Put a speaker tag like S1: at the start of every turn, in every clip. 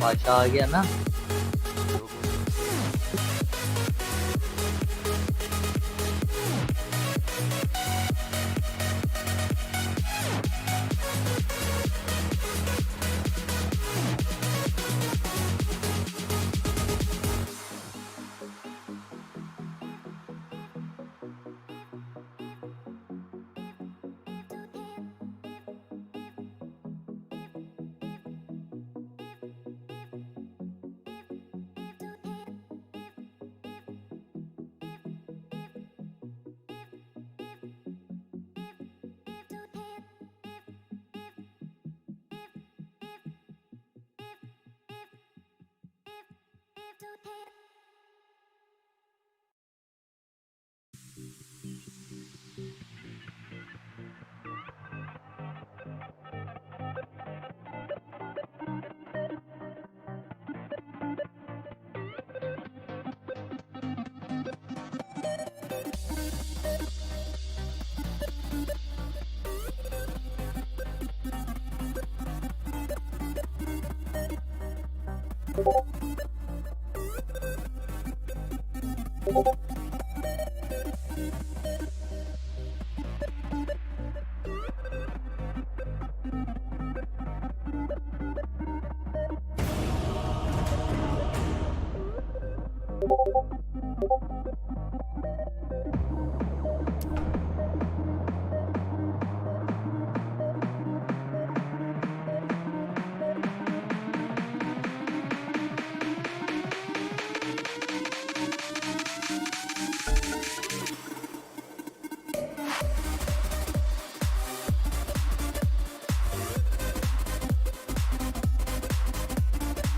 S1: बादशाह आ गया ना।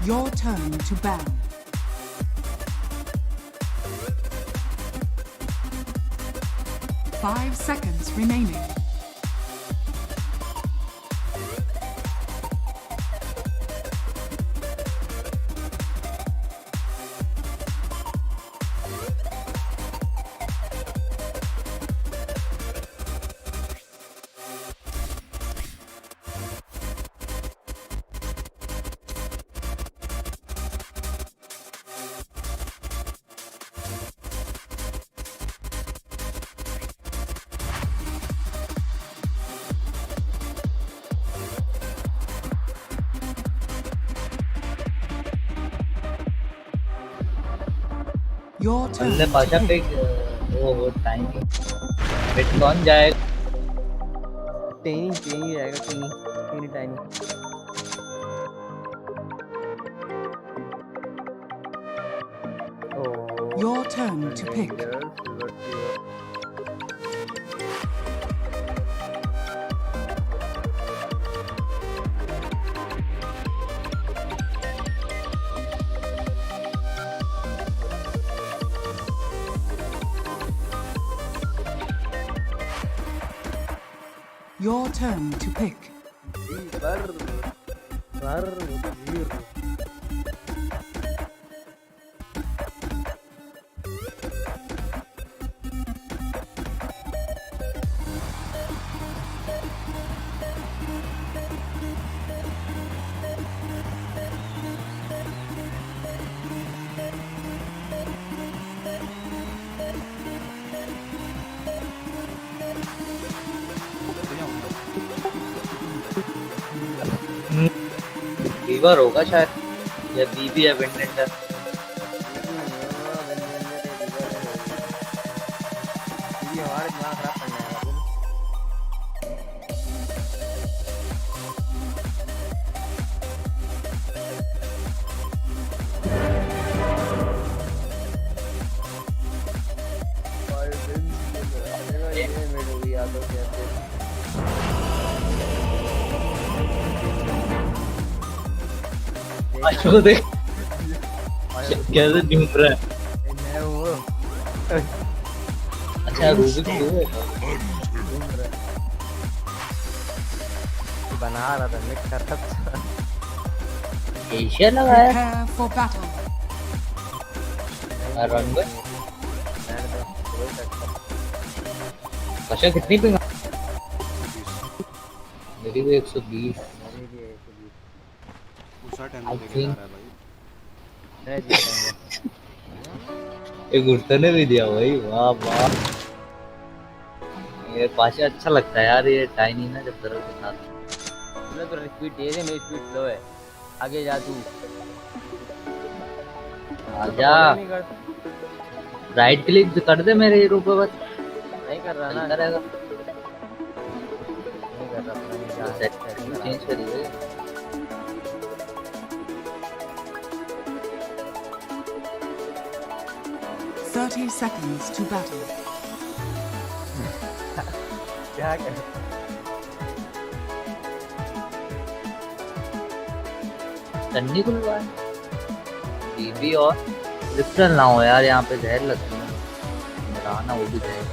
S2: Your turn to ban. Five seconds remaining. Your turn
S1: अल्ले
S2: to
S1: बादशाह पे
S2: pick.
S1: वो टाइम फिर कौन जाएगा?
S3: टेनी रहेगा, Tiny Tiny.
S2: Your turn to pick. Your turn to pick.
S1: Weaver होगा शायद या बीबी या विंडेंडर।
S3: हमारे दिमाग खराब करने आएगा तुम।
S1: आशु को देख कैसे झूम रहा है।
S3: मैं वो
S1: अच्छा रूबिक क्यूब है।
S3: घूम रहा है। बना रहा था मिक्स कर रहा था।
S1: एशिया लगाया
S2: Prepare for battle.
S1: रन में।
S3: रहने दो, कोई सकता।
S1: अच्छा कितनी पिंग मेरी भी 120।
S3: मेरी भी है, तो भी।
S4: दूसरा टाइम
S1: I
S4: लेके जा
S1: think-
S4: रहा है भाई।
S3: मैं जीतेंगे।
S1: एक गुर्ते ने भी दिया भाई, वाह वाह। ये पाशा अच्छा लगता है यार, ये टाइनी ना जब तरह के साथ।
S3: चलो तो स्पीड तेज है, मेरी स्पीड स्लो है। आगे जा तू।
S1: आजा
S3: नहीं कर
S1: राइट क्लिक कर दे मेरे हीरो पे बस,
S3: नहीं कर रहा ना।
S1: चलता रहेगा।
S3: नहीं कर रहा, पता नहीं क्या है।
S1: सेटिंग चेंज करिए।
S2: Thirty seconds to battle.
S3: क्या कर
S1: टन्नी खुलवा है बीबी और क्रिस्टल ना हो यार, यहाँ पे जहर लगती है। मेरा आना वो भी जहर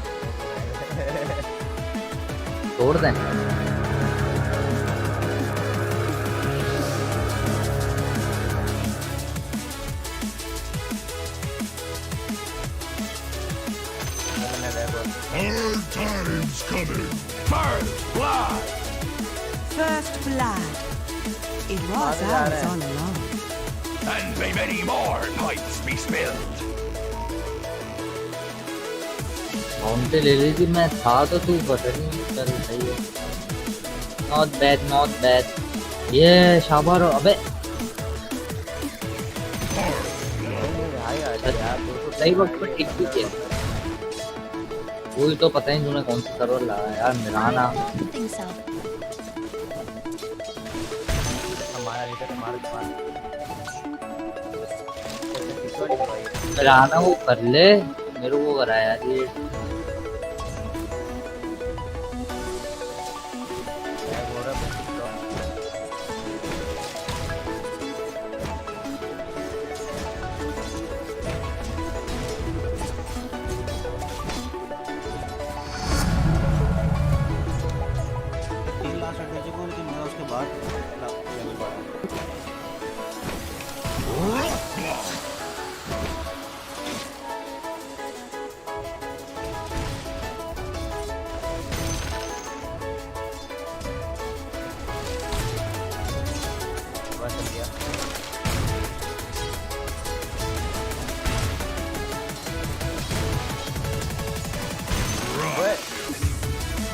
S1: छोड़ दें।
S5: Hard times coming. First blood.
S2: First blood. It was
S3: Father,
S2: ours
S3: Father.
S2: all along.
S5: And may many more pints be spilled.
S1: माउंटे ले ली थी मैं, था तो तू पता नहीं। चल सही है, नॉट बैड नॉट बैड। ये शाबाश अबे सही वक्त पर ठीक भी किया। कोई तो पता नहीं तूने कौन सा सर्वर लगाया यार, मेरा आना
S3: हमारा लीडर हमारे पास
S1: मेरा आना वो कर ले, मेरे को कराया यार ये।
S4: तीन लास्ट एडवेंचर को लेकिन मैं उसके बाद लेवल बढ़ा।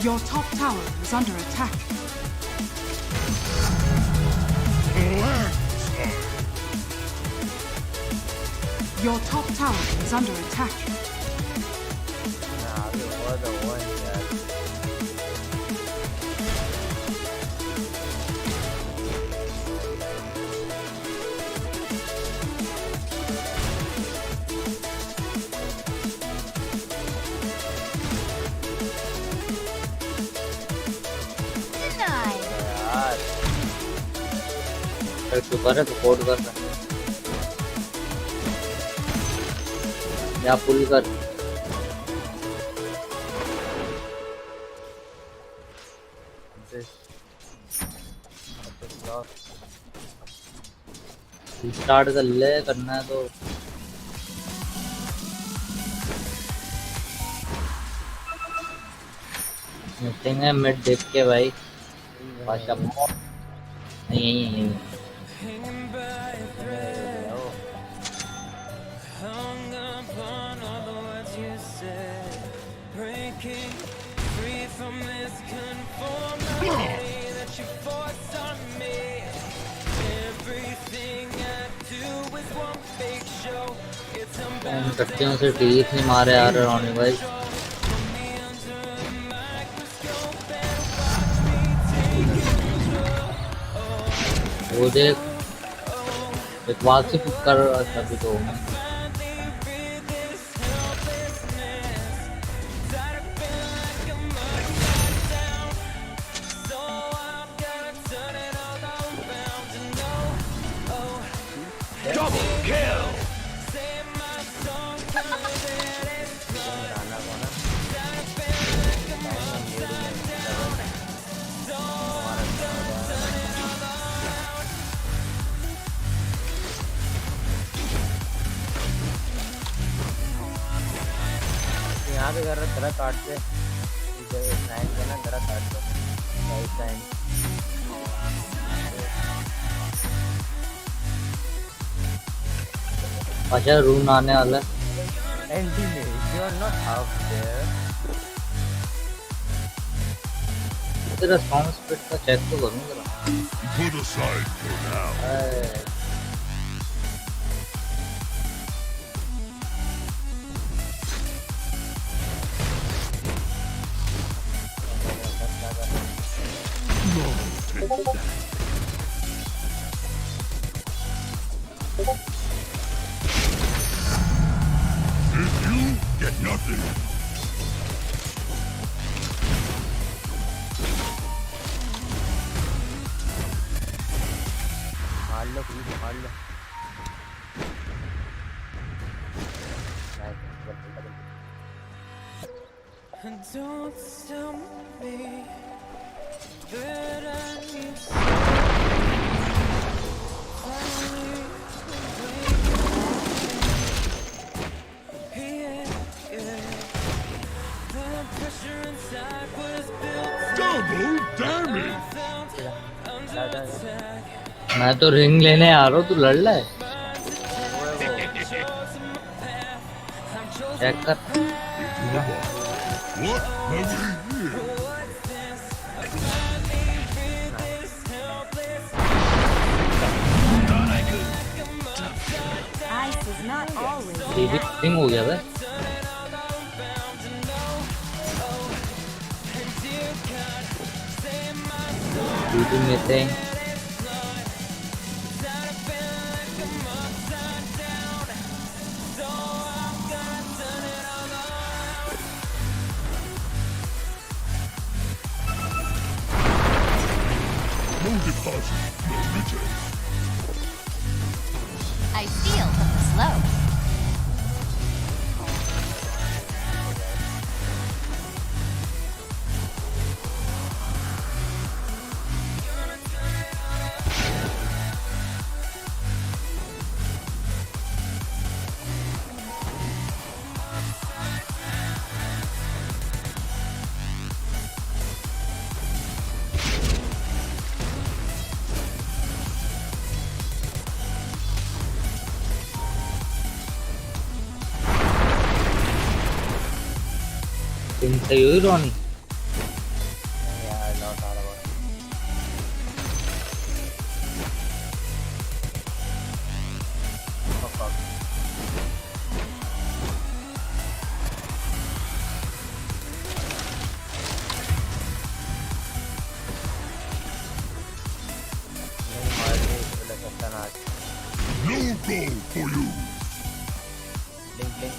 S2: Your top tower is under attack. Your top tower is under attack.
S1: अरे शुक्र है तो कोड कर रहा है या पुल कर। स्टार्ट कर ले, करना है तो। मीटिंग है मिड देख के भाई। पाशा नहीं यही कट्टियों से ठीक नहीं मारे यार रोनी भाई। वो देख एक बात से पिक कर सभी तो
S5: Double kill.
S3: राणा को ना यहाँ पे कर रहा काट से इधर लाइन के ना जरा काट दो राइट लाइन
S1: अच्छा रून आने वाला है।
S3: एंटी में you are not half there
S1: तेरा साउंड स्पीड का चेक तो करूँ जरा।
S5: Put aside for now. No, take that. If you get nothing.
S3: मार लो प्लीज मार लो
S6: Don't tell me that I need finally the pressure inside was built
S5: Double damage.
S6: under attack.
S1: मैं तो ring लेने आ रहा हूँ, तू लड़ ले। चेक कर।
S5: What have we here?
S2: Ice is not always
S1: ये रिंग हो गया बे। Shooting missing.
S5: No deposit, no return.
S7: I steal from the slow.
S1: Tim sa'yo yun, Ronnie.
S3: यार लौट आ रहा नहीं मार दे बोला सकता ना
S5: No goal for you.
S3: Link link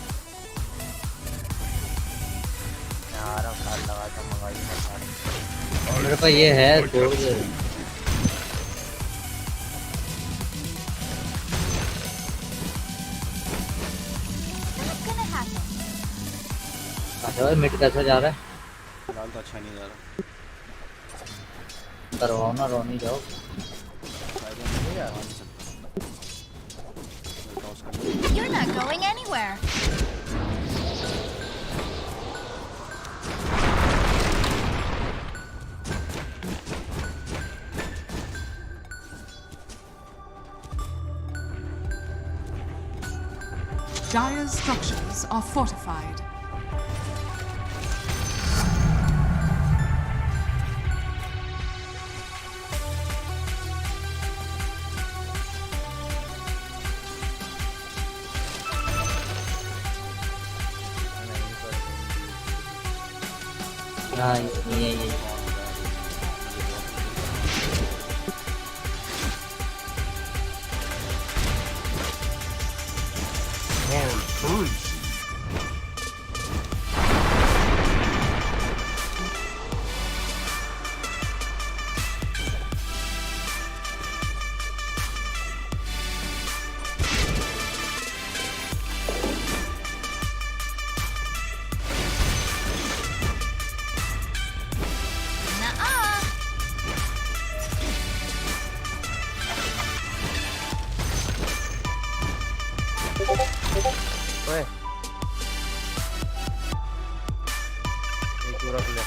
S3: मैं आ रहा हूँ कार्ड लगाता हूँ मंगाई मैं कार्ड
S1: मेरे पास ये है छोड़ दे।
S7: What's gonna happen?
S1: अच्छा भाई मिट कैसा जा रहा है?
S4: फिलहाल तो अच्छा नहीं जा रहा।
S1: करवाओ ना रोनी जाओ।
S4: शायद ये नहीं आ नहीं सकता। टॉस कर
S7: You're not going anywhere.
S2: Dire's structures are fortified.
S1: हाँ ये
S5: Hard currency.
S3: ओए ये तू रख ले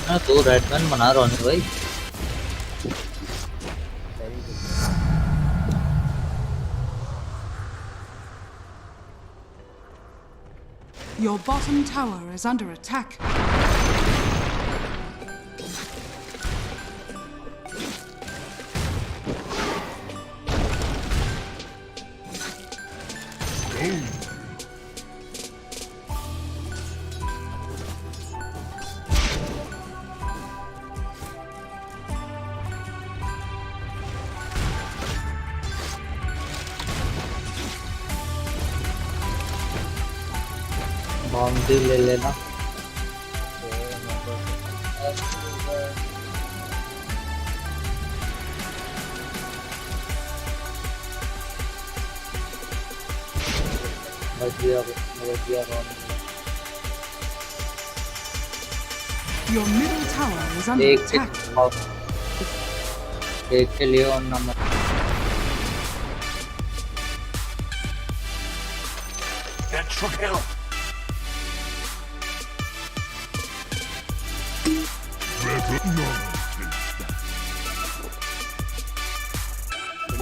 S1: मैं 2 रेडमैन बना रहा हूँ भाई।
S3: Very good
S2: Your bottom tower is under attack.
S1: Boundary ले लेना।
S2: Your middle tower is under
S1: देख
S2: attack.
S1: के लिए on number
S5: Extra kill.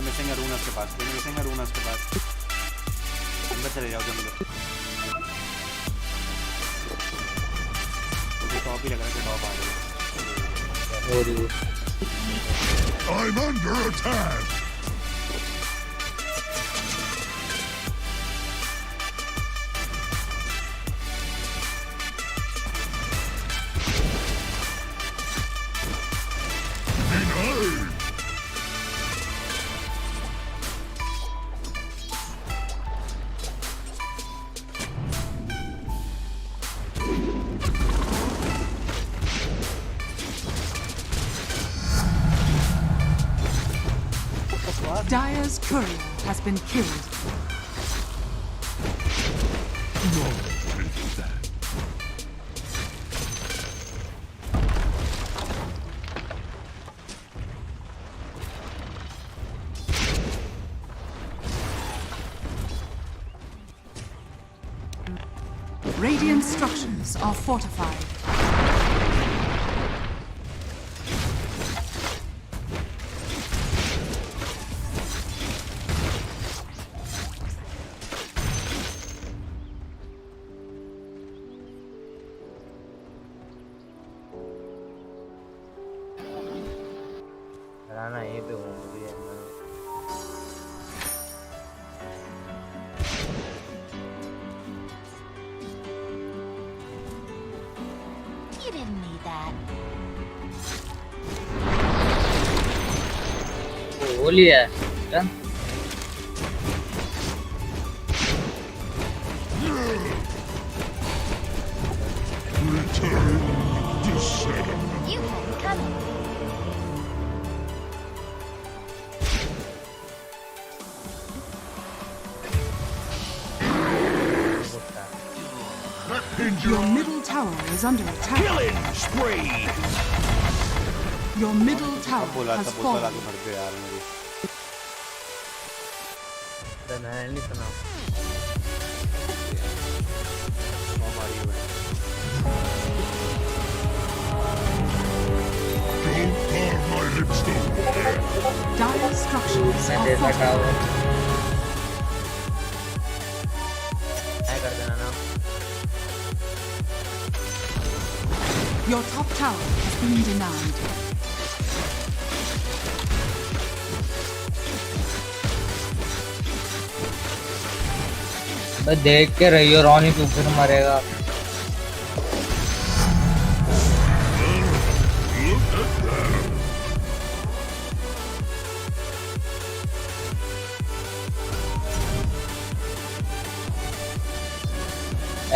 S4: Missing Aruna के पास, मिसिंग अरुणा के पास। अंदर चले जाओ जल्दी। ये टॉप ही लग रहा है कि टॉप आ गया।
S5: I'm under attack. Denied.
S2: Dire's courier has been killed.
S5: No, it's that.
S2: Radiant structures are fortified.
S3: Rana ये पे हूँ मुझे
S7: You didn't need that.
S1: वो लिया है done.
S5: Return to sender.
S7: You had it coming.
S2: Your middle tower is under attack.
S5: Killing spree.
S2: Your middle tower
S4: बोला
S2: has
S4: था बोल
S2: fallen.
S4: आगे मर गए यार मेरी।
S3: तो मैंने नहीं सुना
S4: हमारी है भाई।
S5: Don't carve my lips to
S2: Dire structures
S1: मैं
S2: are
S1: दे रखा
S2: fortified.
S1: हूँ।
S3: ऐ कर देना ना
S2: Your top tower has been denied.
S1: बस देख के रहियो रोनी तू फिर मरेगा।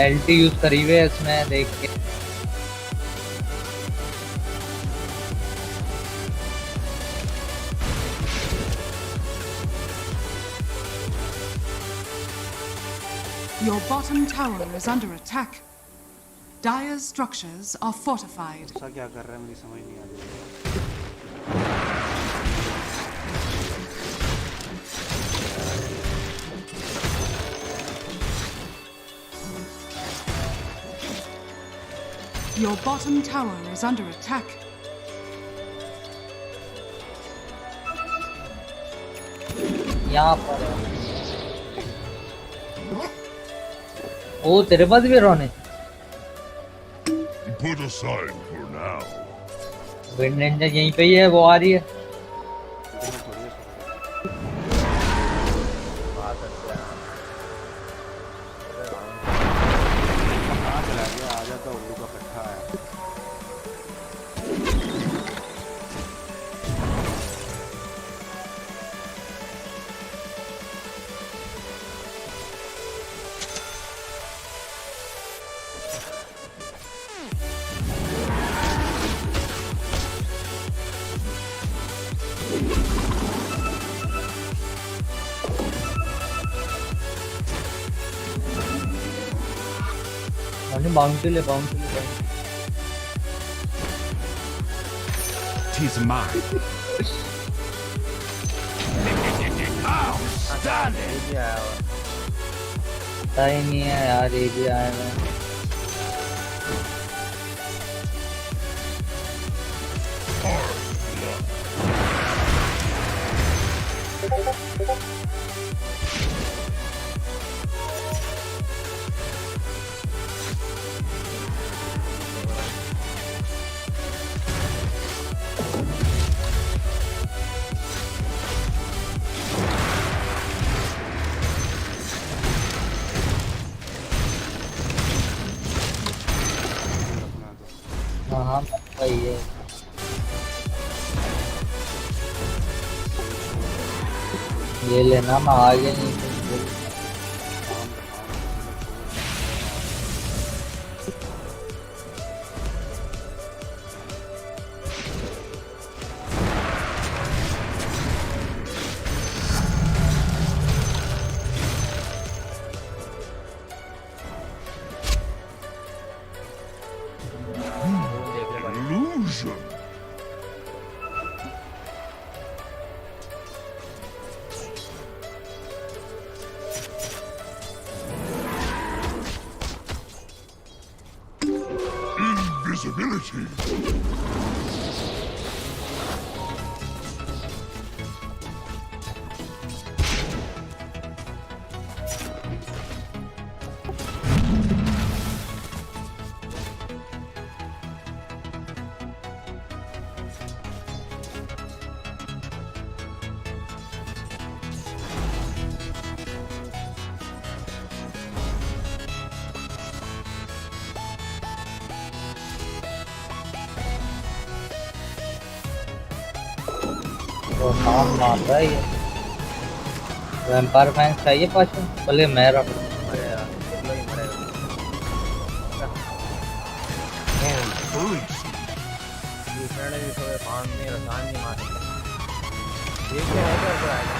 S1: एलटी यूज करी हुई है इसमें देख के।
S2: Your bottom tower is under attack. Dire's structures are fortified.
S4: ऐसा क्या कर रहा है मुझे समझ नहीं आ रही।
S2: Your bottom tower is under attack.
S1: यहाँ पर है। ओ तेरे पास भी रोने
S5: Put aside for now.
S1: Wind ranger यहीं पे ही है, वो आ रही है।
S4: इधर में थोड़ी है सब।
S3: आ सकते हैं। अरे राम,
S4: कहाँ चला गया? आ जाता उल्लू का पट्टा है।
S1: हमने बाउंटी ले बाउंटी ले बाउंटी।
S5: Tis mine. Outstanding.
S3: ये भी आया हुआ।
S1: पता ही नहीं है यार, ये भी आया है।
S4: रखना तो।
S1: हाँ हाँ पता ही है। ये लेना, मैं आगे नहीं तो
S5: Illusion. Invisibility.
S1: तो नाम मार रहा है ये। वैम्पायर फैंस चाहिए पाछू, भले मैं रख।
S3: मरे यार, एक लोग ही मरेगा।
S5: Hard currency.
S3: दूसरे ने भी थोड़े फार्म में रसान नहीं मारे। ये क्या है, क्या आएगा?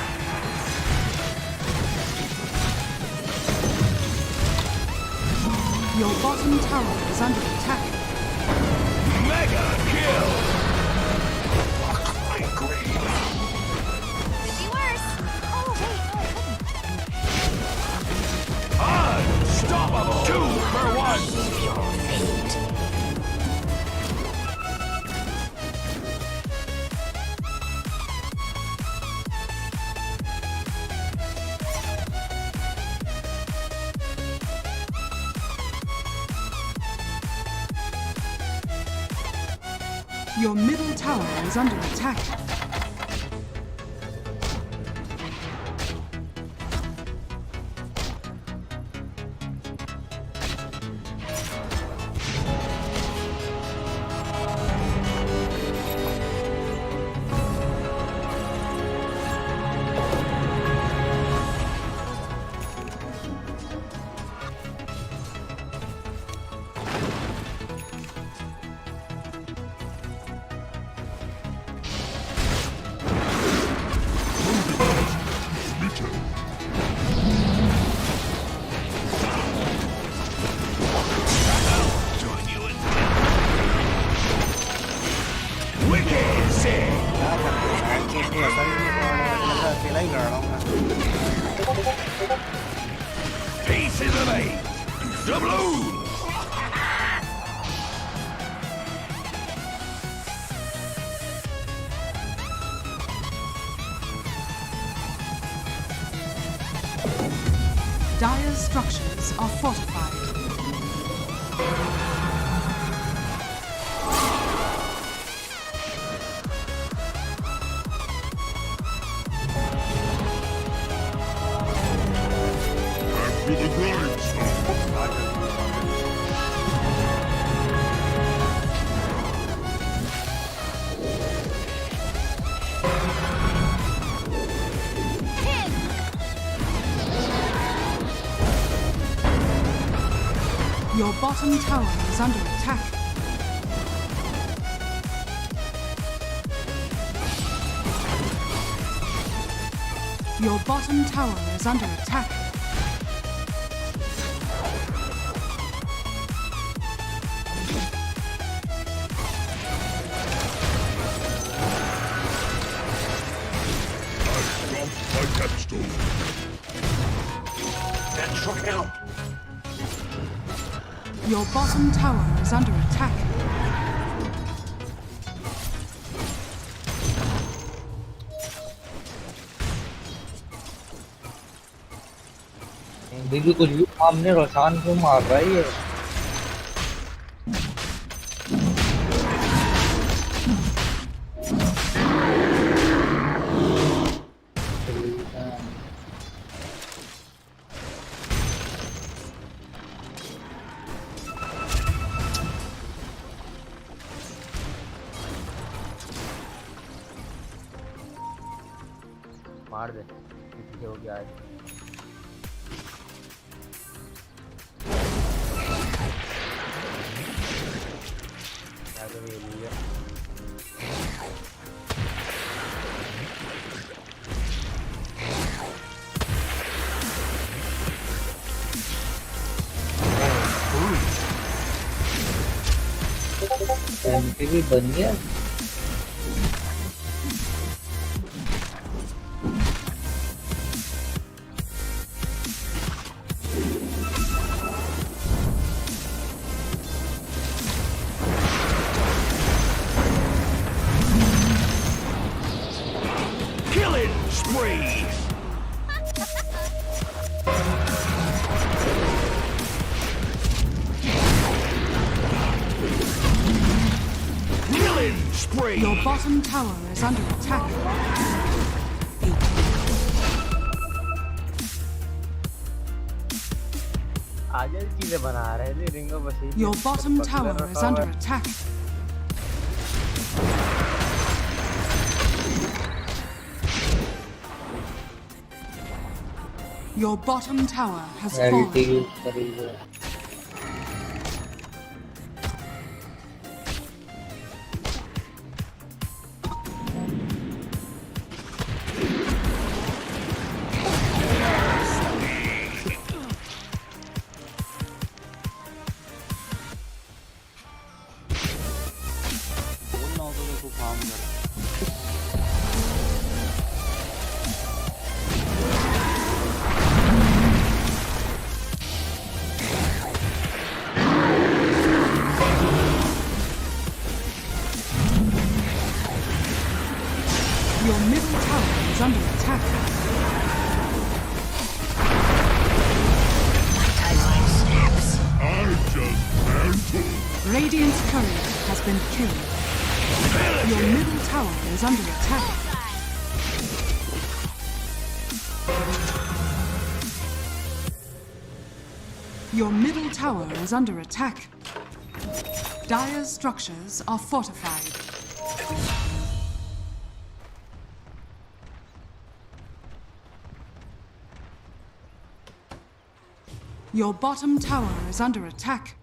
S2: Your bottom tower is under attack.
S5: Mega kill.
S7: Could be worse. Oh, wait, no, it couldn't.
S5: Unstoppable. 2 for 1.
S7: Your fate.
S2: Your middle tower is under attack.
S5: Scissor me! Doubloon!
S2: Dire's structures are fortified.
S5: For the grindstone!
S7: Hit!
S2: Your bottom tower is under attack. Your bottom tower is under attack.
S5: Dropped my capstone. That should help.
S2: Your bottom tower is under attack.
S1: दीदी कुछ भी सामने रोशान को मार रहा है ये
S3: मार दे पीछे हो गया है क्या करें ये लिया
S1: एमपी बन गया
S5: Killing spree! Killing spree!
S2: Your bottom tower is under attack.
S3: आज चीजें बना रहे थे रिंगो बस
S2: Your bottom tower is under attack. Your bottom tower has
S1: LT
S2: fallen.
S1: Use करेगा
S4: बोलना हो तो देखो काम कर
S2: Your middle tower is under attack.
S5: I just mantled.
S2: Radiant's courier has been killed. Your middle tower is under attack. Your middle tower is under attack. Dire's structures are fortified. Your bottom tower is under attack.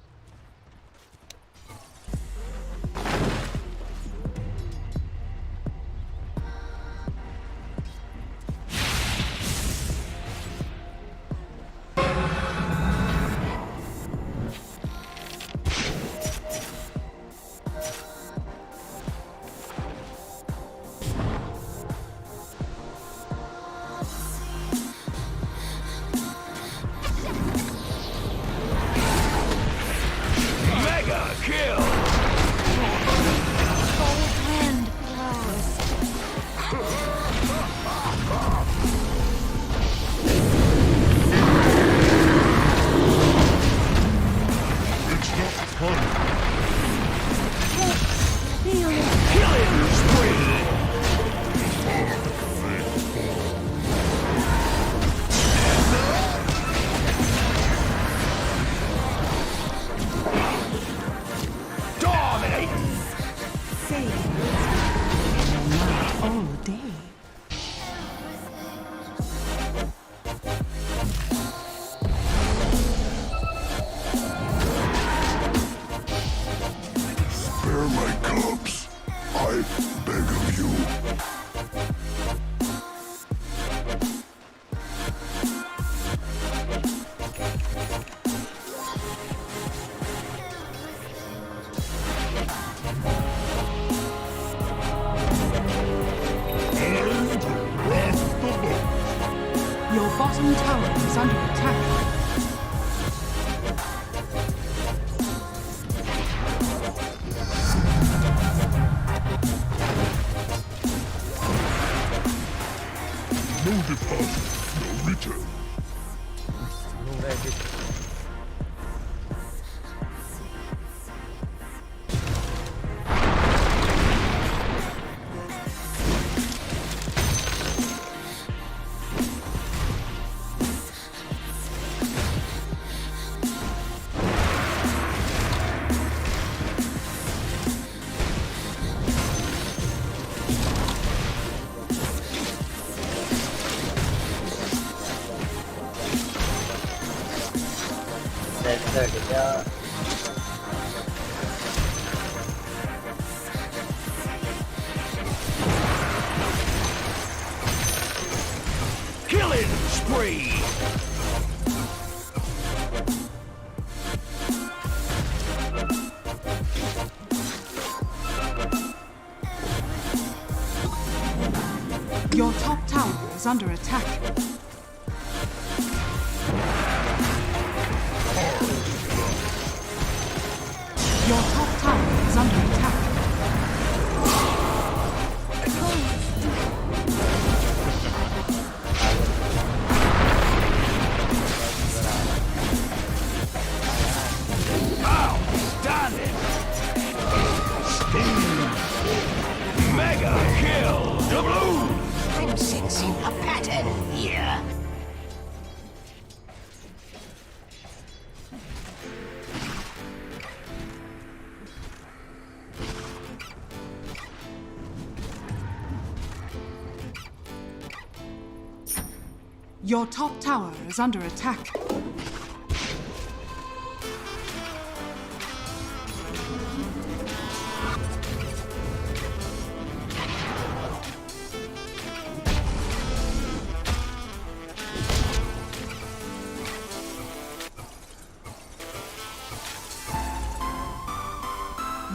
S2: under attack.
S5: No deposit, no return.
S3: Move edit. That's it. Yeah.
S5: Killing spree.
S2: Your top tower is under attack. Your top tower is under attack.
S5: Outstanding. Mega kill. Double.
S8: I'm sensing a pattern here.
S2: Your top tower is under attack.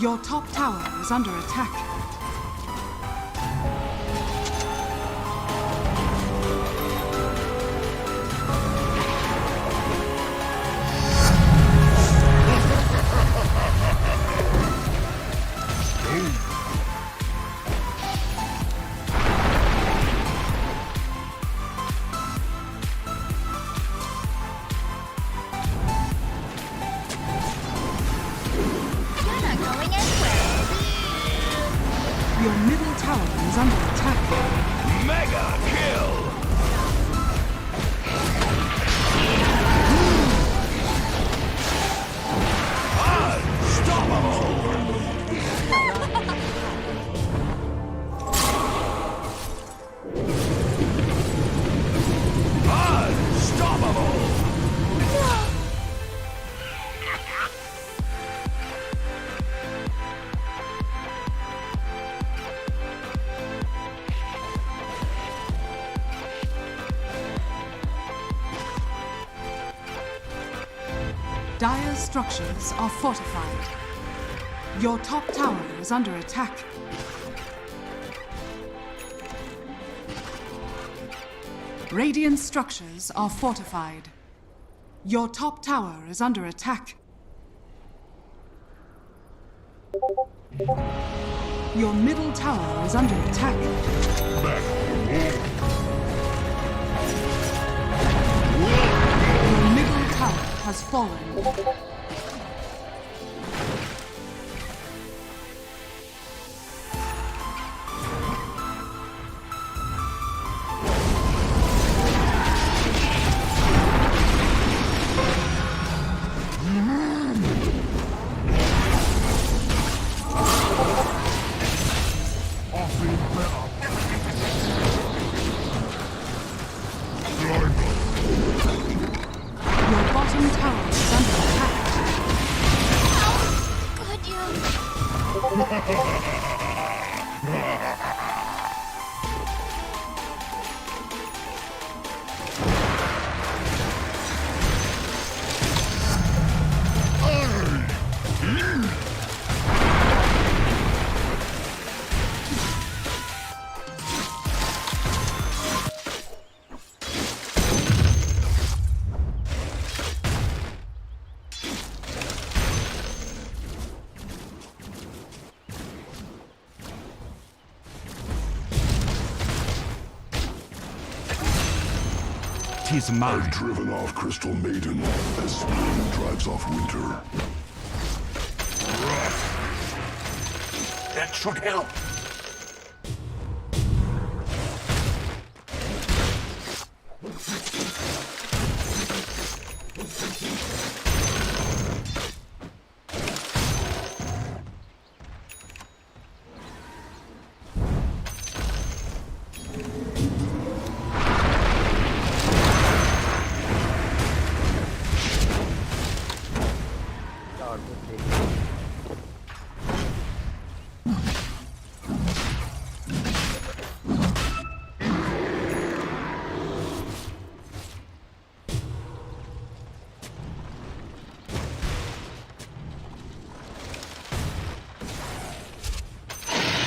S2: Your top tower is under attack.
S7: You're not going anywhere.
S2: Your middle tower is under attack.
S5: Mega kill. Unstoppable.
S2: Dire's structures are fortified. Your top tower is under attack. Radiant structures are fortified. Your top tower is under attack. Your middle tower is under attack. Your middle tower has fallen. Your bottom tower is under attack.
S7: Could you?
S5: is mine.
S9: I've driven off Crystal Maiden as spring drives off winter.
S5: That should help.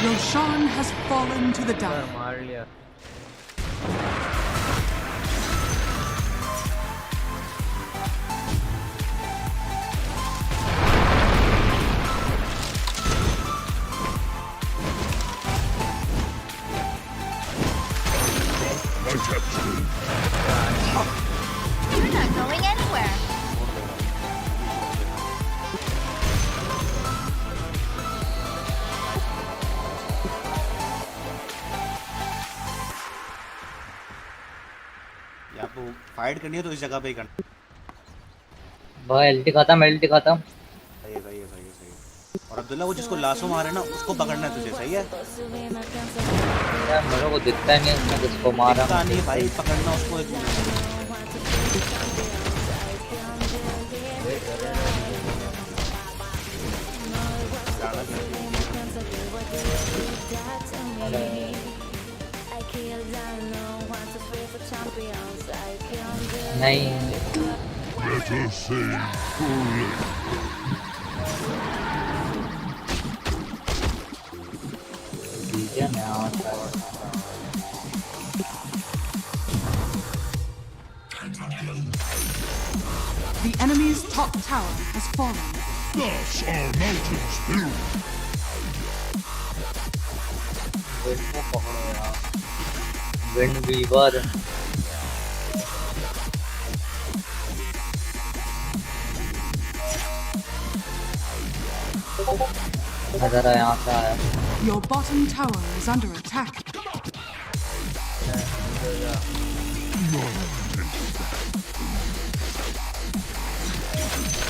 S2: Roshan has fallen to the dark.
S3: मार लिया
S9: I captured it.
S7: You're not going anywhere.
S4: या आपको fight करनी है तो इस जगह पे ही करना
S1: भाई एल्टी खत्म एल्टी खत्म।
S4: सही है सही है सही है सही है। और अब्दुल्ला वो जिसको लाशों मारे ना उसको पकड़ना है तुझे, सही है?
S1: यार मेरे को दिखता नहीं उसने किसको मारा।
S4: दिखता नहीं है भाई, पकड़ना उसको एक
S1: नहीं
S9: Better save for later.
S1: DJ में आता है।
S2: The enemy's top tower has fallen.
S9: Thus our mountains built.
S1: Wind को पकड़ो यार, विंड वीवर। नजर आया यहाँ से आया।
S2: Your bottom tower is under attack.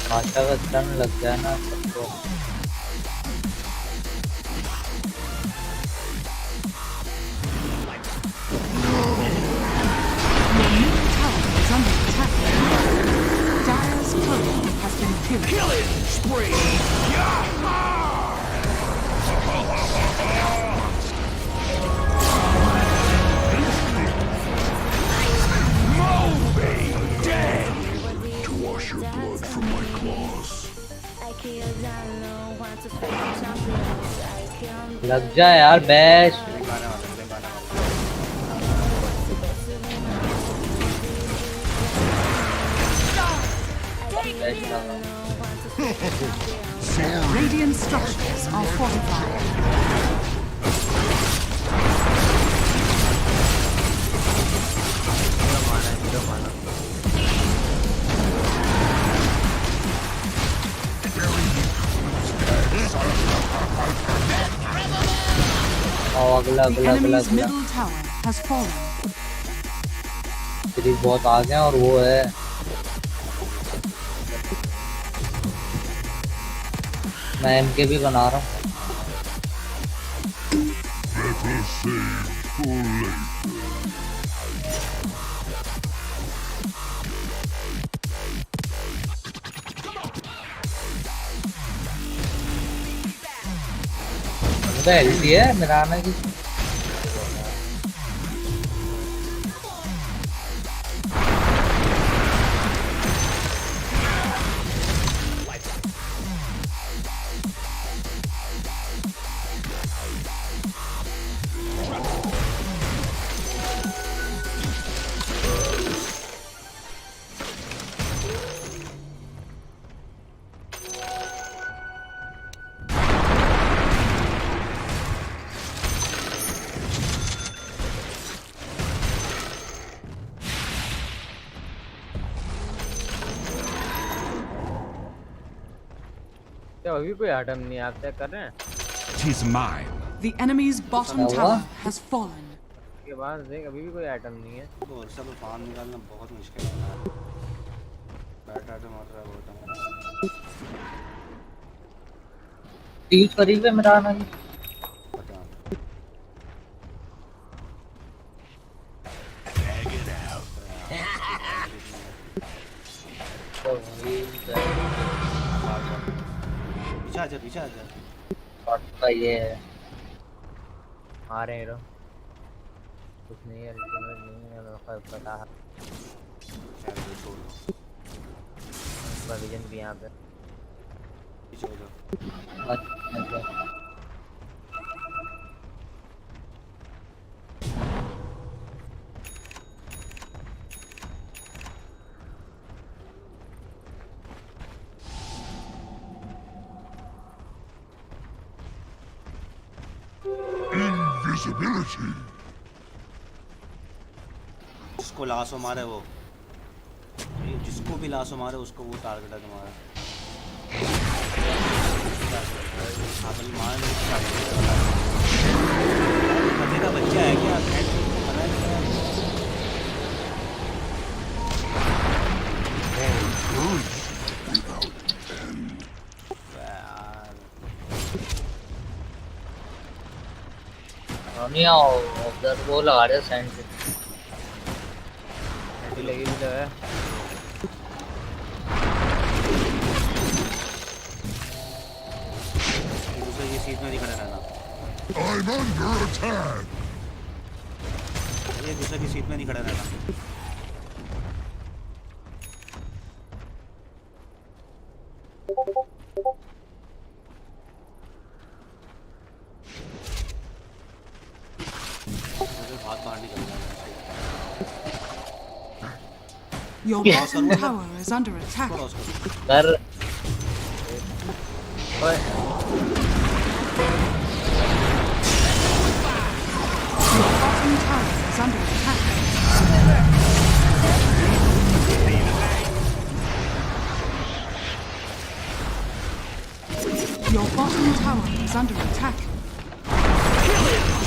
S1: भाषा का टन लग गया ना सबको।
S2: Your middle tower is under attack. Dire's turret has been killed.
S5: Killing spree. Moby dead.
S9: To wash your blood from my claws.
S1: लग जा यार बैश। बैश लगा।
S2: Radiant structures are fortified.
S1: और अगला
S2: The
S1: अगला अगला
S2: enemy's
S1: अगला।
S2: middle tower has fallen.
S1: तेरी बहुत आगे हैं और वो है। मैं एमके भी बना रहा हूँ।
S9: Better save for later.
S1: मुझे एलटी है मेरा आना की।
S3: क्या अभी कोई आइटम नहीं आप चेक कर रहे हैं?
S5: Tis mine.
S2: The enemy's bottom
S1: What?
S2: tower has fallen.
S3: के बाद देख अभी भी कोई आइटम नहीं है।
S4: तो वर्षा पे फार्म निकालना बहुत मुश्किल है यार। बैठा तो मार रहा है बहुत।
S1: यूज करीब है मेरा आना
S4: पता
S1: तो वही
S4: पीछे आ जा
S1: शॉट का ये है।
S3: आ रहे हैं हीरो। कुछ नहीं है अल्टीमेट नहीं है मेरे को पता है।
S4: यार ये छोड़ दो
S3: उसका विजन भी यहाँ पे।
S4: पीछे हो जाओ।
S1: अच्छा
S9: Invisibility.
S4: जिसको लाशो मारे वो जिसको भी लाशो मारे उसको वो टारगेट है तुम्हारा। अपनी मार नहीं पते का बच्चा है क्या? पता है यार
S1: रोनिया उधर वो लगा रहे सेंट।
S3: ऐसी लगी भी तो है।
S4: दूसरे की सीट में नहीं खड़ा रहना।
S9: I'm under attack.
S4: ये दूसरे की सीट में नहीं खड़ा रहना। हाथ बाहर निकल जाएगा।
S2: Your bottom tower is under attack.
S4: Cross करो।
S1: कर
S3: ओए
S2: Your bottom tower is under attack. Your bottom tower is under attack.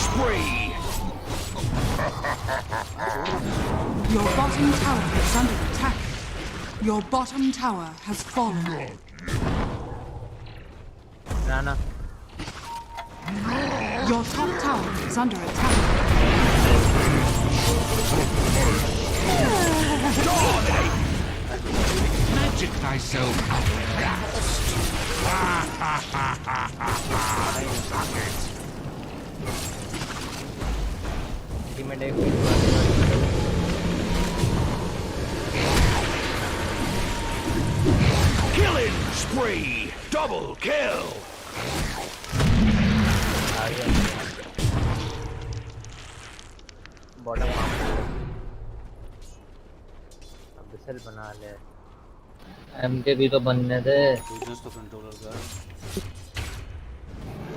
S5: Spree.
S2: Your bottom tower is under attack. Your bottom tower has fallen.
S3: Rana
S2: Your top tower is under attack.
S5: Magic thyself out
S3: ultimate एक
S5: Killing spree. Double kill.
S3: Bottom अब बिसल बना ले।
S1: MK भी तो बनने थे।
S4: Users तो controller कर।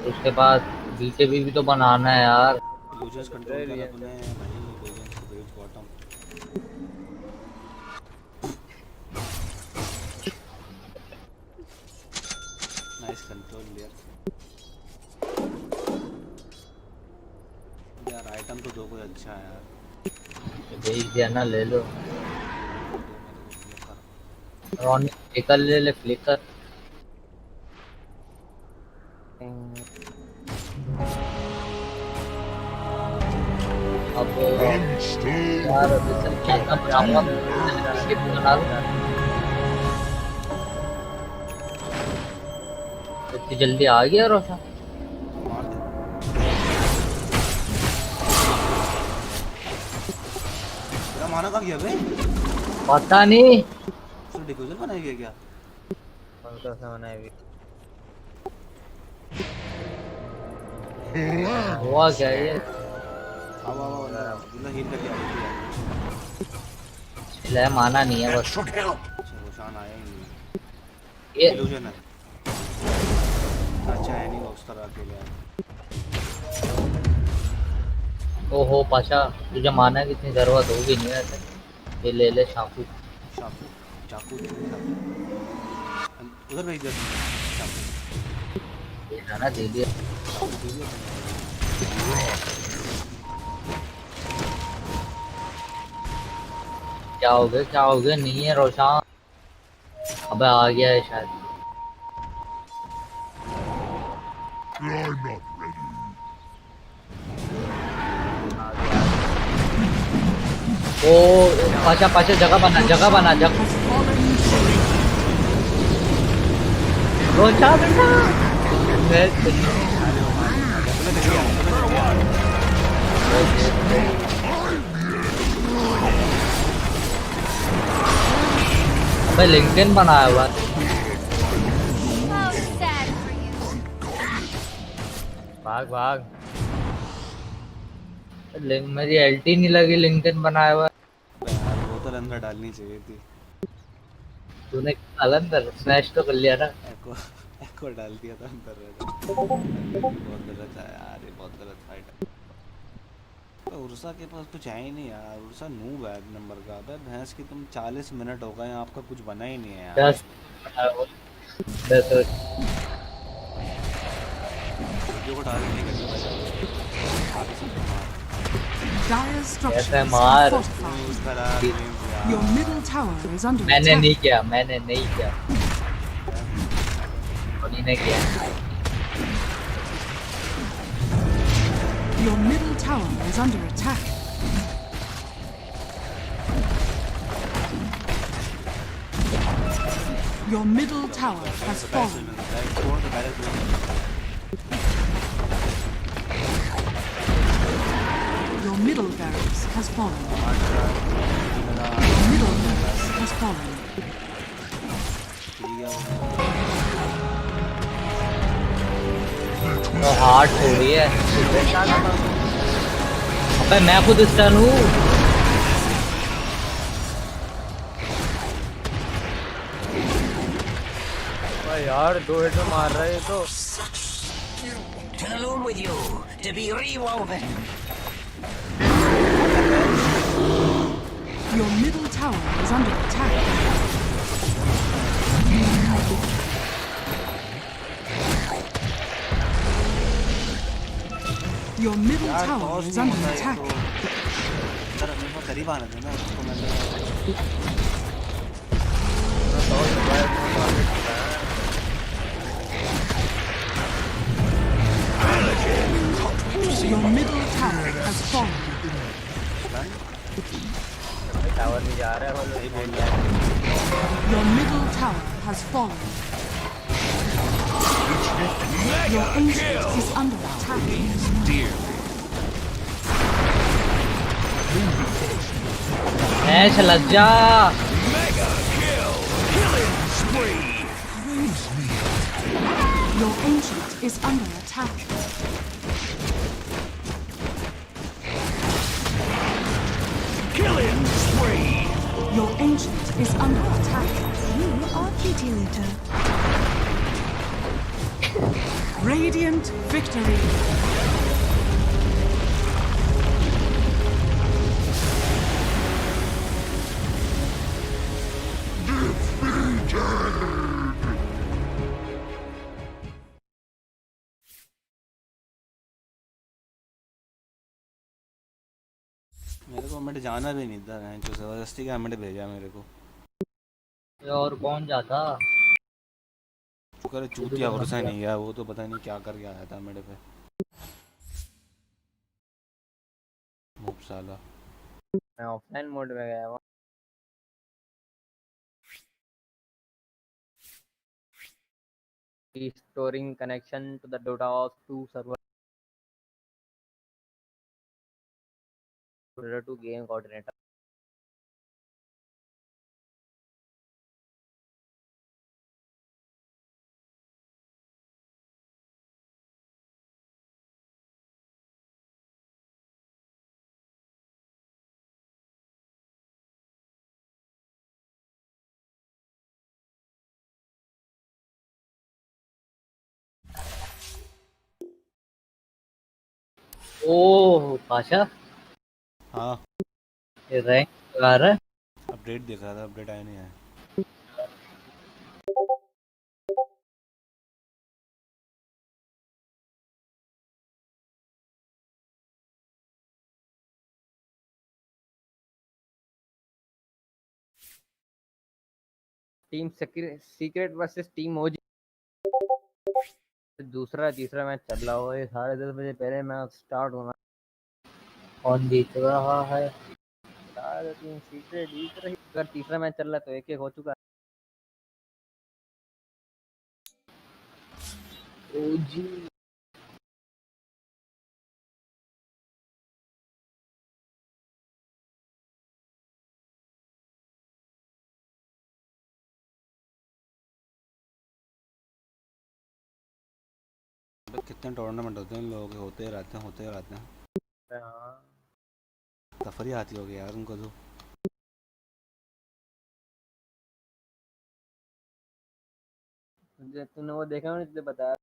S1: उसके बाद बीकेबी भी तो बनाना है यार।
S4: यूजर्स कंट्रोल कर अपने भाई यूजर्स को भेज बॉटम। नाइस कंट्रोल यार। यार आइटम तो दो कोई अच्छा है यार।
S1: भेज दिया ना, ले लो। रोनी फ्लिकर ले ले, फ्लिकर। अब यार बिसल खेलना पड़ाऊंगा। स्किप बना लो। इतनी जल्दी आ गया रोशा।
S4: मार दे। तेरा माना कब गया बे?
S1: पता नहीं।
S4: उसने डिफ्यूजर बनाया गया क्या?
S3: कौन सा सामान है अभी?
S1: हुआ क्या ये?
S4: अब जिंदा हील करके आ गया।
S1: ले माना नहीं है बस।
S5: Extra help.
S4: अच्छा रोशान आया ही नहीं।
S1: ये
S4: इल्यूजन है। अच्छा है नहीं वो उस तरह अकेले है।
S1: ओहो पाशा, तुझे माना की इतनी जरूरत होगी नहीं वैसे। ये ले ले चाकू।
S4: चाकू चाकू दे दे चाकू। उधर भेज दे चाकू।
S1: जाना दे दिया। क्या हो गया, क्या हो गया? नहीं है रोशन। अबे आ गया है शायद।
S9: I'm not ready.
S1: ओ पाशा पाशा जगह बना, जगह बना, जगह।
S2: Has fallen short.
S1: रोशन बेटा मैं अबे लिंक्डइन बनाया हुआ है।
S7: Oh, sad for you.
S3: भाग भाग।
S1: मेरी एलटी नहीं लगी, लिंक्डइन बनाया हुआ है।
S4: अबे यार बोतल अंदर डालनी चाहिए थी।
S1: तूने अलंदर स्मैश तो कर लिया ना।
S4: एको एको डाल दिया था अंदर। बहुत गलत है यार, ये बहुत गलत फाइट है। तो उर्सा के पास कुछ है ही नहीं यार। उर्सा नूब है नंबर का। अबे भैंस की तुम 40 मिनट हो गए, आपका कुछ बना ही नहीं है यार।
S1: 10
S4: वीडियो को डाल नहीं करना।
S2: Dire's structures
S1: ऐसे
S2: are
S1: मार।
S2: fortified.
S4: उसका यार गेम यार।
S2: Your middle tower is under
S1: मैंने नहीं
S2: attack.
S1: किया, मैंने नहीं किया, उन्हीं ने किया।
S2: Your middle tower is under attack. Your middle tower has fallen.
S4: छोड़ दो direct.
S2: Your middle barracks has fallen. Your middle barracks has fallen.
S1: तो हार्ड थोड़ी है। अबे मैं खुद स्टन हूँ।
S3: अबे यार 2 हिट में मार रहा है ये तो।
S8: To the loom with you, to be rewoven.
S2: Your middle tower is under attack. Your middle
S4: यार
S2: tower
S4: टॉस
S2: is
S4: नहीं
S2: under
S4: होता है
S2: attack.
S4: तो सर मेरे को करीब आने देना उसको। मैंने
S2: Your middle tower has fallen.
S3: Tower नहीं जा रहा है बोलो।
S4: सही बोल रहा है।
S2: Your middle tower has fallen. Your ancient is under attack.
S1: Match लग जा।
S2: Your ancient is under attack.
S5: Killing spree.
S2: Your ancient is under attack. You are kitty litter. Radiant victory.
S4: मेरे को मेरे जाना भी नहीं था। जो जबरदस्ती का मेरे भेजा मेरे को।
S1: और कौन जाता?
S4: शुक्र है चूतिया भरोसा नहीं गया। वो तो पता नहीं क्या करके आया था मेरे पे। मूप साला।
S3: मैं ऑफलाइन मोड में गया हुआ। Restoring connection to the Dota 2 server. Dota 2 game coordinator.
S1: ओह पाशा,
S4: हाँ
S1: ये रैंक आ रहा है।
S4: अपडेट देख रहा था। अपडेट आया नहीं आया।
S3: टीम सीक्रेट वर्सेस टीम ओजी। दूसरा तीसरा मैच चल रहा हो, ये 10:30 बजे पहले मैच स्टार्ट होना।
S1: कौन जीत रहा है?
S3: सारे टीम सीक्रेट जीत रही। अगर तीसरा मैच चल रहा है तो 1-1 हो चुका है।
S1: ओजी
S4: कितने टूर्नामेंट होते हैं इन लोगों के, होते रहते हैं।
S3: हाँ
S4: तफरी आती होगी यार उनको तो।
S3: तूने वो देखा नहीं, तुझे बताया।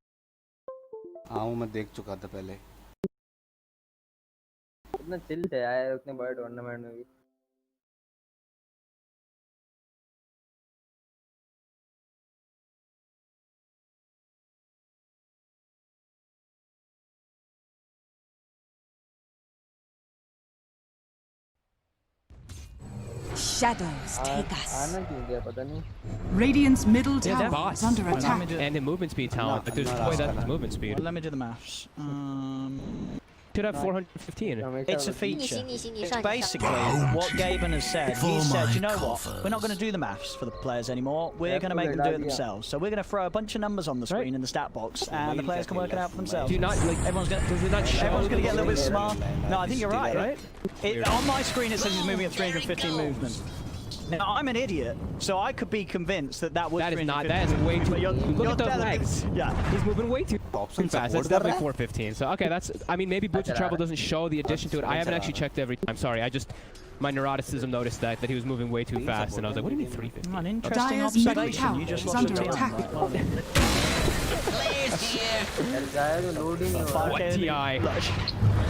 S4: हाँ वो मैं देख चुका था पहले।
S3: इतना चिल से आया है उतने बड़े टूर्नामेंट में भी।
S2: Shadows take us.
S3: आना क्यों गया पता नहीं।
S2: Radiant's middle
S10: Yeah,
S2: tower
S10: boss.
S2: is under attack.
S10: And the movement speed talent. Like, there's no way that's movement speed.
S11: Let me do the maths.
S10: Should have 415.
S11: It's a feature. It's basically what Gaben has said. He said, you know what? We're not going to do the maths for the players anymore. We're going to make them do it themselves. So we're going to throw a bunch of numbers on the screen in the stat box, and the players can work it out for themselves.
S10: Do you not like?
S11: Everyone's going
S10: Does it not show?
S11: to get a little bit smart. No, I think you're right.
S10: Right?
S11: On my screen it says he's moving at 315 movement. Now I'm an idiot, so I could be convinced that that was.
S10: That is not. That is way too.
S11: But
S10: Look at those
S11: telling me-
S10: legs.
S11: Yeah.
S10: He's moving way too
S4: Option
S10: fast.
S4: support
S10: That's definitely
S4: कर रहा
S10: 415. So okay, that's. I mean, maybe Boots of Trouble doesn't show the addition to it. I haven't actually checked every time. Sorry, I just. My neuroticism noticed that he was moving way too fast, and I was like, "What do you mean 350?"
S11: An interesting
S2: Dyer's middle
S11: observation.
S2: tower
S11: You just
S2: is
S11: lost
S2: under
S11: a
S2: attack.
S3: Loading
S10: What TI?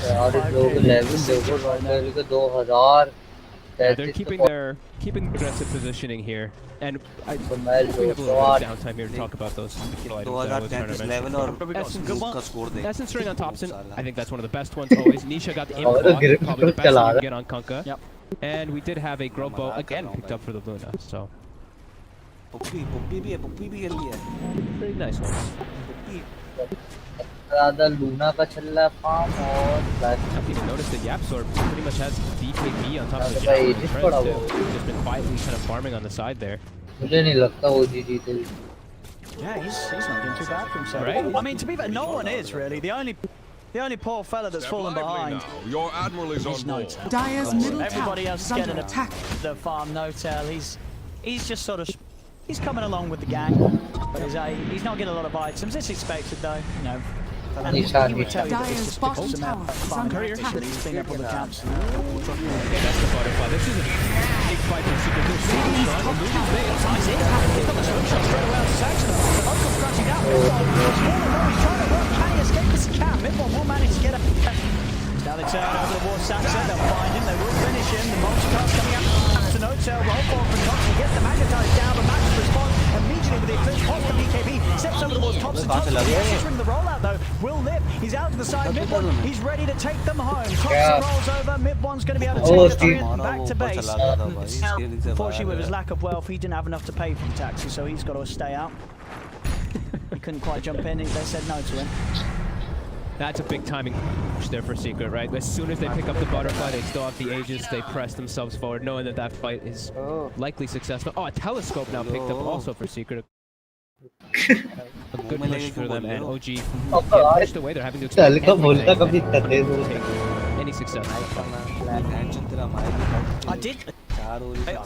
S1: यार लोग level देखो, royal के 2000।
S10: Yeah, they're keeping aggressive positioning here, and we have a little bit of downtime here to talk about those skill items.
S4: 2033 level और
S10: Essence,
S4: का score देख।
S10: Essence ring on Thompson. I think that's one of the best ones always. Nisha got the
S1: Oh,
S10: info,
S1: the
S10: probably the best
S1: chala.
S10: one you can get on Kunkka.
S11: Yep.
S10: And we did have a Growbow again picked up for the Luna, so
S4: puppy भी है, puppy भी खेल लिया है।
S10: pretty nice ones.
S4: Puppy
S1: ज़्यादा Luna का चल रहा है फार्म और
S10: I didn't even notice that Yapsor pretty much has BKB on top of the
S1: भाई,
S10: Javelin
S1: जिस
S10: Treads
S1: पड़ा
S10: too.
S1: वो।
S10: He's just been quietly kind of farming on the side there.
S1: मुझे नहीं लगता वो जीतेगी।
S11: Yeah, he's not doing too bad for himself.
S10: Right?
S11: I mean, to be fair, no one is really. The only poor fella that's fallen behind
S9: Your admiral is
S11: is
S9: on board.
S11: Notel.
S2: Dyer's middle
S11: Everybody
S2: tower
S11: else
S2: is
S11: is
S2: under
S11: getting
S2: attack.
S11: the farm Notel. He's just sort of he's coming along with the gang, but he's not getting a lot of items. It's expected though, you know. And
S1: Nishan,
S11: he would tell you that it's
S2: Dyer's
S11: just
S2: bottom
S11: because
S2: tower is
S11: farm
S2: under
S11: courier
S2: attack.
S11: he's cleaned up all the camps.
S10: Okay, that's the butterfly. This is a big fight for Secret. They're super strong. The movie's made.
S11: He's got the swim shot straight away on Saxon. Uncle scratching out. He's trying to work. Can he escape this camp? Midwall will manage to get up. Now they turn over towards Saxon. They'll find him. They will finish him. The multi-cast coming out to Notel. Roll forward from Cox. He gets the magnetized down, but Max responds immediately with the eclipse. Pops the BKB. Steps over towards Thompson. Thompson registering the rollout though. Will Lip. He's out to the side. Mid-one. He's ready to take them home. Thompson rolls over. Mid-one's going to be able to take the three back to base. Unfortunately, with his lack of wealth, he didn't have enough to pay for the taxi, so he's got to stay out. He couldn't quite jump in. They said no to him.
S10: That's a big timing push there for Secret, right? As soon as they pick up the butterfly, they still have the Aegis, they press themselves forward, knowing that that fight is likely successful. Oh, a telescope now picked up also for Secret. A good push for them, and OG pushed away. They're having to
S1: चल
S10: expect
S1: का बोलता
S10: everything
S1: कभी
S10: to
S1: तते दो।
S10: take any success.
S11: I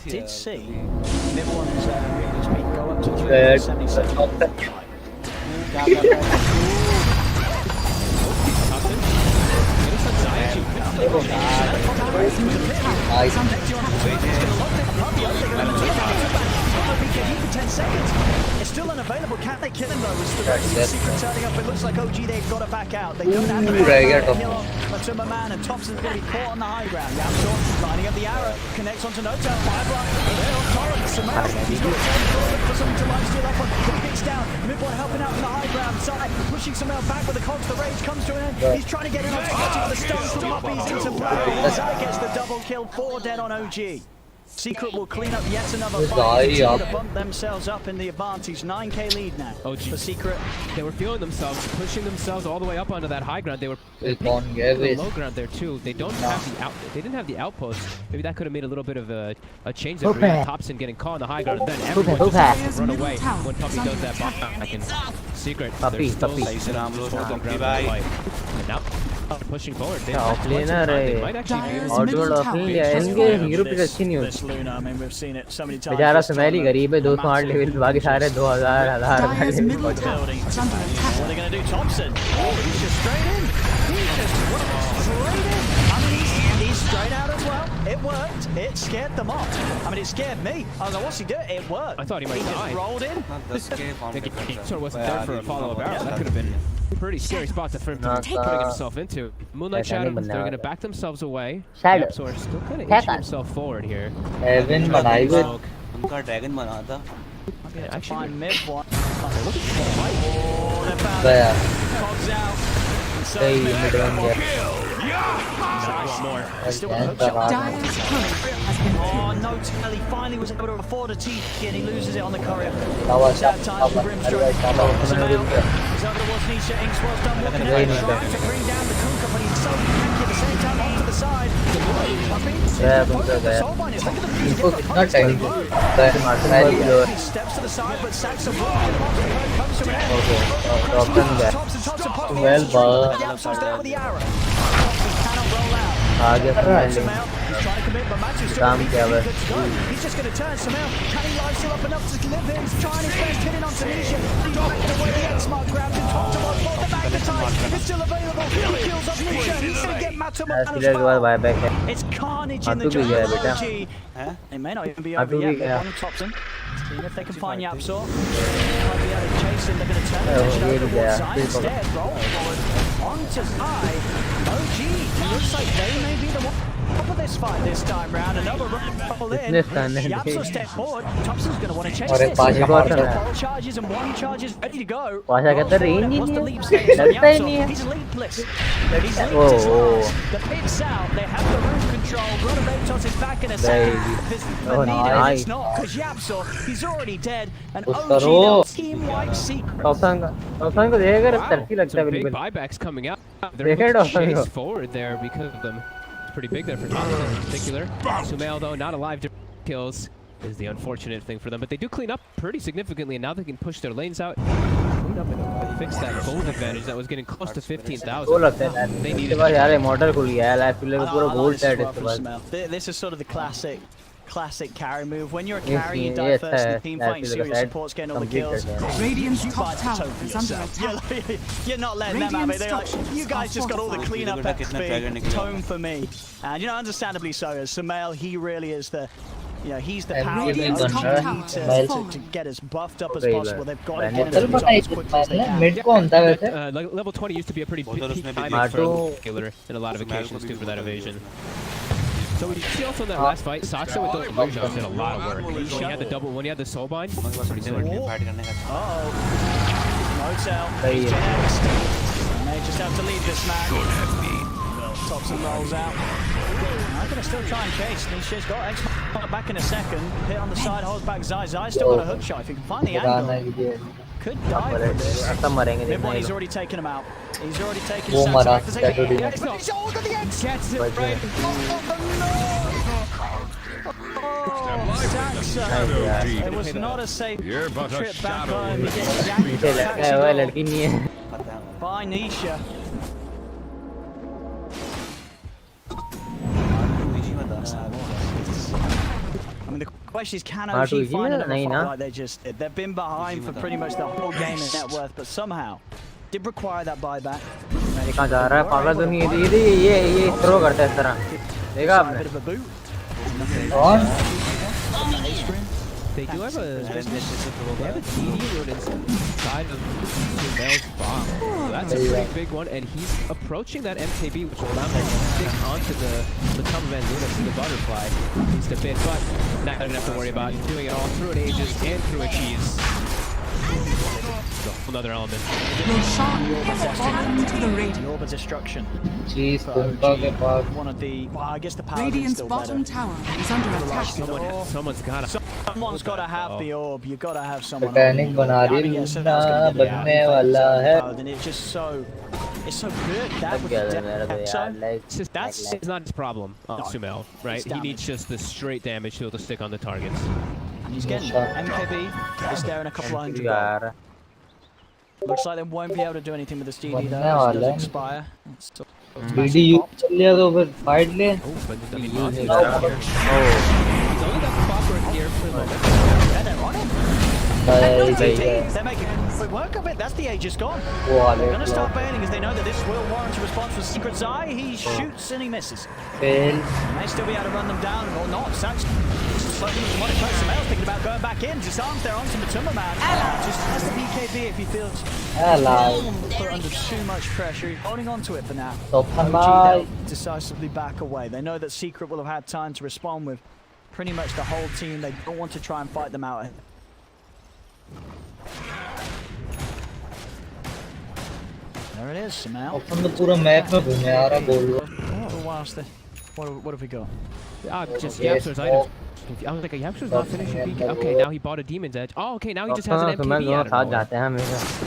S11: did see Mid-one's reading speed go up to
S1: Red.
S11: 377.
S10: Thompson, getting some Zaya.
S11: For 10 seconds. It's still unavailable. Can they kill him though? It's the rest of the Secret turning up. It looks like OG, they've got to back out. They don't have the power to kill off Matuma Man, and Thompson's going to be caught on the high ground. Yapsor lining up the arrow, connects onto Notel. Fireblock, they're on Torrent. Samash, he's got to turn forward for something to light steal up on. The pitch down. Mid-one helping out on the high ground side, pushing Samael back with the cogs. The rage comes to an end. He's trying to get in on target with the stun from Muppies into play. Zai gets the double kill. 4 dead on OG. Secret will clean up yet another
S1: This
S11: fight.
S1: guy,
S11: Continue
S1: yeah.
S11: to bump themselves up in the advantage. 9k lead now
S10: Oh,
S11: for
S10: geez.
S11: Secret.
S10: They were feeling themselves, pushing themselves all the way up onto that high ground. They were
S1: Kong
S10: the
S1: Gavis.
S10: low ground there too. They don't have the out. They didn't have the outpost. Maybe that could have made a little bit of a change there. Thompson getting caught on the high ground, and then everyone just run away when Puppy does that back and Secret.
S3: Puppy,
S10: they're still
S3: Puppy.
S10: sitting on the ground
S4: Puppy,
S10: for
S4: bye.
S10: the fight. And now pushing forward. They,
S3: Yeah,
S10: have plenty of
S3: offlaner
S10: time. They
S3: है।
S10: might actually be able to
S2: Outdoor
S3: offlane लिया
S2: Just
S3: इनके
S2: fine.
S3: Hero pick अच्छी नहीं होती
S11: This Luna, I mean, we've seen it so many times.
S3: बेचारा
S11: this
S3: smell he
S11: tournament.
S3: गरीब है 208 level बाकी सारे 2000 1000
S2: Dyer's middle
S11: Building.
S2: tower is under attack.
S11: What are they going to do? Thompson. Oh, he's just straight in. He's just straight in. I mean, he's straight out as well. It worked. It scared them off. I mean, it scared me. I was like, what's he doing? It worked.
S10: I thought he might
S11: just
S10: die.
S11: rolled in.
S4: Not 10k
S10: I think he
S4: difference.
S10: sort of wasn't there for a follow-up arrow. That could have been a pretty scary spot to for him to be putting himself into. Moonlight Shadow, they're going to back themselves away.
S3: Shadow.
S10: Yepsor still kind of
S3: Shadow.
S10: inching himself forward here.
S1: Evan बनाई हुई
S10: Smoke.
S4: उनका dragon बना था
S11: To
S10: Actually,
S11: find mid one. Oh, they found
S1: गया
S11: Cogs out. And so
S3: Hey,
S11: mid
S3: mid one
S11: one.
S10: one more.
S11: Still got a hook shot.
S2: Dyer's turret has been
S11: Oh,
S2: killed.
S11: no tell. He finally was able to afford a TP and he loses it on the courier.
S1: Tawa
S11: Sad time for Brimstone. Samael is over towards Nisha. Inks was done walking out, trying to bring down the Kunkka, but he's so tanky at the same time off to the side.
S3: Yeah, Kunkka gaya.
S1: इनको कितना time गया
S11: He steps to the side, but Saxon comes from an end.
S3: Thompson गया
S11: Thompson.
S1: Well, but
S11: Yapson's there with the arrow. Thompson cannot roll out.
S3: आगे smell
S11: Samael, he's trying to commit, but Matthew's still
S3: काम
S11: good
S3: किया हुआ
S11: to go. He's just going to turn Samael. Can he live still up enough to live him? He's trying his best, hitting on Tanisha. Dropping away the X-Mark grabs him. Thompson wants more. The back attack. It's still available. He kills off Nisha. He's going to get Matthew out of
S3: एस्किलर के बाद buy back है
S11: It's carnage in the
S3: Atu bhi gaya
S11: jungle.
S3: beta.
S11: OG. It may not even be
S3: Atu
S11: over
S3: bhi
S11: yet.
S3: gaya.
S11: They're on Thompson. Seeing if they can find Yapsor. Might be able to chase him. They're going to turn
S3: Oh,
S11: attention
S3: ye
S11: over
S3: bhi
S11: towards
S3: gaya.
S11: Zion.
S3: Fir
S11: Instead, roll forward onto Zai. OG. Looks like they may be the one top of this fight this time round. Another roll in.
S3: Fitness करने दे।
S11: Yapsor step forward. Thompson's going to want to chase
S1: और एक
S11: this.
S1: पाँच
S11: He's
S1: का
S11: got
S3: मारता है।
S11: four charges and one charge is ready to go.
S3: Pasha कहता है,
S11: Rolls forward.
S3: range he
S11: What's the
S3: नहीं
S11: leap
S3: है।
S11: status on
S3: लगता ही
S11: Yapsor?
S3: नहीं है।
S11: He's leapless. He's leaped
S3: Oh,
S11: his
S3: oh.
S11: last. The pit's out. They have the room control. Rodovatos is back in a second.
S3: Baby.
S11: This
S3: Oh, nice.
S11: it's not because Yapsor, he's already dead. And
S1: Push
S11: OG
S1: karo.
S11: now team wipe secret.
S3: Thompson को देगा
S10: Wow,
S3: तरक्की लगता है
S10: some big
S3: बिल्कुल
S10: buybacks coming out. They're
S3: They
S10: able
S3: hit
S10: to
S3: off,
S10: chase forward there because of them. It's pretty big there for Thompson in particular. Sumail, though, not alive to kills is the unfortunate thing for them. But they do clean up pretty significantly, and now they can push their lanes out. Clean up and fix that gold advantage that was getting close to 15,000.
S3: वो लगता है
S10: They
S3: इसके
S10: needed
S3: बाद यार immortal खुल गया है life killer
S11: I
S3: में पूरा
S11: like
S3: gold
S11: this as
S3: set
S11: well
S3: इसके
S11: from
S3: बाद
S11: Samael. This is sort of the classic carry move. When you're a
S3: Yes,
S11: carry, you
S3: yes,
S11: die first in the team
S3: life
S11: fighting,
S3: killer
S11: serious
S3: side
S11: support's getting all the
S3: completed,
S11: kills.
S3: yeah.
S2: Radiant's
S11: You
S2: top
S11: fight the
S2: tower
S11: tone for
S2: is under
S11: yourself.
S2: attack.
S11: You're not letting them have it. They're like,
S2: Radiant
S11: you guys just got all the
S2: structures
S11: cleanup
S4: are fortified.
S11: XP. Tone for me. And, you know, understandably so. As Samael, he really is the... You know, he's the power
S2: Radiant's
S11: that
S2: top
S11: they
S2: tower
S11: need
S2: is
S11: to get as buffed up as
S3: Okay,
S11: possible. They've got to
S3: Random.
S11: get
S1: चल
S11: as
S1: बताइए
S11: as quickly as they can.
S1: Mid कौन था वैसे
S10: Level 20 used to be a pretty big peak timing
S3: Mato-
S10: for killer in a lot of occasions too for that evasion. So we see also in that last fight, Saksa with those blue shots did a lot of work. When he had the double, when he had the soulbind, pretty similar.
S4: Fight करने का
S11: Uh-oh. Motel.
S3: Hey,
S11: He's
S3: yeah.
S11: next. May just have to leave this match. Thompson rolls out. I'm going to still try and chase. Nisha's got X back in a second. Hit on the side, holds back Zai. Zai's still got a hook shot. If he can find the
S1: पुराना
S11: angle,
S1: ही है
S11: could die from this.
S3: सब मरेंगे
S11: Mid one,
S3: देखना
S11: he's already taken him out. He's already taken
S1: वो
S11: Saxon
S1: मरा,
S11: back to say,
S1: Shadow Demon.
S11: yeah, it's not. Oh, look at the X.
S10: Gets it
S3: Right
S10: right.
S11: Oh, Saxon. It was not a safe trip back home. He gets yanked
S3: पीछे लड़का है वो लड़की नहीं है
S4: पता है
S11: by Nisha.
S4: बीजी में था
S11: I mean, the question is, can
S3: हाँ,
S11: OG
S3: तो इसी
S11: find
S3: में
S11: another
S3: नहीं
S11: fight
S3: ना।
S11: like they just did? They've been behind for pretty much the whole game in net worth, but somehow did require that buyback.
S3: ये कहाँ जा रहा है पागल तो नहीं है ये थ्रो करता है इस तरह देखा
S11: A
S3: आपने
S11: bit of a boot.
S1: कौन
S10: They do have a TD unit inside of Sumail's bomb. So that's a pretty big one, and he's approaching that MKB, which will allow him to stick onto the top of Luna to the butterfly. Needs to bid, but not gonna have to worry about doing it all through an Aegis and through a cheese. a whole other element.
S2: Roshan has fallen to the Radiant.
S11: The Orb of Destruction.
S1: चीज
S11: For
S1: कुंपा के
S11: OG,
S1: pass
S11: one of the, well, I guess the Paladin's
S2: Radiant's
S11: still
S2: bottom
S11: better.
S2: tower is under attack.
S10: Someone's got to.
S11: Someone's got to have the orb. You got to have someone.
S1: Mechanic बना रही है, Luna बनने वाला है.
S11: And it's just so, it's so good. That
S1: लग
S11: would
S1: गया था मेरा तो यार, like,
S10: That's not his problem, Sumail, right? He needs just the straight damage to be able to stick on the targets.
S11: And he's getting MKB is there in a couple of hundred gold.
S1: यार
S11: Looks like they won't be able to do anything with this DD
S1: बनने
S11: though. It
S1: वाला
S11: does
S1: है.
S11: expire. It's still- it's
S1: BD
S11: massive
S1: use
S11: pop.
S1: चल लिया तो फिर fight ले.
S10: Oh, but I mean,
S1: Oh.
S10: he's only got the buffer here for the moment.
S11: Yeah, they're on him.
S1: भाई भाई
S11: They're making quick work of it. That's the Aegis gone.
S1: वो वाले
S11: They're going to start bailing as they know that this will warrant a response from Secret Zai. He shoots and he misses.
S1: Fail.
S11: May still be able to run them down or not. Sax slightly more close. Samael's thinking about going back in. Disarms there onto Matuma Man. Just has the BKB if he feels put under too much pressure. He's holding on to it for now.
S1: Topan
S11: OG
S1: bhai.
S11: they'll decisively back away. They know that Secret will have had time to respond with pretty much the whole team. They don't want to try and fight them out. There it is, Samael.
S1: अपन तो पूरा map में घूमे आ रहा बोल रहा.
S11: What have we got?
S10: Just
S1: Okay,
S10: Yapster's items. I was like, Yapster's not finishing PK. Okay, now he bought a Demon's Edge. Oh, okay, now he just has an MKB out of nowhere.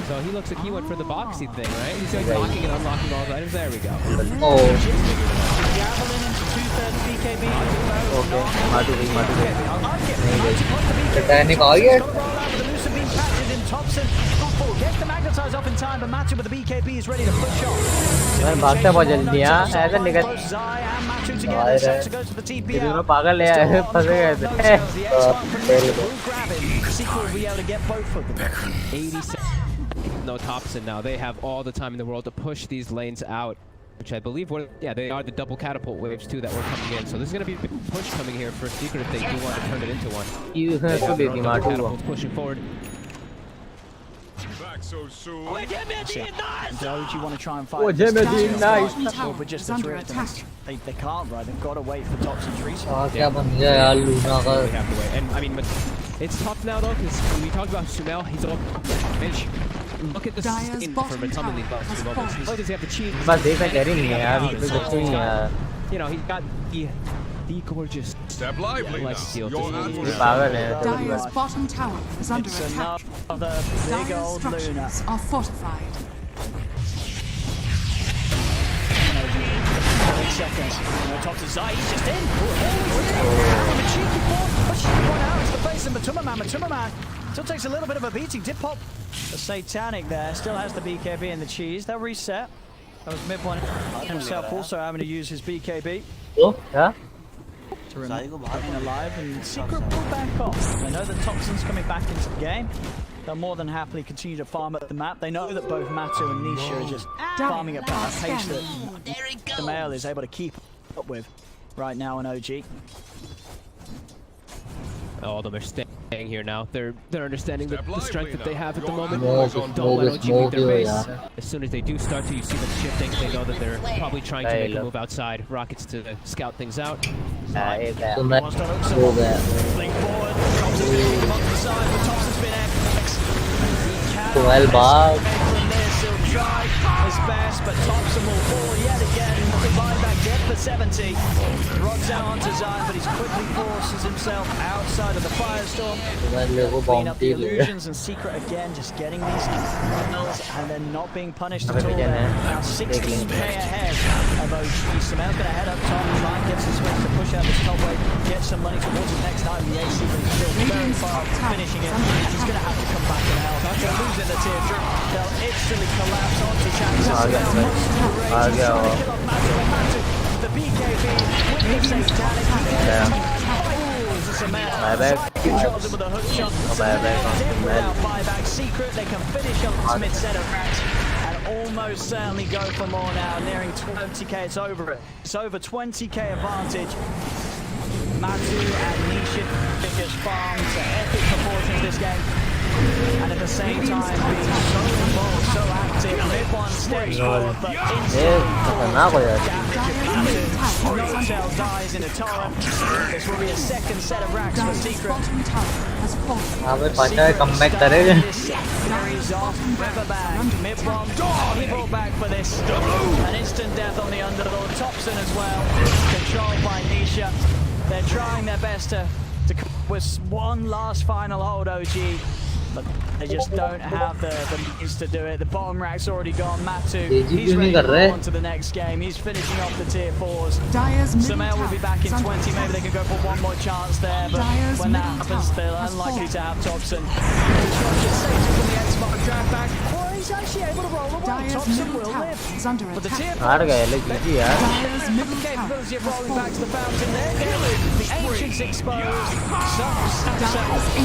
S10: So he looks like he went for the boxy thing, right? He's like locking and unlocking all his items. There we go.
S1: Oh.
S11: Javelin into 2/3 BKB.
S1: Okay, मार दी.
S11: Mechanic
S1: आ गया.
S11: Thompson gets the magnetize off in time, but Matu with the BKB is ready to push off.
S3: मैं भागता बहुत जल्दी यार ऐसा निकल दोनों पागल है फंस गए थे.
S10: No Thompson now. They have all the time in the world to push these lanes out, which I believe were, yeah, they are the double catapult waves too that were coming in. So this is going to be a big push coming here for Secret if they do want to turn it into one. Catapults pushing forward.
S5: Back so soon.
S11: Doge, you want to try and fight?
S10: Oh,
S11: this
S10: Jemedine,
S11: Thompson?
S10: nice.
S11: Or with just the three of them. They can't, right? They've got to wait for Thompson's respawn.
S1: क्या बन गया यार Luna का.
S10: We have to wait. And I mean, it's tough now though, because when we talked about Sumail, he's all damage. Look at the skin for Matuma these last few moments. He does have the cheese.
S3: बस देखना कह रही नहीं है यार कुछ नहीं है यार.
S10: You know, he's got the gorgeous.
S5: Step lively now.
S10: Let's deal
S5: Your
S10: with
S5: answer.
S3: पागल है.
S2: Dire's bottom tower is under
S11: It's
S2: attack.
S11: another big
S2: Dire's
S11: old Luna.
S2: structures are fortified.
S11: Seconds. Top to Zai, he's just in. A cheeky ball, pushing one out into the face of Matuma Man. Matuma Man still takes a little bit of a beating. Did pop the Satanic there. Still has the BKB and the cheese. They'll reset. That was mid one himself also having to use his BKB.
S1: तो क्या?
S11: To remain alive and Secret pull back off. They know that Thompson's coming back into the game. They'll more than happily continue to farm at the map. They know that both Matu and Nisha are just farming at that pace that the male is able to keep up with right now in OG.
S10: All of them are staying here now. They're understanding the strength that they have at the moment.
S1: Smoke,
S10: Don't let OG leave their
S1: smoke,
S10: base.
S1: yeah.
S10: As soon as they do start to, you see them shifting. They know that they're probably trying to make a move outside. Rockets to scout things out.
S1: तो मैं हो गया.
S11: Blink forward, Thompson's been able to come to the side, but Thompson's been
S1: Well, Bob.
S11: from there, still try his best, but Thompson will fall yet again. Divide back dead for 70. Rods out onto Zion, but he's quickly forces himself outside of the firestorm.
S1: मैं लोगों को
S11: Clean up the
S1: bounty ले.
S11: illusions and Secret again, just getting these kills and then not being punished at all. Now 16k ahead of OG. Samael's going to head up top, try and get some swings to push out this top wave, get some money towards his next item. The AC, but he's still very far from finishing it. He's going to have to come back and help. They'll lose in the teardrop. They'll instantly collapse onto Chance. The BKB with the Satanic.
S3: Buyback.
S11: Controls him with a hook shot. Without buyback. Secret, they can finish up this mid set of racks and almost certainly go for more now. Nearing 20k, it's over it. It's over 20k advantage. Matu and Nisha biggest farms to epic proportions this game. And at the same time, being so involved, so active. Mid one steps forward, but Notel dies in a torrent. This will be a second set of racks for Secret.
S1: हाँ भाई पांचा comeback करेगा.
S11: Very is off. Riverbag, mid-bomb, he brought back for this. An instant death on the Underlord. Thompson as well, controlled by Nisha. They're trying their best to come with one last final hold, OG. But they just don't have the means to do it. The bottom rack's already gone. Matu, he's ready to go on to the next game. He's finishing off the tier 4s. Sumail will be back in 20. Maybe they can go for one more chance there. But when that happens, they're unlikely to have Thompson. Destruction saves him from the X-Mark drag back. Or he's actually able to roll away. Thompson will live. But the tier 4s, the capability of rolling back to the fountain there. The Ancients exposed.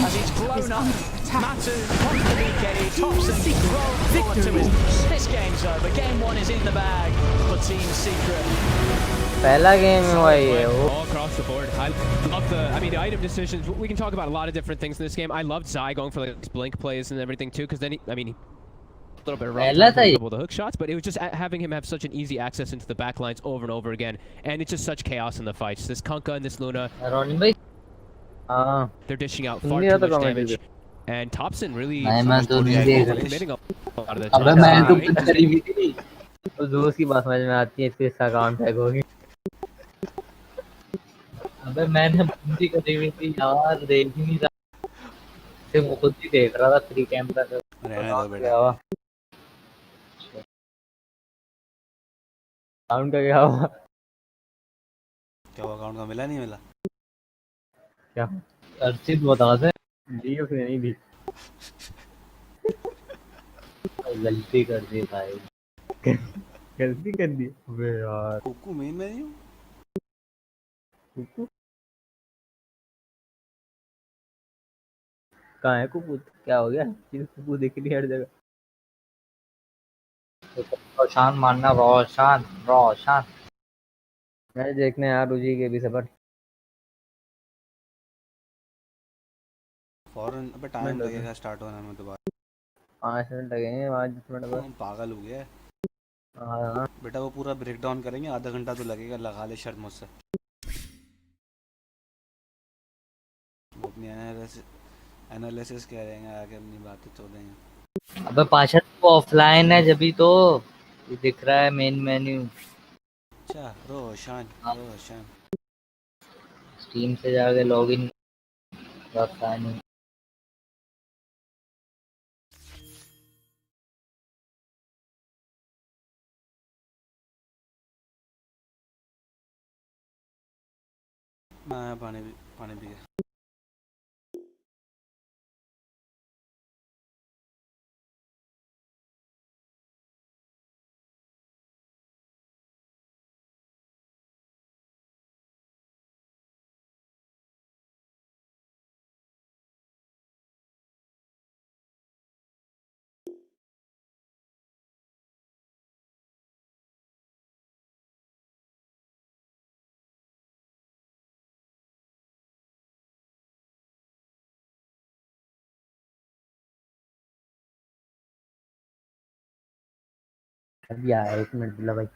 S11: As he's blown up. Matu, wants the BKB, Thompson, roll to his. This game's over. Game 1 is in the bag for Team Secret.
S3: पहला game हुआ ये
S10: all across the board. I love the item decisions. We can talk about a lot of different things in this game. I loved Zai going for like blink plays and everything too, because then he, a little bit rough with the hook shots, but it was just having him have such an easy access into the back lines over and over again, and it's just such chaos in the fights. This Kunkka and this Luna, they're dishing out far too much damage. And Thompson really committing a lot of the
S1: अबे मैं तो कुछ करी भी थी
S3: तो दोस्त की बात समझ में आती है इसके अकाउंट हैक होगी
S1: अबे मैंने बंदी करी भी थी यार देख ही नहीं रहा सिर्फ खुद ही देख रहा था फ्री कैमरा से
S4: रहने दो बेटा
S3: अकाउंट का क्या हुआ
S4: अकाउंट का मिला नहीं मिला
S3: क्या
S1: अर्चित बता दे
S3: दी उसने नहीं दी
S1: गलती कर दी भाई
S3: गलती कर दी अबे यार
S4: कुकू मेन में नहीं हूँ
S3: कुकू कहाँ है कुकू क्या हो गया कुकू दिख रही है हर जगह
S1: रोशन मानना रोशन
S3: मैं देखने यार रुचि के भी सफर
S4: फौरन अबे टाइम लगेगा स्टार्ट होने में दोबारा
S3: 5 मिनट लगेंगे 5 मिनट बाद
S4: पागल हो गया है
S3: हाँ
S4: बेटा वो पूरा ब्रेक डाउन करेंगे आधा घंटा तो लगेगा लगा ले शर्त मुझसे वो अपनी एनालिसिस कह रहे हैं आगे अपनी बातें चौदेंगे
S1: अबे पाशा तो ऑफलाइन है जब भी तो ये दिख रहा है मेन मेन्यू
S4: अच्छा रोशन
S1: स्टीम से जाके लॉगिन करता है नहीं
S4: पानी पी गया
S3: अभी आया 1 मिनट दिला भाई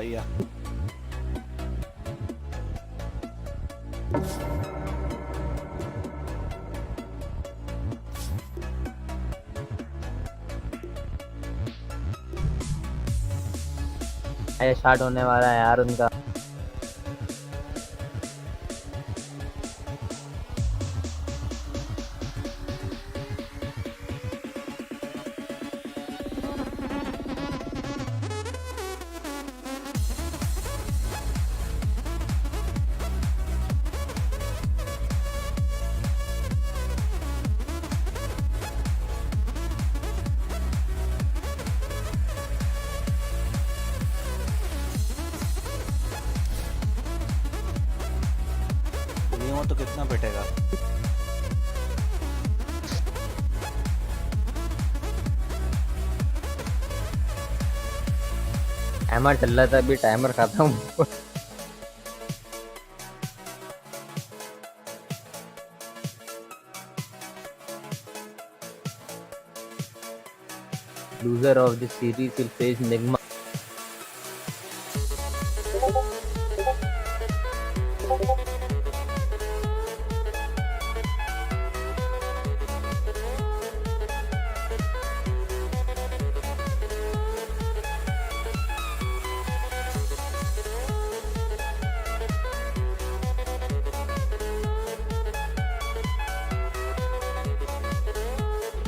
S4: भैया।
S3: ये स्टार्ट होने वाला है यार उनका।
S4: नियो तो कितना पिटेगा?
S3: टाइमर चल रहा था, अभी टाइमर खत्म। Loser of the series will face Nigma.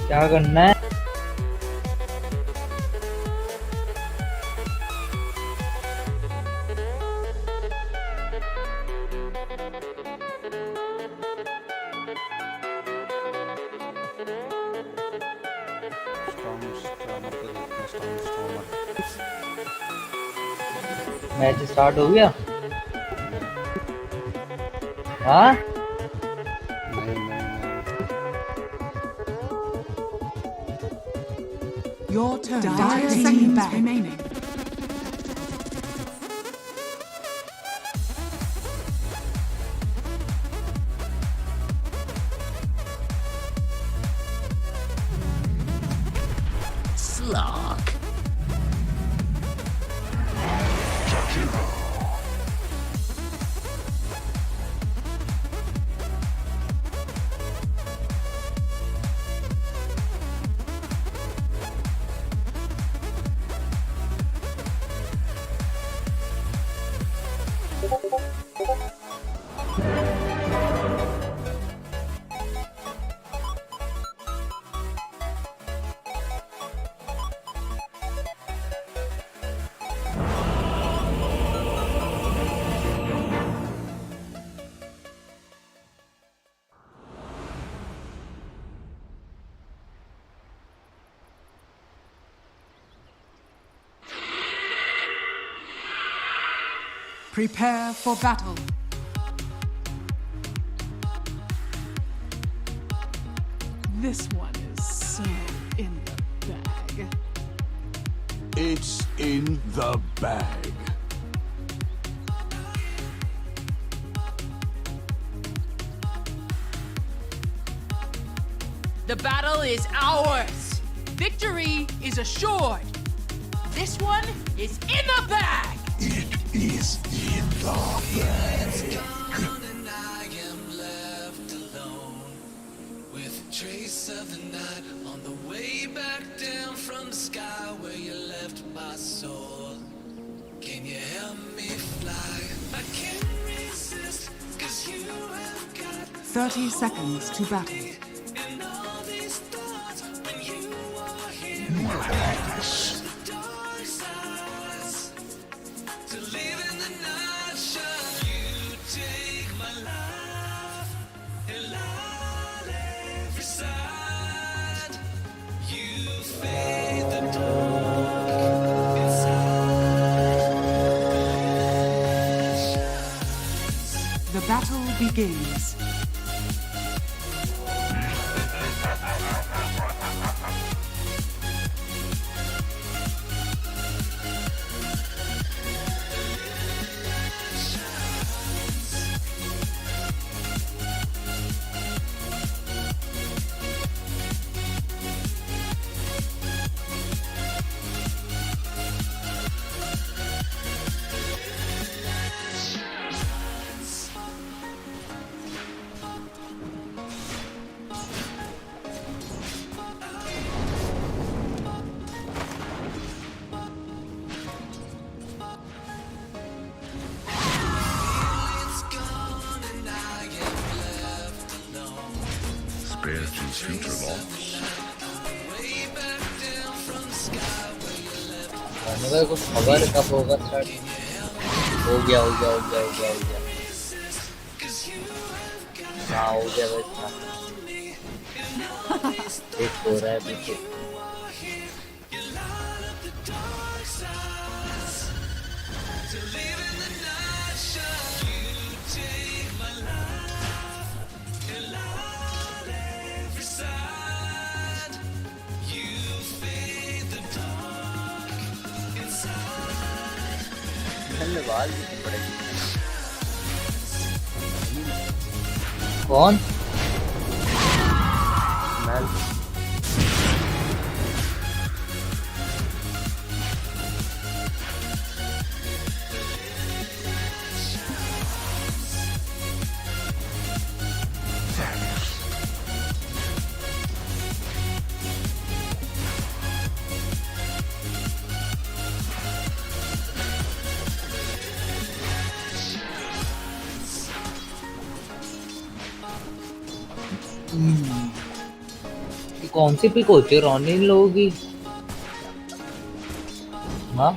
S1: क्या करना है? मैच स्टार्ट हो गया? हाँ?
S2: Your turn. 5 seconds remaining.
S8: Slog.
S2: Prepare for battle. This one is so in the bag.
S9: It's in the bag.
S6: The battle is ours. Victory is assured. This one is in the bag.
S9: It is in the bag.
S8: And I am left alone with a trace of the night on the way back down from the sky where you left my soul. Can you help me fly? I can't resist, 'cause you have got
S2: 30 seconds to battle.
S8: in all these thoughts when you are here.
S9: Nice.
S8: Dark sides to live in the night shine. You take my life and light every side. You fade the dark inside.
S2: The battle begins.
S9: Prepare to future loss.
S1: मुझे कुछ खबर कब होगा start? हो गया हाँ हो गया भाई स्टार्ट। एक हो रहा है पीछे। धन्यवाद कौन
S3: मैल
S1: कौन सी पिक होती है रोनी इन लोगों की? हाँ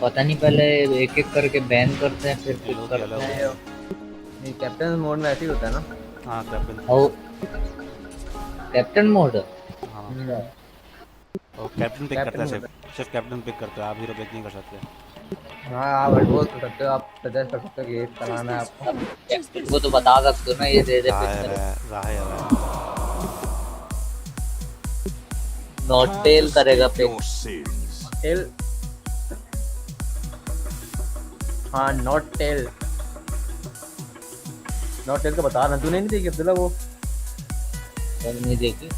S1: पता नहीं, पहले एक एक करके बैन करते हैं फिर पिक करते हैं।
S3: नहीं कैप्टन मोड में ऐसे ही होता है ना?
S4: हाँ कैप्टन।
S1: ओ कैप्टन मोड।
S4: हाँ और कैप्टन पिक करता है, सिर्फ कैप्टन पिक करता है, आप हीरो पिक नहीं कर सकते।
S3: हाँ आप बोल सकते हो, आप सजेस्ट कर सकते हो कि ये चलाना है आपको।
S1: कैप्टन को तो बता सकते हो ना, ये दे दे नॉट टेल करेगा पिक।
S3: टेल हाँ नॉट टेल का बता रहा। तूने नहीं देखी अब्दुल्ला वो?
S1: नहीं देखी।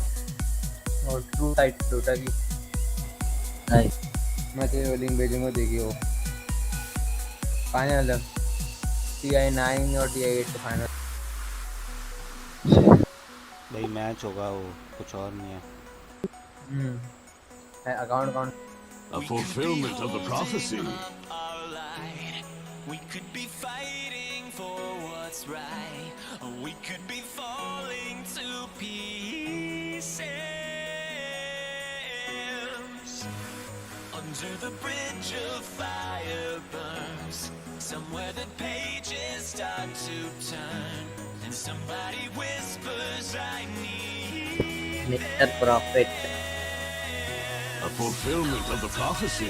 S3: और ट्रू साइट टोटा की
S1: नहीं,
S3: मैं तेरे लिंक भेजूंगा, देखी वो फाइनल TI9 और TI8 का फाइनल।
S4: भाई मैच होगा वो, कुछ और नहीं है।
S3: Account
S9: A fulfillment of the prophecy.
S8: We could be fighting for what's right, or we could be falling to pieces. Under the bridge of fire burns, somewhere the pages start to turn, and somebody whispers, I need
S1: Mr. Prophet.
S9: A fulfillment of the prophecy.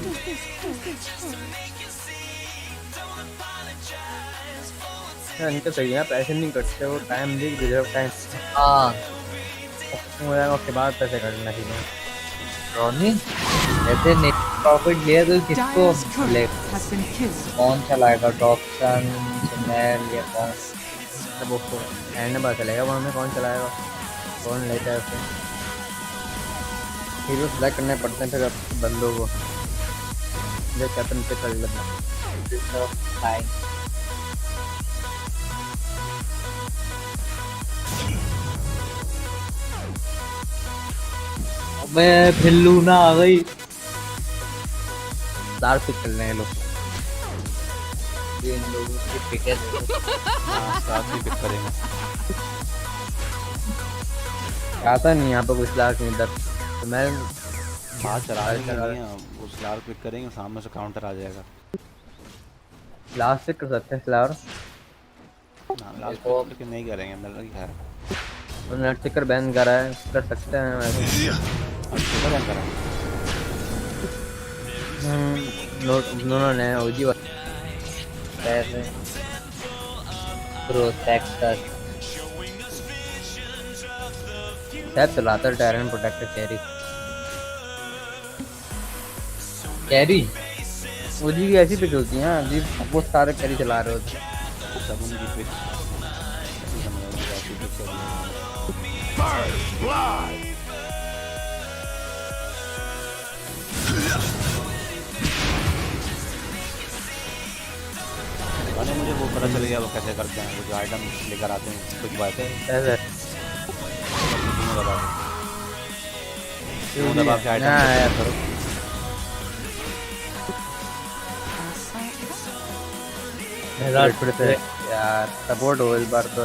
S3: इनका सही है, पैसे नहीं कटते, वो time देख reserve time.
S1: हाँ
S3: हो जाएगा उसके बाद पैसे कटना चाहिए।
S1: रोनी ऐसे नेट प्रॉफिट लिया तो किसको मिलेगा? कौन चलाएगा? डॉक्सन, सुमेल या कौन?
S3: तब उसको एंड में पता चलेगा वहाँ में कौन चलाएगा, कौन लेता है उसे। हीरो सेलेक्ट करने पड़ते हैं फिर बंदों को, जो कैप्टन पे कर लेना।
S1: मैं फिल्लू ना आ गई।
S3: चार पिक कर रहे हैं लोग,
S1: इन लोगों की पिके
S4: साथ ही पिक करेंगे।
S3: आता नहीं यहाँ पर कुछ लाख नहीं इधर, तो मैं
S4: बात चला रहे हैं, उस लार पिक करेंगे, सामने से काउंटर आ जाएगा।
S3: लास्ट पिक कर सकते हैं फ्लावर।
S4: लास्ट पिक करके नहीं करेंगे, मिल रही है।
S3: उन्होंने टिकर बैन करा है, कर सकते हैं वैसे। उन्होंने ओजी
S1: प्रोटेक्टर
S3: शायद चलाता है टायरन प्रोटेक्टर
S1: कैरी
S3: ओजी की ऐसी पिक होती है जी, बहुत सारे कैरी चला रहे होते हैं।
S4: अरे मुझे वो पता चल गया वो कैसे करते हैं, वो जो आइटम लेकर आते हैं कुछ बातें
S3: कैसे
S4: दबा के आइटम करो।
S3: यार सपोर्ट हो इस बार तो।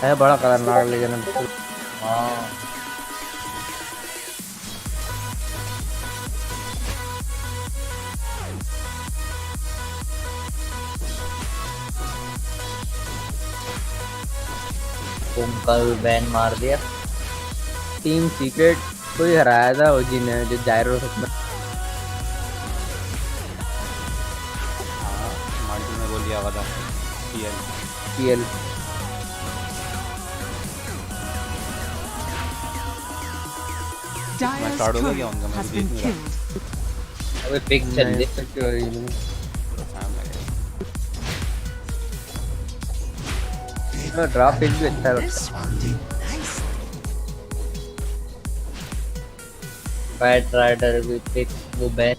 S3: है बड़ा खतरनाक लेकिन
S1: हाँ कल बैन मार दिया।
S3: टीम सीक्रेट कोई हराया था ओजी ने जो जायरो सकता।
S4: हाँ मार्टिन ने बोल दिया था पीएल
S2: Dire's
S4: start हो गया
S2: turret
S4: क्या उनका? मैं
S2: has
S4: देख
S2: been
S4: नहीं रहा।
S2: killed.
S1: अबे पिक चल दे।
S3: ड्रॉप पिक भी अच्छा है।
S2: This one did nice.
S1: Batrider भी पिक वो बैन।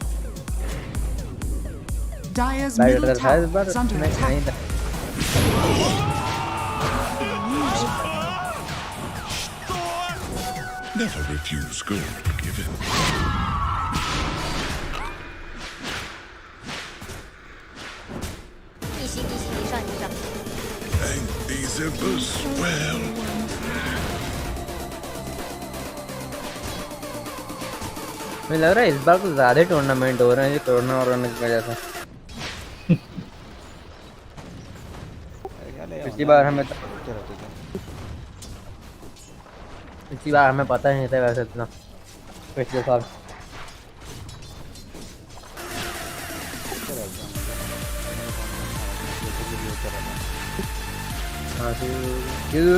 S2: Dire's middle
S3: राइडर था इस
S2: tower
S3: बार
S2: is under
S3: नहीं
S2: attack.
S3: था।
S9: Never refuse gold given. Thank these embers well.
S3: मुझे लग रहा है इस बार कुछ ज्यादा टूर्नामेंट हो रहे हैं जो कोरोना और की वजह से। पिछली बार हमें पता ही नहीं था वैसे इतना पिछले साल। हाँ तो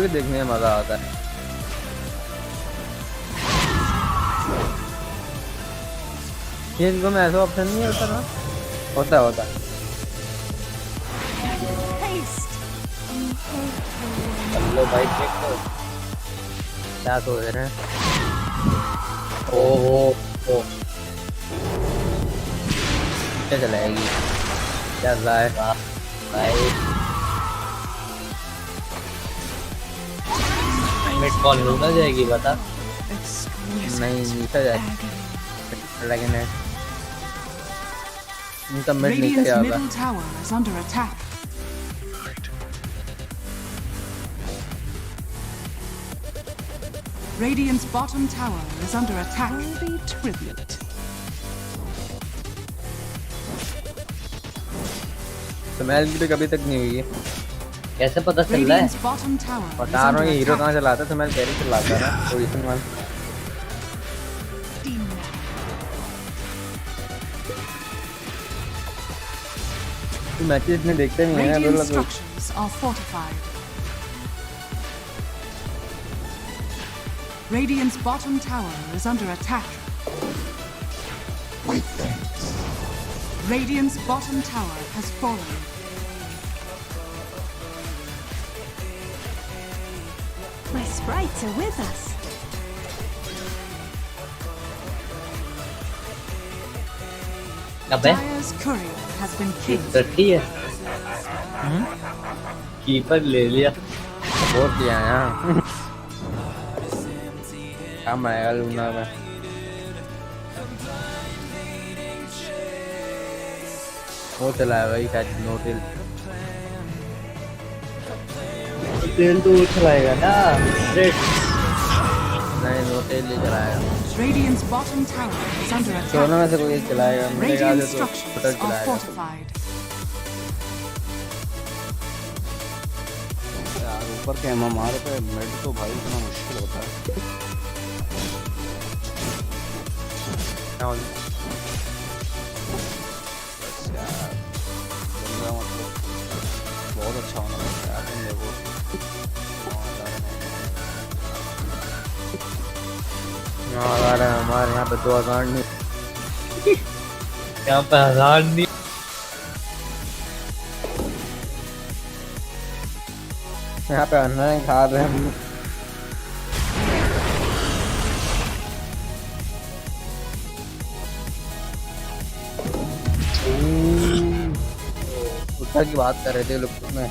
S3: देखने में मजा आता है। इनको में ऐसा ऑप्शन नहीं होता ना? होता
S1: लो भाई चेक करो
S3: क्या सोच रहे हैं?
S1: ओ
S3: क्या चलाएगी क्या है
S1: भाई मिड कॉल लूना जाएगी बता।
S3: नहीं नीचे जाए लेकिन है इनका मिड नीचे
S2: Radiant's
S3: जाएगा।
S2: middle tower is under attack. Radiant's bottom tower is under attack. Be tribute.
S3: तो मैच भी कभी तक नहीं हुई है।
S1: कैसे पता चल रहा है?
S2: Radiant's bottom tower is
S3: बता रहा हूँ
S2: under
S3: ये हीरो कहाँ
S2: attack.
S3: चलाता है तो मैं कैरी चलाता है ना पोजीशन वन। तो मैचेस इतने देखते नहीं हैं
S2: Radiant
S3: मतलब
S2: structures are fortified. Radiant's bottom tower is under attack. Radiant's bottom tower has fallen.
S7: My sprites are with us.
S1: अबे
S2: Dire's courier has been killed.
S1: रखी है कीपर ले लिया।
S3: बहुत किया है यहाँ। काम आएगा लूना में। वो चलाया भाई शायद नोटिल।
S1: तेल तो चलाएगा ना रेड।
S3: नहीं नोटिल ही चलाएगा।
S2: Radiant's bottom tower is under
S3: दोनों
S2: attack.
S3: में से कोई एक चलाएगा। मेरे ख्याल
S2: Radiant
S3: से तो
S2: structures
S3: टोटल
S2: are
S3: चलाएगा।
S2: fortified.
S4: यार ऊपर के हमारे पे मिड तो भाई इतना मुश्किल होता है। बस यार बंदा मतलब बहुत अच्छा होना लगता है तुम देखो।
S3: यार हमारे यहाँ पे 2 अकाउंट नहीं।
S1: यहाँ पे 1000 नहीं।
S3: यहाँ पे अन्ना खा रहे हैं। उत्तर की बात कर रहे थे लोग में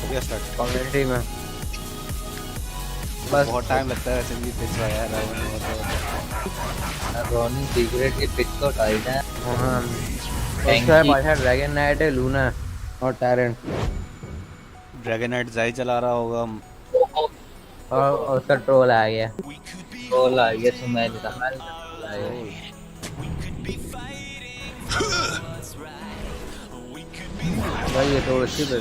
S4: क्या स्टार्ट
S3: कम्युनिटी में। बस
S4: बहुत टाइम लगता है वैसे भी पिच रहा है
S1: रोनी सीक्रेट की पिक तो टाइट है।
S3: हाँ
S1: टैंकी।
S3: उसका पास ड्रैगन नाइट है लूना और टैरेंट।
S4: ड्रैगनाइट जाई चला रहा होगा।
S3: और उसका ट्रोल आ गया।
S1: ट्रोल आ गया सुमेल का।
S3: भाई ये तो अच्छी है।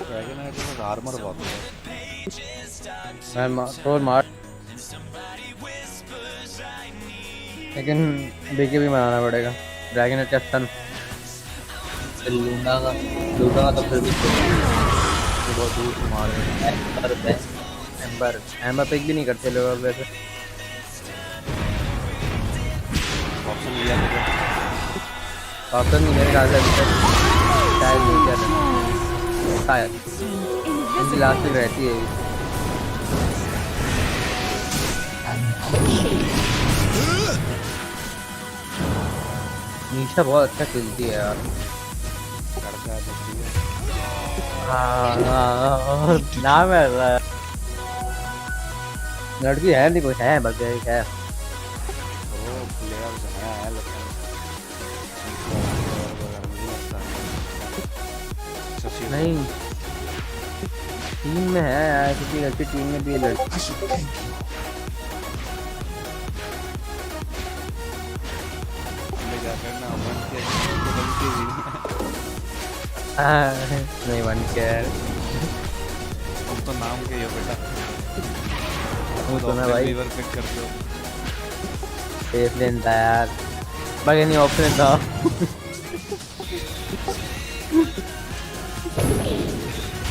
S4: ड्रैगनाइट में आर्मर बहुत है।
S3: मैं ट्रोल मार, लेकिन बीके भी मनाना पड़ेगा। ड्रैगन का सन
S1: लूना का तो फिर भी
S3: बहुत दूर से मार रहे। एम्बर पिक भी नहीं करते लोग अब वैसे।
S4: ऑप्शन लिया
S3: ऑप्शन नहीं मेरे ख्याल से अभी तक शायद नहीं किया था, शायद इनकी लास्ट पिक रहती है। निशा बहुत अच्छा खेलती है यार। नाम है लड़की है नहीं, कोई है बस एक है। नहीं टीम में है यार, किसी लड़की टीम में भी लड़की। नहीं वन केयर
S4: तुम तो नाम के हो बेटा।
S3: वो तो ना भाई
S4: लीवर पिक कर दो।
S3: सेफ लेन था यार, बाकी नहीं ऑप्शन था।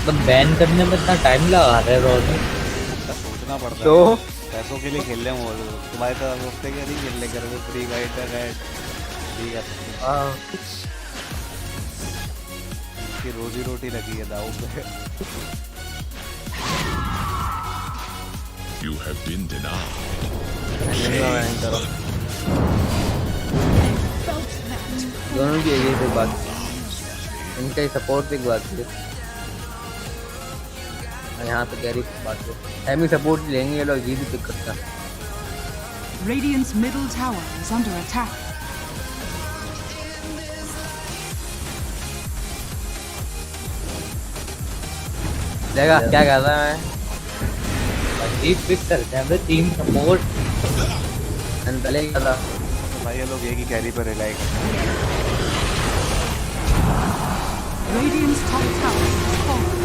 S1: तो बैन करने में इतना टाइम लगा रहे रोज।
S4: सोचना पड़ता
S3: तो
S4: है पैसों के लिए खेल रहे हैं वो। तुम्हारे तो दोस्ते के नहीं खेल रहे घर में फ्री गाइड का गाइड ठीक है। की रोजी रोटी लगी है दाव पे।
S9: You have been denied.
S3: दोनों की यही तो बात, इनका ही सपोर्ट की बात है। यहाँ पे कैरी की बात है, एमी सपोर्ट लेंगे ये लोग, ये भी पिक करता है।
S2: Radiant's middle tower is under attack.
S3: देखा क्या कर रहा है
S1: मैं पिक करते हैं टीम सपोर्ट।
S3: पहले क्या था
S4: भाई ये लोग एक ही कैरी पर रिलाई करते हैं।
S2: Radiant's top tower is falling.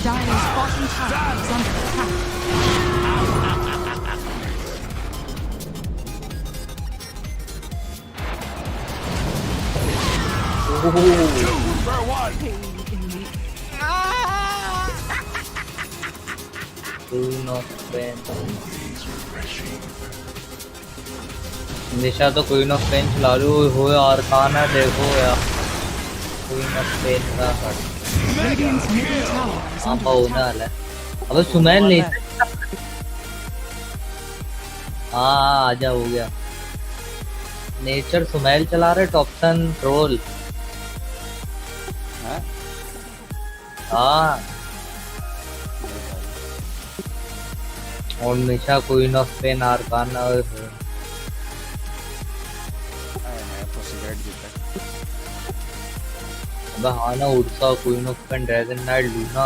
S2: Dire's bottom tower is under attack.
S1: निशा तो क्वीन ऑफ पेन चला लो हो यार। खाना देखो यार क्वीन ऑफ पेन का
S2: Radiant's middle tower is
S1: हाँ
S2: under
S1: होने
S2: attack.
S1: वाला है। अब सुमैन नहीं हाँ आजा हो गया। नेचर सुमैल चला रहे टॉपसन ट्रोल। हाँ और Nisha queen of pain arcana. अब हाँ ना उड़सा queen of pain dragon knight Luna.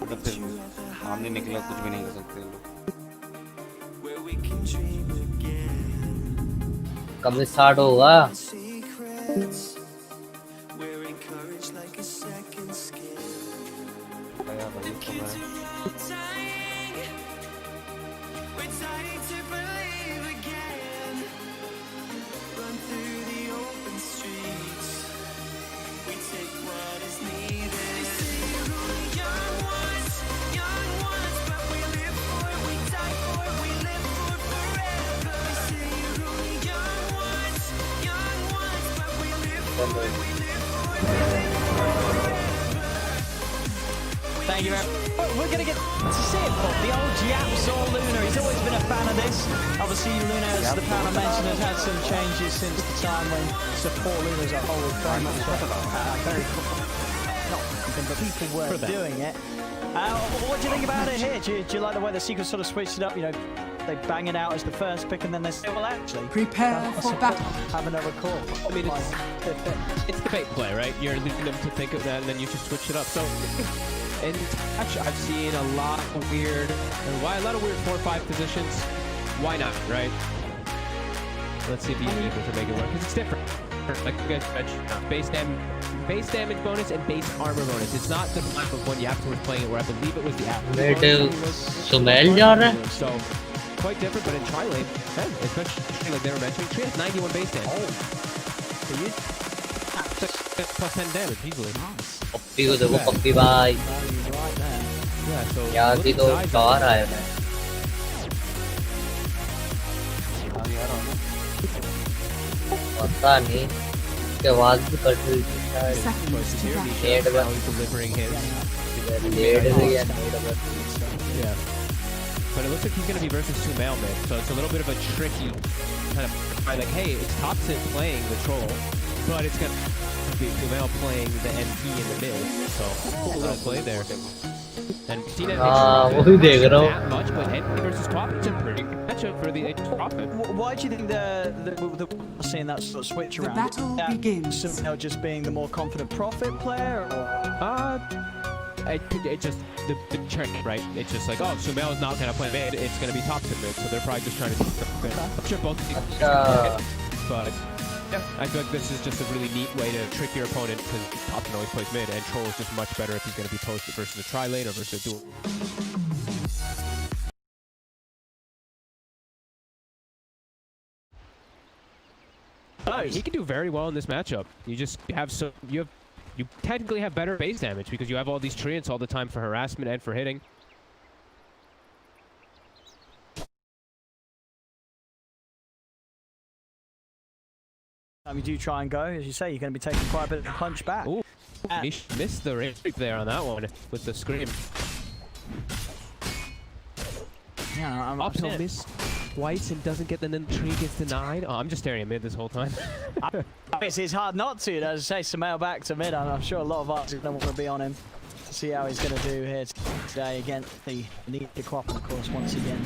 S4: तो फिर सामने निकला कुछ भी नहीं कर सकते लोग।
S1: कब स्टार्ट होगा?
S11: Thank you very much. We're going to get to see it, Bob. The old Yapzor Luna. He's always been a fan of this. Obviously, Luna, as the panel mentioned, has had some changes since the time when support Luna as a whole was very much very not something, but people were doing it. What do you think about it here? Do you like the way the Secret sort of switched it up? You know, they bang it out as the first pick, and then they say, well, actually,
S2: prepare for battle.
S11: Have another call.
S10: I mean, it's debate play, right? You're leaving them to think of that, and then you just switch it up. So, in touch, I've seen a lot of weird 4-5 positions. Why not, right? Let's see if he's able to make it work, because it's different. Like you guys mentioned, base damage bonus and base armor bonus. It's not the type of one Yapzor was playing it, where I believe it was the
S1: Sumail जा रहा है.
S10: So quite different, but in tri-lane, especially like they were mentioning, Tree has 91 base damage. So you plus 10 damage easily.
S1: पप्पी को देखो पप्पी भाई.
S10: Yeah, so
S1: यार की तो बाहर आया है. पता नहीं के आवाज भी कट रही है.
S10: Yeah. But it looks like he's going to be versus Sumail mid, so it's a little bit of a tricky kind of like, hey, it's Topsit playing the troll, but it's going to be Sumail playing the NP in the mid, so cool little play there. And seen it that much, but NP versus Topsit's a pretty good matchup for the Prophet.
S11: Why do you think the seeing that sort of switch around?
S2: The battle begins.
S11: Sumail just being the more confident Prophet player, or?
S10: It just the trick, right? It's just like, oh, Sumail is not going to play mid, it's going to be Topsit mid, so they're probably just trying to I'm sure both of these but yeah, I feel like this is just a really neat way to trick your opponent, because Topsit always plays mid, and Troll is just much better if he's going to be posted versus a tri-lane or versus a duel. He can do very well in this matchup. You just have you technically have better base damage because you have all these treants all the time for harassment and for hitting.
S11: You do try and go, as you say, you're going to be taking quite a bit of punch back.
S10: Ooh, he missed the range there on that one with the scream.
S11: Yeah, I'm
S10: also missed twice and doesn't get, and then the tree gets denied. Oh, I'm just staring at mid this whole time.
S11: It's hard not to. As I say, Sumail back to mid. I'm sure a lot of us are going to want to be on him to see how he's going to do here today against the Quap, and of course, once again,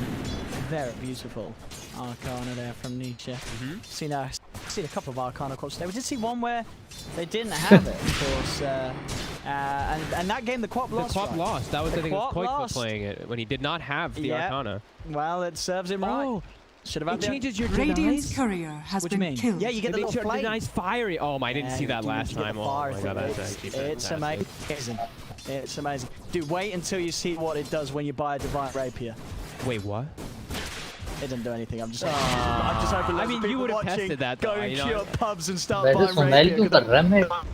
S11: very beautiful Arcana there from Nietzsche. Seen a couple of Arcana Quaps today. We did see one where they didn't have it, of course. And that game, the Quap lost.
S10: The Quap lost. That was, I think, it was Koiko playing it when he did not have the Arcana.
S11: Well, it serves him right. Should have had
S10: it changes your
S2: Radiant's
S10: denies?
S2: courier has been killed.
S11: Yeah, you get the little flame.
S10: Denies fiery. Oh, I didn't see that last time. Oh my god, that's actually
S11: it's amazing. It's amazing. Dude, wait until you see what it does when you buy a Divine Rapier.
S10: Wait, what?
S11: It didn't do anything. I'm just hoping.
S10: I mean, you would have tested that.
S11: Go and queue up pubs and start buying Rapier.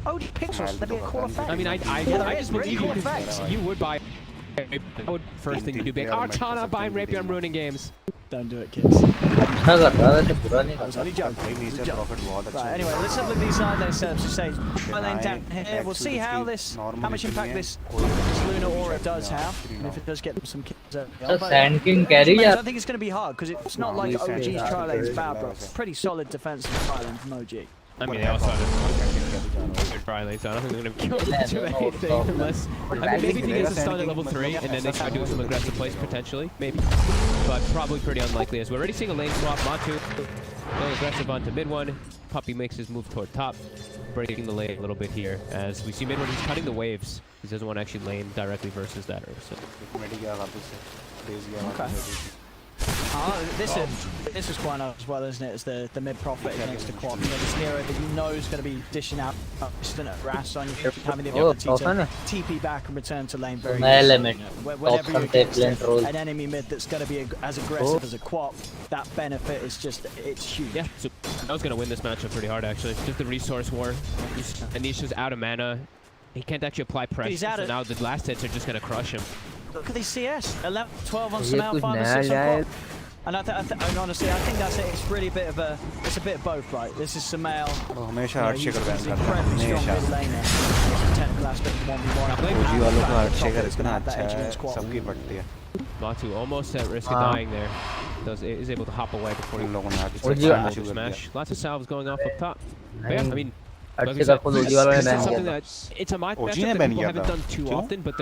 S11: Oh, pixels. There'd be a cool effect.
S10: I mean, I just believe you would buy. I would first thing you do be like, Arcana buying Rapier, I'm ruining games.
S11: Don't do it, kids. I was only joking. Right, anyway, let's have a look at these side lane setups. You say, down here. We'll see how much impact this Luna Aura does have, and if it does get some kills over here.
S1: Sand King carry.
S11: I don't think it's going to be hard, because it's not like OG's tri-lane's bad, but it's pretty solid defensive tri-lane from OG.
S10: I mean, they also have a tri-lane, so I don't think they're going to kill much of anything unless... I mean, maybe if he gets a stun at level 3 and then they start doing some aggressive plays, potentially, maybe. But probably pretty unlikely, as we're already seeing a lane swap. Matu going aggressive onto mid one. Puppey makes his move toward top, breaking the lane a little bit here, as we see mid one, he's cutting the waves. He doesn't want to actually lane directly versus that Ursa.
S11: Okay. This is quite nice as well, isn't it? It's the mid prophet against the Quap. You know, this hero that you know is going to be dishing out instant at Ras on you, having the ability to TP back and return to lane very easily. Whenever you get an enemy mid that's going to be as aggressive as a Quap, that benefit is just, it's huge.
S10: Yeah, so I was going to win this matchup pretty hard, actually. Just the resource war. Anisha's out of mana. He can't actually apply pressure, so now the last hits are just going to crush him.
S11: Look at these CS. 11, 12 on Sumail, 5 and 6 on Quap. And and honestly, I think that's it. It's really a bit of a, it's a bit of both, right? This is Sumail.
S4: हमेशा hurt shaker ban
S11: He's
S4: करता है
S11: incredibly strong
S4: हमेशा
S11: mid laner. There's a technical aspect of 1v1.
S4: ओजी वालों का hurt shaker
S11: Top
S4: इतना
S11: that
S4: अच्छा
S11: edge
S4: है
S11: against Quap.
S4: सबकी पड़ती है
S10: Matu almost at risk of dying there. Is able to hop away before he
S4: इन लोगों ने आके
S10: smash. Smash. Lots of salves going off up top. But yeah, I mean, like I
S1: अच्छे
S10: said,
S1: का खुद ओजी वालों ने
S10: this is
S1: बैन
S10: something
S1: किया
S10: that it's a matchup
S4: OG ने
S10: that
S4: ban
S10: people
S4: किया
S10: haven't
S4: था।
S10: done too
S4: क्यों?
S10: often, but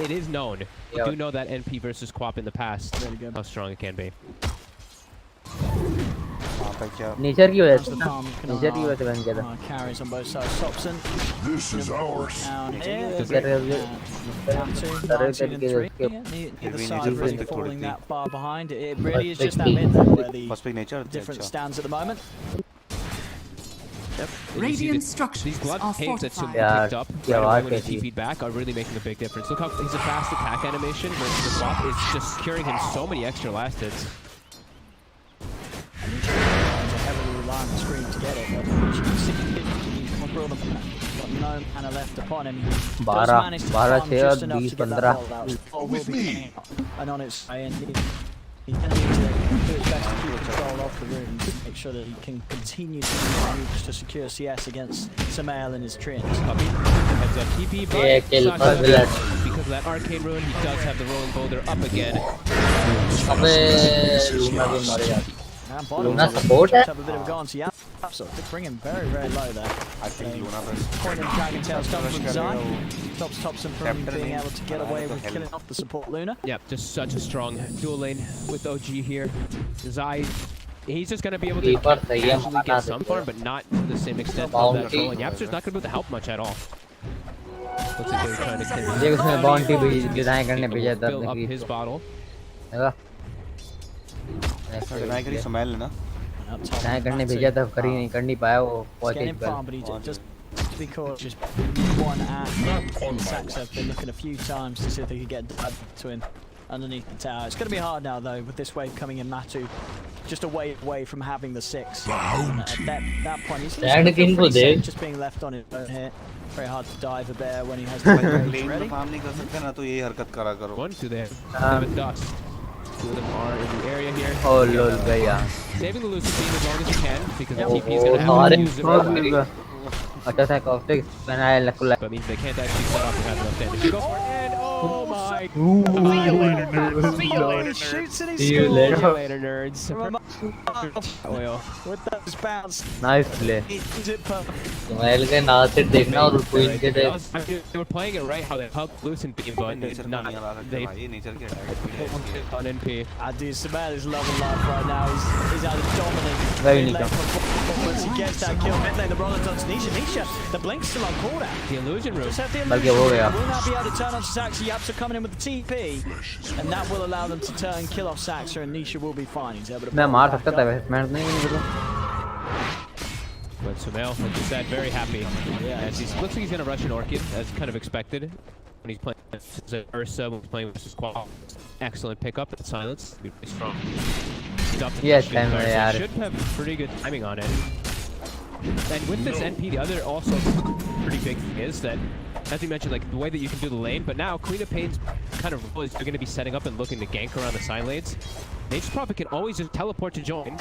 S10: it is known.
S1: Yeah.
S10: You do know that NP versus Quap in the past, how strong it can be.
S4: वहाँ पे क्या
S1: nature की वजह
S11: That's
S1: से
S11: the farm.
S1: नेचर की वजह से बैन किया था
S11: Carries on both sides. Topson
S9: This is ours.
S11: down here.
S1: तो कह रहे हो
S11: Two,
S1: तरह
S11: 19 and
S1: करके
S11: 3.
S1: उसके
S11: Neither
S4: Heavy
S11: side
S4: nature
S11: really
S4: first
S11: falling
S4: थोड़ी
S11: that far behind. It really is just that mid lane where the
S4: first पे nature
S11: difference stands at the moment.
S10: And you see
S2: Radiant
S10: that
S2: structures
S10: these glove
S2: are
S10: caves that Sum
S2: fortified.
S1: Yeah,
S10: picked up
S1: yeah,
S10: right away when he
S1: RKT.
S10: TP'd back are really making a big difference. Look how he's a fast attack animation versus the Quap is just securing him so many extra last hits.
S11: Heavily relying on the screen to get it. But as you can see, he's got no mana left upon him. He does
S1: 12
S11: manage to
S1: 12
S11: farm
S1: से
S11: just
S1: और
S11: enough
S1: 20
S11: to get that
S1: 15
S11: ball out. Ball will be coming and on its way, and he's going to need to do his best to keep control of the room to make sure that he can continue to use to secure CS against Sumail and his Treants.
S10: Puppy heads up TP, but
S1: Yeah, kill
S10: Sasha
S1: for Vlad.
S10: because of that arcane rune, he does have the rolling boulder up again.
S1: अबे Luna भी मर जाती
S11: And bottom
S1: Luna
S11: side,
S1: support
S11: just
S1: है
S11: have a bit of a go on to Yap, so they bring him very, very low there.
S4: I think Luna best
S11: Point and Dragon Tail's done from
S4: Rush
S11: Zai.
S4: करेगा
S11: Stops Topson from
S4: Captain
S11: being
S4: lane.
S11: able to get away with killing off the support Luna.
S10: Yep, just such a strong dual lane with OG here. Zai, he's just going to be able to
S1: Keeper सही है
S10: casually
S1: मारना
S10: get some
S1: देते
S10: farm,
S1: हैं
S10: but not to the same extent of that
S1: Bounty.
S10: goal. And Yapster's not going to be able to help much at all. Looks like they're trying to
S1: देख उसने bounty भी design करने भेजा था
S10: fill up
S1: अपने
S10: his bottle.
S1: देखा
S4: deny करी सुमैल ने ना
S11: Up top,
S1: डिजाइन करने
S11: Matsu.
S1: भेजा था कर नहीं पाया वो
S11: He's
S1: बहुत
S11: getting
S1: Tej
S11: farm, but he just to be cautious. One at Sax have been looking a few times to see if they could get to him underneath the tower. It's going to be hard now though with this wave coming in. Matu just away from having the 6. And at that point, he's
S1: Tag king को दे
S11: just being left on his own here. Very hard to dive a bear when he has the rage
S4: lane
S11: ready.
S4: में काम नहीं कर सकते ना तो यही हरकत करा करो
S10: One, do they have a dust? Two of them are in the area here.
S1: ओ लोल गया
S10: Saving the Lucid Beam as long as you can because the
S11: Yep.
S10: TP is going to have
S1: सारे
S10: to use it right away.
S1: अच्छा था caustic बनाया लकुला
S10: But means they can't actually set off and have enough damage. Go for it, and oh my!
S11: See you later, shoots in his
S1: See you
S11: skull.
S1: later.
S10: See you later, nerds. Oil.
S11: With those bounce,
S1: nice play
S11: is it perfect?
S1: तुम्हारे के नाल से देखना और उसको इनके दे
S10: I mean, they were playing it right how they helped Lucid Beam, but
S4: nature
S10: it's
S4: का
S10: not.
S4: नहीं ला सकते
S10: They
S4: भाई नेचर के attack
S10: on NP.
S11: Dude, Sumail is loving life right now. He's had a dominant
S1: Very
S11: mid lane
S1: nice.
S11: performance. He gets that kill mid lane. The Brawler touches Nisha. Nisha, the blink's still on call out.
S10: The illusion room.
S11: Just have the
S1: बल्कि
S11: illusion.
S1: हो गया
S11: Will now be able to turn on Saxa. Yaps are coming in with the TP. And that will allow them to turn, kill off Saxa, and Nisha will be fine. He's able to
S1: मैं
S11: pull
S1: मार
S11: back
S1: सकता
S11: up.
S1: था वैसे मैं नहीं करूँ
S10: But Sumail, like you said, very happy.
S11: Yeah.
S10: As he's looks like he's gonna rush an Orchid, as kind of expected. When he's playing as Ursa, when he's playing versus Qual. Excellent pickup at silence. Really strong. Stuff
S1: Yes,
S10: that
S1: I'm
S10: so
S1: यार
S10: should have pretty good timing on it. And with this NP, the other also pretty big thing is that, as you mentioned, like the way that you can do the lane, but now Queen of Pain's kind of role is you're going to be setting up and looking to gank around the side lanes. Nature's Prophet can always just teleport to join,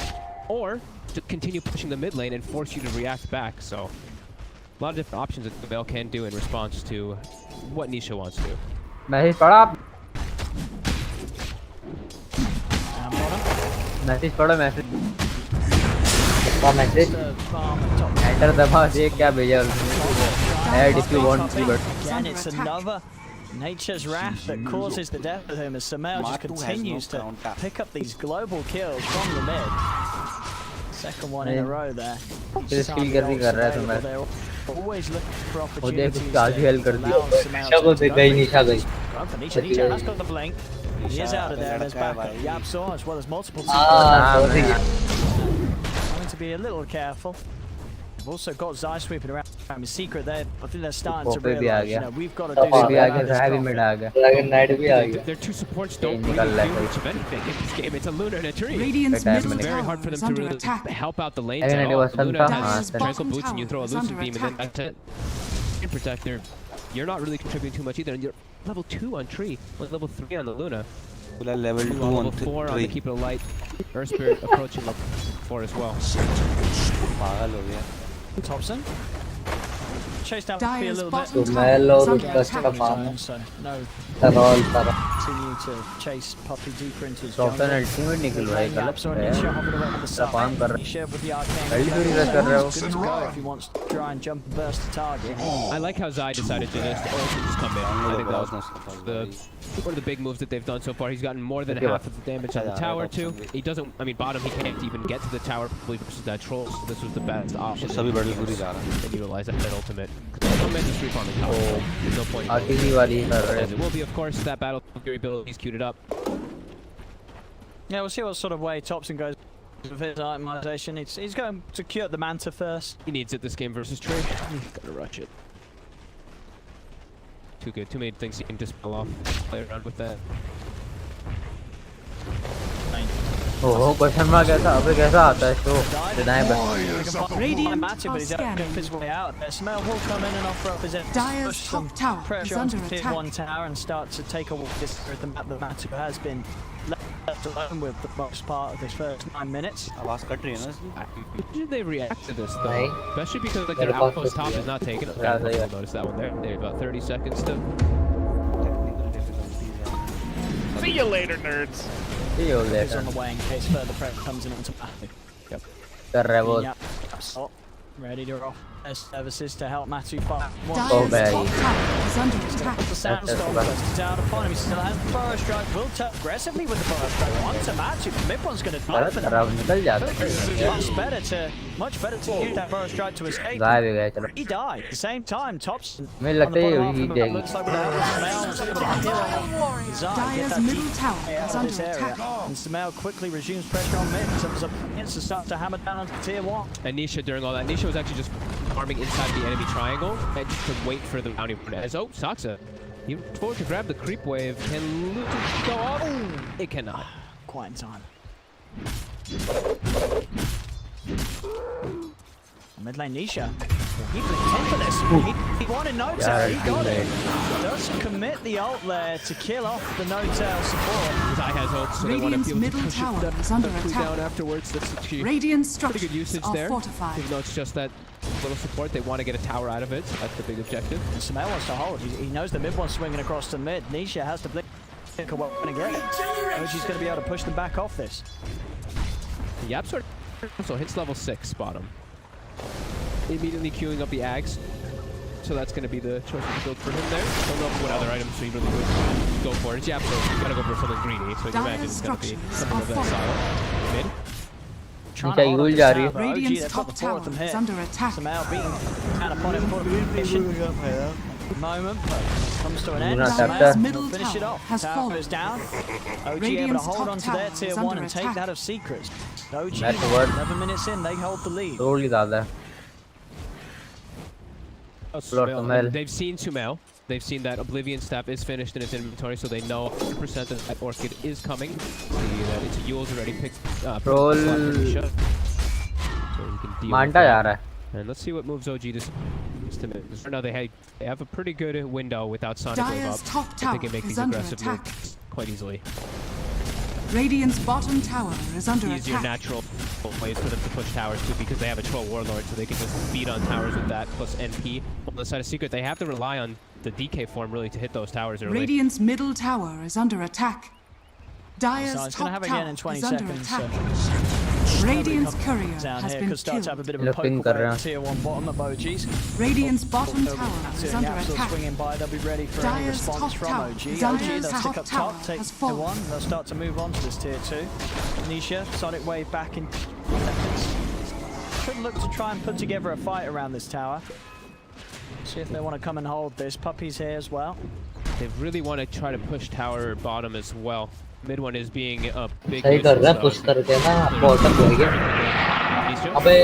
S10: or to continue pushing the mid lane and force you to react back. So, a lot of different options that Gabel can do in response to what Nisha wants to.
S1: Message पढ़ा
S11: And bottom.
S1: Message पढ़ो message message
S11: The farm at top.
S1: Enter दबा दे क्या भेजा उसने add if you want to but
S11: Again, it's another Nature's Wrath that causes the death of him as Sumail just
S4: Matu has
S11: continues
S4: no
S11: to
S4: counter.
S11: pick up these global kills from the mid. Second one in a row there.
S1: फिर skill कर भी कर रहा है तो मैं
S11: Always looking for
S1: वो
S11: opportunities
S1: देख उसकी आधी हेल्प कर दी
S11: allow Sumail
S1: निशा को
S11: to
S1: गई निशा गई
S11: Run for Nisha. Nisha has got the blink. He is out of there. There's backup. Yapsaw as well as multiple Having to be a little careful. We've also got Zai sweeping around. His secret there. I think they're starting to
S1: Poppy भी आ
S11: realize,
S1: गया
S11: you know, we've got to do
S1: भी
S11: something
S1: uh
S11: about
S1: गया
S11: this
S1: heavy
S11: drop.
S1: Mid आ गया dragon night भी आ गया
S10: Their two supports don't
S1: निकल
S10: really
S1: रहा
S10: do
S1: है
S10: much of anything in this game. It's a Luna and a tree.
S2: Radiant's
S1: Time
S2: middle
S1: minute.
S10: Very hard
S2: tower
S10: for them
S2: is
S10: to
S2: under
S10: really
S2: attack.
S10: help out the lanes
S1: Again,
S10: at
S1: it
S10: all.
S1: was
S10: The Luna
S1: Santa.
S10: attacks
S2: Dyer's
S10: Tranquil
S2: bottom
S10: Boots and you throw a
S2: tower is
S10: Lucid
S2: under
S10: Beam and then
S2: attack.
S10: that's it. Protector. You're not really contributing too much either. And you're level 2 on tree, like level 3 on the Luna.
S4: level 2
S10: level
S4: on
S10: 4 on the
S4: 3
S10: keep it light. Earth Spirit approaching level 4 as well.
S4: पागल हो गया
S11: Thompson. Chased down Puppy a
S2: Dyer's
S11: little
S2: bottom
S11: bit.
S2: tower
S1: Melo
S2: is under
S1: request
S2: attack.
S1: का farm
S11: So no,
S1: तरह
S11: continue to chase Puppy deeper into his
S3: Soften
S11: jungle.
S3: ultimate निकल रहा है गलत
S11: So
S3: है
S11: Nisha hopping away from the side.
S3: काम कर रहा
S11: Nisha with the arcane.
S3: Early पूरी रश कर रहे हो
S11: Good to go if he wants to try and jump and burst the target.
S10: I like how Zai decided to just come in. I think that was one of the big moves that they've done so far. He's gotten more than half of the damage on the tower too. He doesn't, I mean bottom he can't even get to the tower probably versus that troll, so this was the best option.
S4: सभी बड़ी पूरी जा रहा है
S10: And utilize that ultimate. Ultimate is free farming top. There's no point.
S3: RTV वाली कर रहे
S10: As it will be, of course, that battle fury ability is queued up.
S11: Yeah, we'll see what sort of way Thompson goes with his itemization. He's going to cure the Manta first.
S10: He needs it this game versus Trey. He's gotta rush it. Too good. Too many things he can just pull off. Play around with that.
S3: ओहो question mark कैसा अबे कैसा आता है show deny
S2: Radiant
S11: Manta, but
S2: are
S11: he's got to
S2: scanning.
S11: his way out there. Smell will come in and offer up his end.
S2: Dyer's
S11: Push some
S2: top tower is
S11: pressure
S2: under
S11: onto tier
S2: attack.
S11: 1 tower and start to take away this the Manta who has been left alone with the most part of his first 9 minutes.
S4: आवाज cut रही है ना इसकी
S10: How did they react to this though?
S3: Nahi.
S10: Especially because like
S3: Mere
S10: their
S3: paas
S10: outpost
S3: kuch
S10: top
S3: nahi
S10: is not taken.
S3: Yeah,
S10: Okay,
S3: yeah.
S10: I'll notice that one there. They have about 30 seconds to.
S4: Technical difficulties
S5: See you later, nerds.
S3: ये हो गया
S11: He's on the way in case further pressure comes in onto Matu.
S3: कर रहा है वो
S11: Yep. Stop. Ready to offer their services to help Matu fight.
S2: Dyer's
S3: very.
S2: top tower is under attack.
S11: The sandstorm
S3: That's
S11: burst down upon him. He still has the burrow strike. Will turn aggressively with the burrow strike. Onto Matu. Mid one's going to die for that.
S3: खराब निकल जाता है
S11: Much better to use that burrow strike to escape.
S3: गाय भी गए चलो
S11: He died. At the same time, Thompson.
S3: मुझे लगता है
S11: on the
S3: ये
S11: bottom half of
S3: he
S11: him, it looks like without Smell was able to kill him. Zai get
S2: Dyer's
S11: that
S2: middle
S11: deep
S2: tower
S11: out
S2: is
S11: of
S2: under
S11: this area.
S2: attack.
S11: And Smell quickly resumes pressure on mid. Comes up against to start to hammer down onto tier 1.
S10: And Nisha during all that. Nisha was actually just farming inside the enemy triangle and just to wait for the bounty as oh Saksa. You forward to grab the creep wave. Can Lutu go off? It cannot.
S11: Quite in time. Mid lane Nisha. He could intend for this. He wanted no tail. He got it. Does commit the ult there to kill off the no tail support.
S10: Zai has ult, so they want to
S2: Radiant's
S10: be able to
S2: middle
S10: push
S2: tower
S10: it
S2: is under
S10: quickly
S2: attack.
S10: down afterwards. That's actually
S2: Radiant
S10: pretty good
S2: structures
S10: usage
S2: are
S10: there.
S2: fortified.
S10: Even though it's just that little support, they want to get a tower out of it. That's the big objective.
S11: Samel wants to hold. He knows the mid one's swinging across the mid. Nisha has to blink a weapon again. She's going to be able to push them back off this.
S10: Yap sort of also hits level 6 bottom. Immediately queuing up the Ags. So that's going to be the choice of the build for him there. Don't know what other items he really would go for. It's Yap, so he's got to go for something greedy. So you can imagine it's going to be something of that style. Mid.
S11: Trying
S3: नीचे
S11: to hold
S3: you'll
S11: on
S3: जा
S11: to
S3: रही है
S11: Sam, but OG,
S2: Radiant's
S11: they've got
S2: top
S11: the four of
S2: tower
S11: them
S2: is
S11: here.
S2: under attack.
S11: Samel being down upon him for the mission. Moment, but comes to an end.
S3: Luna
S11: Samel
S3: Scepter.
S11: will
S2: Middle
S11: finish it
S2: tower
S11: off.
S2: has
S11: Tower
S2: fallen.
S11: goes down. OG able to
S2: Radiant's
S11: hold
S2: top
S11: on to their
S2: tower
S11: tier
S2: is
S11: 1
S2: under
S11: and take
S2: attack.
S11: that of secrets. OG,
S3: That's the word.
S11: 11 minutes in, they hold the lead.
S3: Role ही ज़्यादा है Lord Sumail.
S10: They've seen Sumail. They've seen that Oblivion Staff is finished in its inventory, so they know 100% that that Orchid is coming. See that it's Yule's already picked.
S3: Troll.
S10: So you can deal
S3: Manta
S10: with
S3: जा
S10: that.
S3: रहा है
S10: And let's see what moves OG this minute. Right now they have a pretty good window without Sonic Wave
S2: Dyer's
S10: up.
S2: top
S10: That
S2: tower
S10: they can make
S2: is
S10: these
S2: under
S10: aggressive
S2: attack.
S10: moves quite easily.
S2: Radiant's bottom tower is under
S10: Easier
S2: attack.
S10: natural ways for them to push towers too, because they have a Troll Warlord, so they can just beat on towers with that plus NP. On the side of Secret, they have to rely on the DK form really to hit those towers early.
S2: Radiant's middle tower is under attack. Dyer's
S11: So it's going to
S2: top
S11: have again
S2: tower
S11: in 20
S2: is under
S11: seconds.
S2: attack. Radiant's courier
S11: Down
S2: has
S11: here
S2: been
S11: could start to have a
S2: killed.
S11: bit of a poke
S3: Looking
S11: away
S3: कर रहे
S11: at
S3: हैं
S11: tier 1 bottom of OG's.
S2: Radiant's bottom tower
S11: Matu
S2: is
S11: and
S2: under
S11: Yapsel
S2: attack.
S11: swinging by, they'll be ready for any
S2: Dyer's
S11: response
S2: top
S11: from
S2: tower
S11: OG.
S2: is
S11: OG,
S2: under
S11: they'll
S2: attack.
S11: stick up
S2: Tower
S11: top, take
S2: has
S11: tier
S2: fallen.
S11: 1, they'll start to move on to this tier 2. Nisha, Sonic Wave back in. Could look to try and put together a fight around this tower. See if they want to come and hold this. Puppy's here as well.
S10: They really want to try to push tower bottom as well. Mid one is being a big
S1: सही कर रहा है
S10: nuisance,
S1: push
S10: though.
S1: करके ना bottom हो गया अबे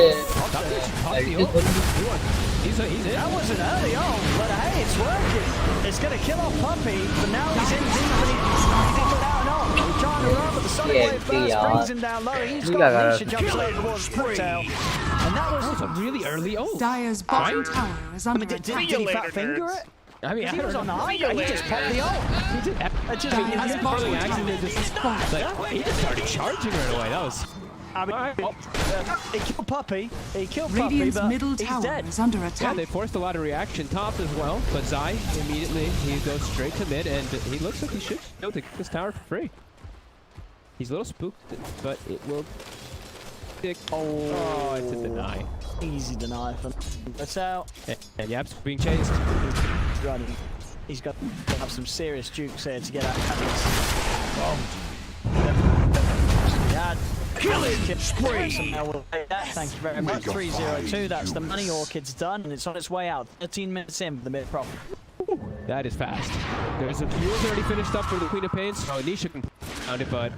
S10: He's in.
S11: That was an early on, but hey, it's working. It's going to kill off Puppy, but now he's in deep and he's without an ult. He's trying to run, but the Sonic Wave burst brings him down low. He's got Nisha jumps over towards Pigtail. And that was
S10: a really early ult.
S2: Dyer's bottom tower is under
S11: did
S2: attack.
S11: he fat finger it?
S10: I mean,
S11: He was on the high ground. He just popped the ult.
S10: He did.
S2: Dire's bottom tower
S10: He just started charging right away. That was.
S11: I mean, he killed Puppy. He killed Puppy,
S2: Radiant's
S11: but
S2: middle
S11: he's
S2: tower
S11: dead.
S2: is under
S10: Yeah,
S2: attack.
S10: they forced a lot of reaction top as well, but Zai immediately he goes straight to mid, and he looks like he should be able to get this tower for free. He's a little spooked, but it will. Oh, it's a deny.
S11: Easy deny from. That's out.
S10: And Yap's being chased.
S11: He's running. He's got to have some serious jukes here to get out of this.
S5: Killing spree.
S11: Thank you very much. 302. That's the money. Orchid's done, and it's on its way out. 13 minutes in for the mid profit.
S10: That is fast. There's a fuel's already finished up for the Queen of Pains, so Nisha can pound it, but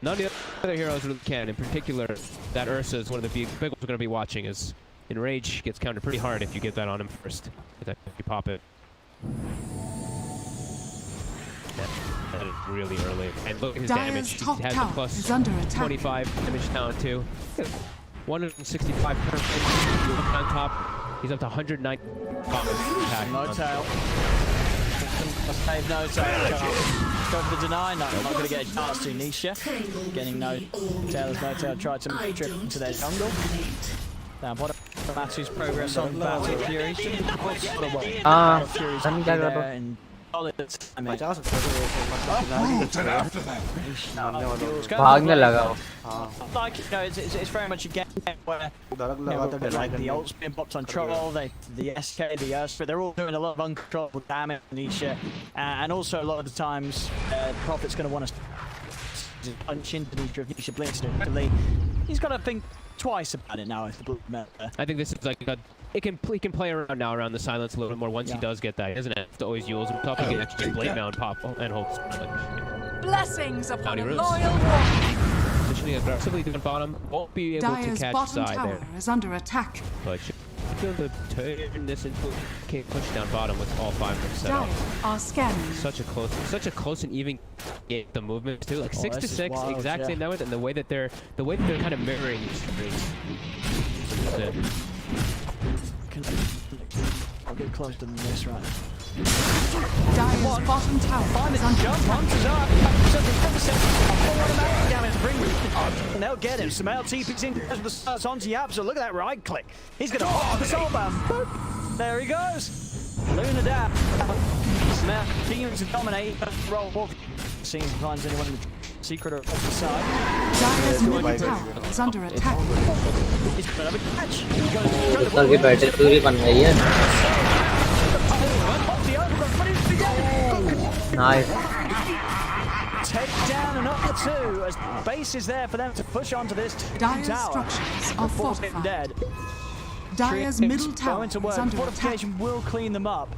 S10: none of the other heroes really can. In particular, that Ursa is one of the big ones we're going to be watching. Is Enrage gets countered pretty hard if you get that on him first. If you pop it. That is really early. And look at his
S2: Dire's
S10: damage. He
S2: top
S10: has
S2: tower
S10: the plus
S2: is under attack.
S10: 25 damage down too. 165 perfect. On top. He's up to 109 attack.
S11: No tail. Must save no tail. Go for the deny. No, I'm not going to get a chance to. Nisha getting no tail. As no tail tried to trip into their jungle. Now, what Matthew's progress on Battle of Furies?
S3: I'm
S11: in solid. I mean,
S3: भागने लगा वो.
S11: like, you know, it's very much a game where like the ult's being popped on Troll, the SK, the Urstra, they're all doing a lot of uncontrollable damage on Nisha, and also a lot of the times Prophet's going to want to punch into Nisha if Nisha blinks directly. He's got to think twice about it now if the blue meta.
S10: I think this is like he can play around now around the silence a little bit more once he does get that. He doesn't have to always use him top. He can actually blade now and pop and hold.
S6: Blessings upon a
S10: Roots.
S6: loyal warrior.
S10: Positioning aggressively to the bottom. Won't be able
S2: Dire's
S10: to catch
S2: bottom
S10: Zai
S2: tower
S10: there.
S2: is under attack.
S10: But should be able to turn this into a push down bottom with all 5 of them set up.
S2: Dire are scanning.
S10: Such a close and even get the movement too, like 6 to 6,
S11: wild,
S10: exact same network, and the way that they're kind of mirroring each other.
S11: I'll get closer than this, right?
S2: Dire's bottom tower is under
S11: Jump,
S2: attack.
S11: hunters up. So there's 5% full automatic damage to bring me. And they'll get him. Sumail TP's in with the starts onto Yap, so look at that right click. He's going to hop the soulbound. There he goes. Luna down. Sumail continuing to dominate. Roll. Seeing if he finds anyone in the secret or off the side.
S2: Dire's middle tower is under attack.
S11: He's got a catch.
S1: ऊपर की battery पूरी बन गई है. Nice.
S11: Take down another 2 as base is there for them to push onto this
S2: Dire's
S11: tower.
S2: structures are
S11: Force him
S2: fortified.
S11: dead.
S2: Dire's
S11: Trips
S2: middle tower
S11: going to
S2: is
S11: work.
S2: under attack.
S11: Fortification will clean them up.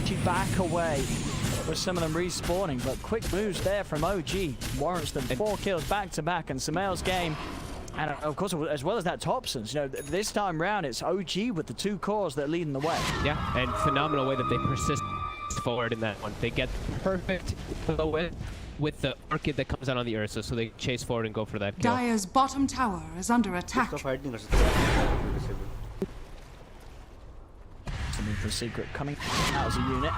S11: You back away with some of them respawning, but quick moves there from OG warrants them 4 kills back to back, and Sumail's game. And of course, as well as that Thompson's, you know, this time round it's OG with the 2 cores that are leading the way.
S10: Yeah, and phenomenal way that they persist forward in that one. They get perfect flow with the Orchid that comes out on the Ursa, so they chase forward and go for that kill.
S2: Dire's bottom tower is under attack.
S11: Something for secret coming out as a unit.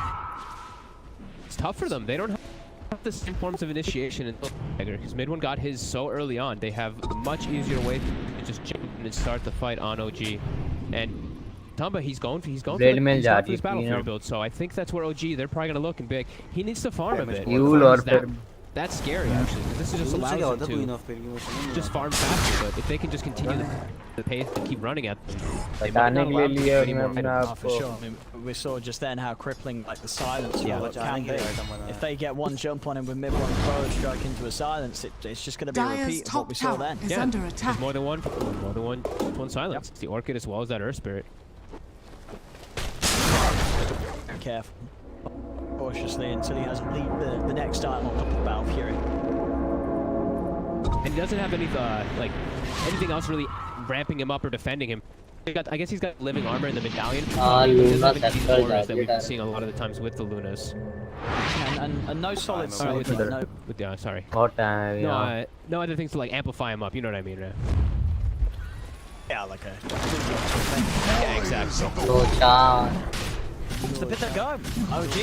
S10: It's tough for them. They don't have the same forms of initiation until because mid one got his so early on. They have a much easier way to just jump and start the fight on OG. And Tumba, he's going for his Battlefield build, so I think that's where OG, they're probably going to look and be like, he needs to farm a bit. That's scary, actually, because this is just allows them to just farm faster, but if they can just continue the pace and keep running at them, they might not allow them to do any more.
S11: For sure. I mean, we saw just then how crippling like the silence can be. If they get one jump on him with mid one forward strike into a silence, it's just going to be a repeat of what we saw then.
S2: Is under attack.
S10: There's more than one silence. It's the Orchid as well as that Earth Spirit.
S11: Careful. Cautiously until he has the next item on top of Battle Fury.
S10: And he doesn't have any like anything else really ramping him up or defending him. I guess he's got living armor in the medallion.
S1: Luna
S10: that we've been seeing a lot of the times with the Lunas.
S11: And no solid
S10: sorry. No other things to like amplify him up. You know what I mean, right?
S11: Yeah, like a.
S10: Yeah, exactly.
S11: the bit that go. OG.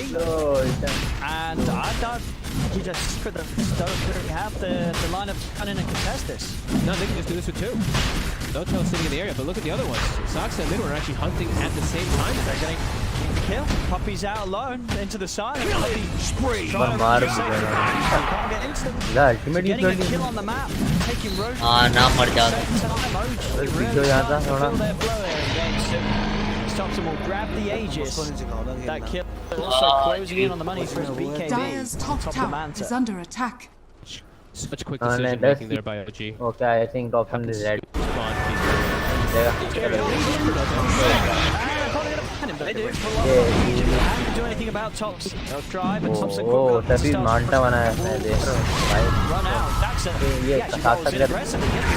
S11: And I don't. You just don't really have the line of running and contest this.
S10: No, they can just do this with 2. No Tail sitting in the area, but look at the other ones. Sox and Midway are actually hunting at the same time.
S11: They're getting kill. Puppy's out alone into the side.
S3: Spree.
S11: Can't get into them. Getting a kill on the map. Taking road.
S1: ना मर जा
S11: Thompson will grab the Aegis. That kill also closing in on the money for his BKB.
S2: Dyer's top tower is under attack.
S10: Such quick decision making there by OG.
S3: Okay, I think Thompson is dead.
S11: They do. Haven't do anything about Tops. They'll try, but Thompson couldn't
S3: तभी मांटा बनाया मैं देख रहा हूँ भाई
S11: run out. Saxa.
S3: ये साथ साथ कर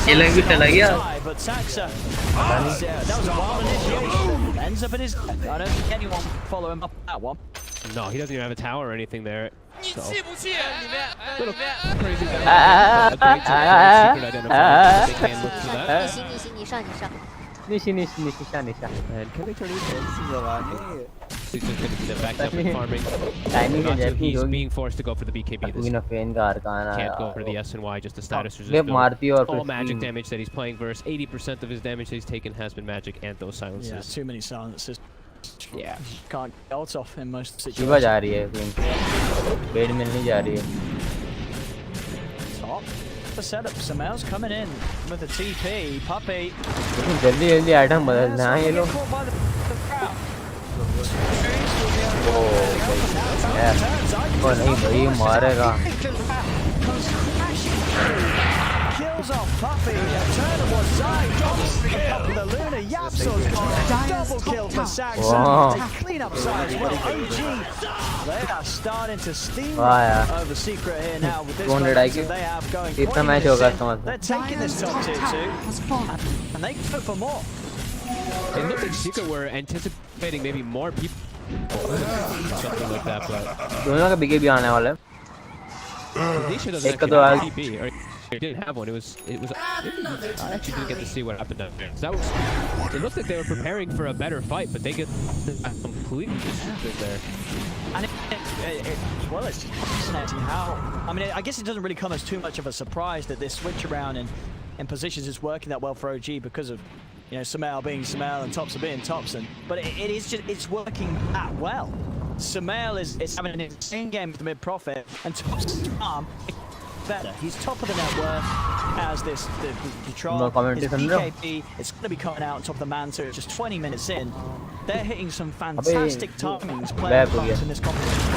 S1: ये लंग भी चला गया
S11: But Saxa, that was a wild initiation. Ends up in his. I don't think anyone will follow him up that one.
S10: No, he doesn't even have a tower or anything there. So. Little crazy there. Secret identifier. They can look for that.
S7: 你上。
S3: Nishi
S10: And can they turn it in? He's just going to be the backed up and farming. He's being forced to go for the BKB this time. Can't go for the SNY, just a status resist build. All magic damage that he's playing versus 80% of his damage that he's taken has been magic and those silences.
S11: Yeah, too many silences.
S10: Yeah.
S11: Can't get ults off in most
S3: Shiva
S11: situations.
S3: जा रही है queen bed मिलने जा रही है
S11: Top. The setup. Samel's coming in with a TP. Puppy.
S3: जल्दी जल्दी item बदलना है ये लोग ओ नहीं भाई मारेगा
S11: Kills off Puppy. Turn was Zai. Drops the Luna. Yapso's double kill for Saxa. Clean up sides. Well, OG. They are starting to steam over Secret here now with this momentum they have going. They're taking this top tier too. And they go for more.
S10: It looked like Secret were anticipating maybe more people. Something like that, but.
S3: दोनों का BKB आने वाला है
S10: Nisha doesn't actually have a TP, or he didn't have one. It was. I actually didn't get to see what happened down there. So that was. It looked like they were preparing for a better fight, but they get completely destroyed there.
S11: And well, it's just fascinating how. I mean, I guess it doesn't really come as too much of a surprise that this switch around in positions is working that well for OG because of, you know, Sumail being Sumail and Topson being Topson. But it is just, it's working that well. Sumail is having an insane game with the mid-profit, and Topson's arm better. He's top of the net worth as the Troll. His BKB, it's going to be coming out on top of the man, so it's just 20 minutes in. They're hitting some fantastic timings playing parts in this competition.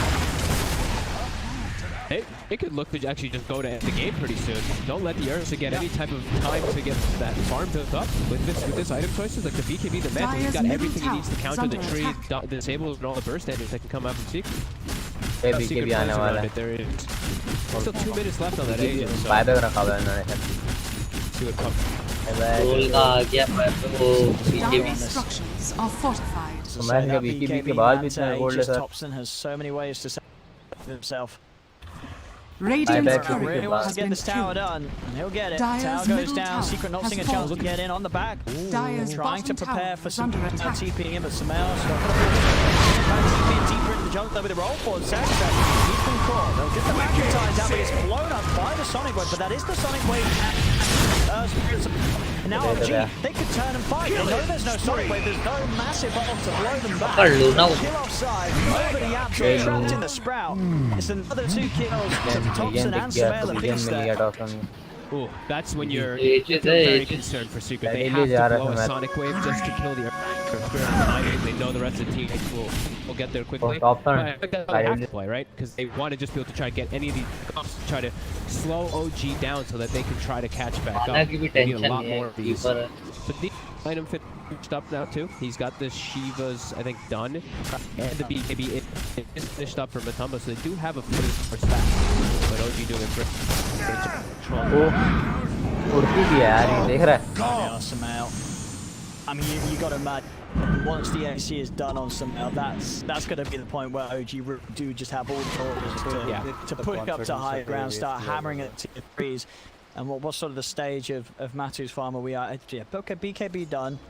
S10: It could look to actually just go to end the game pretty soon. Don't let the Ursa get any type of time to get that farm built up with this item choices. Like the BKB, the man, he's got everything he needs to counter the tree, disable and all the burst damage that can come out from Secret.
S3: BKB आने वाला है
S10: there is still 2 minutes left on that agent. So
S3: buyback रखा हुआ है इन्होंने
S10: see what comes.
S1: Role का आ गया वो BKB
S2: structures are fortified.
S3: तो मैं क्या BKB के बाद भी इतना गोल्ड है sir
S11: Topson has so many ways to save himself.
S2: Radiant's
S11: Really wants to get this tower done, and he'll get it. Tower goes down. Secret not seeing a chance to get in on the back. Trying to prepare for some TPing in, but Samel's got TPing deeper into the jungle with a roll forward. Saxa, he's been caught. They'll get the magnetize out, but it's blown up by the Sonic Wave. But that is the Sonic Wave. And now OG, they could turn and fight. They know there's no Sonic Wave. There's no massive bomb to blow them back. Kill offside over the Absol, trapped in the Sprout. It's another 2 kills. Thompson and Sumail at Beast.
S10: Ooh, that's when you're very concerned for Secret. They have to blow a Sonic Wave just to kill the Earth. They know the rest of the team will get there quickly. Play, right? Because they want to just be able to try to get any of these buffs to try to slow OG down so that they can try to catch back up. They need a lot more of these. But the item finished up now too. He's got the Shivas, I think, done. And the BKB is finished up for Matumba, so they do have a pretty first back. But OG doing it great.
S3: उड़ती भी है यार ये देख रहा है
S11: Sumail. I mean, you got to imagine once the AC is done on Sumail, that's going to be the point where OG do just have all the orders to push up to high ground, start hammering it to the threes. And what's sort of the stage of Matu's farm where we are? Yeah, okay, BKB done.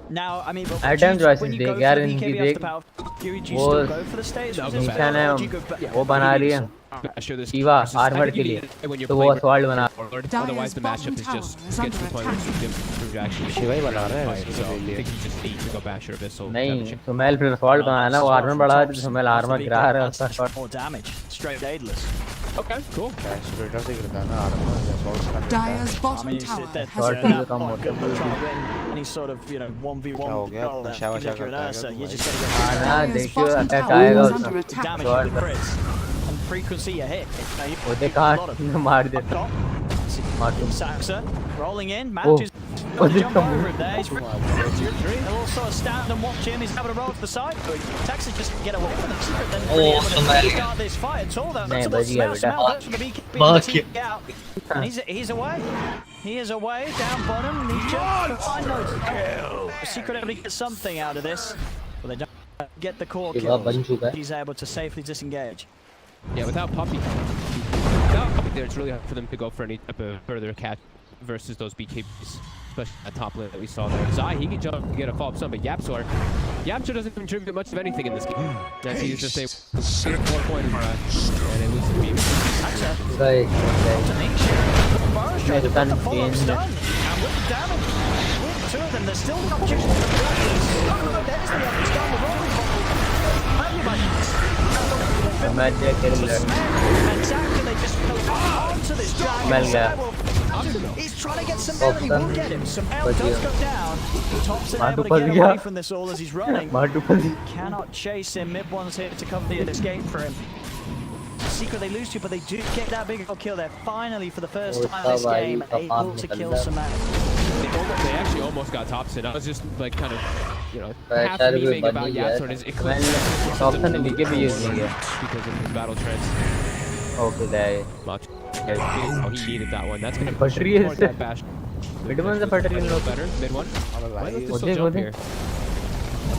S11: Now, I mean, but
S1: Item
S11: do you, when
S1: choices
S11: you go
S1: देख यार
S11: for the
S1: इनकी
S11: BKB after
S1: देख
S11: power, do you
S1: वो
S11: still go for the stage?
S1: निशान है वो बना रही है शिवा आर्मर के लिए तो वो असॉल्ट बना
S10: Otherwise, the matchup is just gets to the point where it's too difficult to actually.
S3: Shiva ही बना रहा है
S10: So I think he just needs to go Basher Abyssal.
S1: नहीं सुमेल फिर असॉल्ट बनाया ना वो आर्मर बढ़ा है तो सुमेल आर्मर गिरा रहा है उसका shot
S11: More damage, straight aidless.
S10: Okay, cool.
S3: Straighter से गिरता है ना armour
S2: Dyer's
S11: I
S2: bottom
S11: mean,
S2: tower
S11: that,
S2: has
S1: Short
S2: fallen.
S1: is come
S11: not
S1: out.
S11: good for trying to win any sort of, you know, 1v1
S3: क्या हो गया?
S11: goal there.
S3: Shava
S11: Even if you're an
S3: करता है
S11: Ursa,
S3: क्या
S11: you
S3: तुम्हारा?
S11: just gotta get
S1: हाँ
S2: Dyer's
S1: देखियो
S2: bottom
S1: attack
S2: tower
S1: आएगा
S2: is
S1: उसका
S2: under attack.
S11: damage with the crits and frequency you hit.
S1: वो देखा मार देता
S11: Saxa rolling in,
S1: Oh.
S11: manages
S1: Oh,
S11: to
S1: this
S11: jump
S1: come-
S11: over him there. He's they'll all sort of stand and watch him. He's having a roll to the side. Saxa just get away from the secret. Then really able to start this fight at all. That's
S1: नहीं
S11: what
S1: बच गया
S11: Smell
S1: बेटा
S11: hurts from the BKB out. And he's away. He is away down bottom. And he's just I know Secret able to get something out of this. But they don't get the core
S1: Shiva बन
S11: kill.
S1: चुका है
S11: He's able to safely disengage.
S10: Yeah, without Puppy there, it's really hard for them to go for any type of further catch versus those BKBs, especially at top lane that we saw there. Zai, he can jump and get a follow-up stun, but Yapsor doesn't contribute much of anything in this game. As he's just a 4-point and it was a beam.
S1: गए
S11: Meron
S1: stun change.
S11: And with the damage, with two of them, there's still the opportunity for the Raptors. There's the opportunity down the road.
S1: Match खेल रहा
S11: And Zaka, they just go onto this
S1: mill
S11: dragon.
S1: गया
S11: He's trying to get some Samel, he will get him. Samel does go down. Thompson able to
S1: फंस
S11: get
S1: गया
S11: away from this all as he's running.
S1: मार्टू फंस
S11: Cannot chase him. Mid one's here to cover the escape for him. Secret they lose to, but they do get that big kill there. Finally, for the first time in this game, able to kill Samel.
S10: They actually almost got Thompson. I was just like kind of, you know, half
S1: शायद भी
S10: memeing
S1: बन
S10: about
S1: ही गया
S10: Yapsor and his eclipse
S1: option बीके भी use नहीं किया
S10: because of his battle trends.
S1: Okay दे
S10: Much. Oh, he needed that one. That's gonna
S1: फट रही है
S10: support
S1: इससे
S10: that bash.
S1: मिड वन से फट रही है
S10: A
S1: लोग
S10: little better. Mid one. Why don't they
S1: वो
S10: still
S1: देख
S10: jump
S1: वो
S10: here?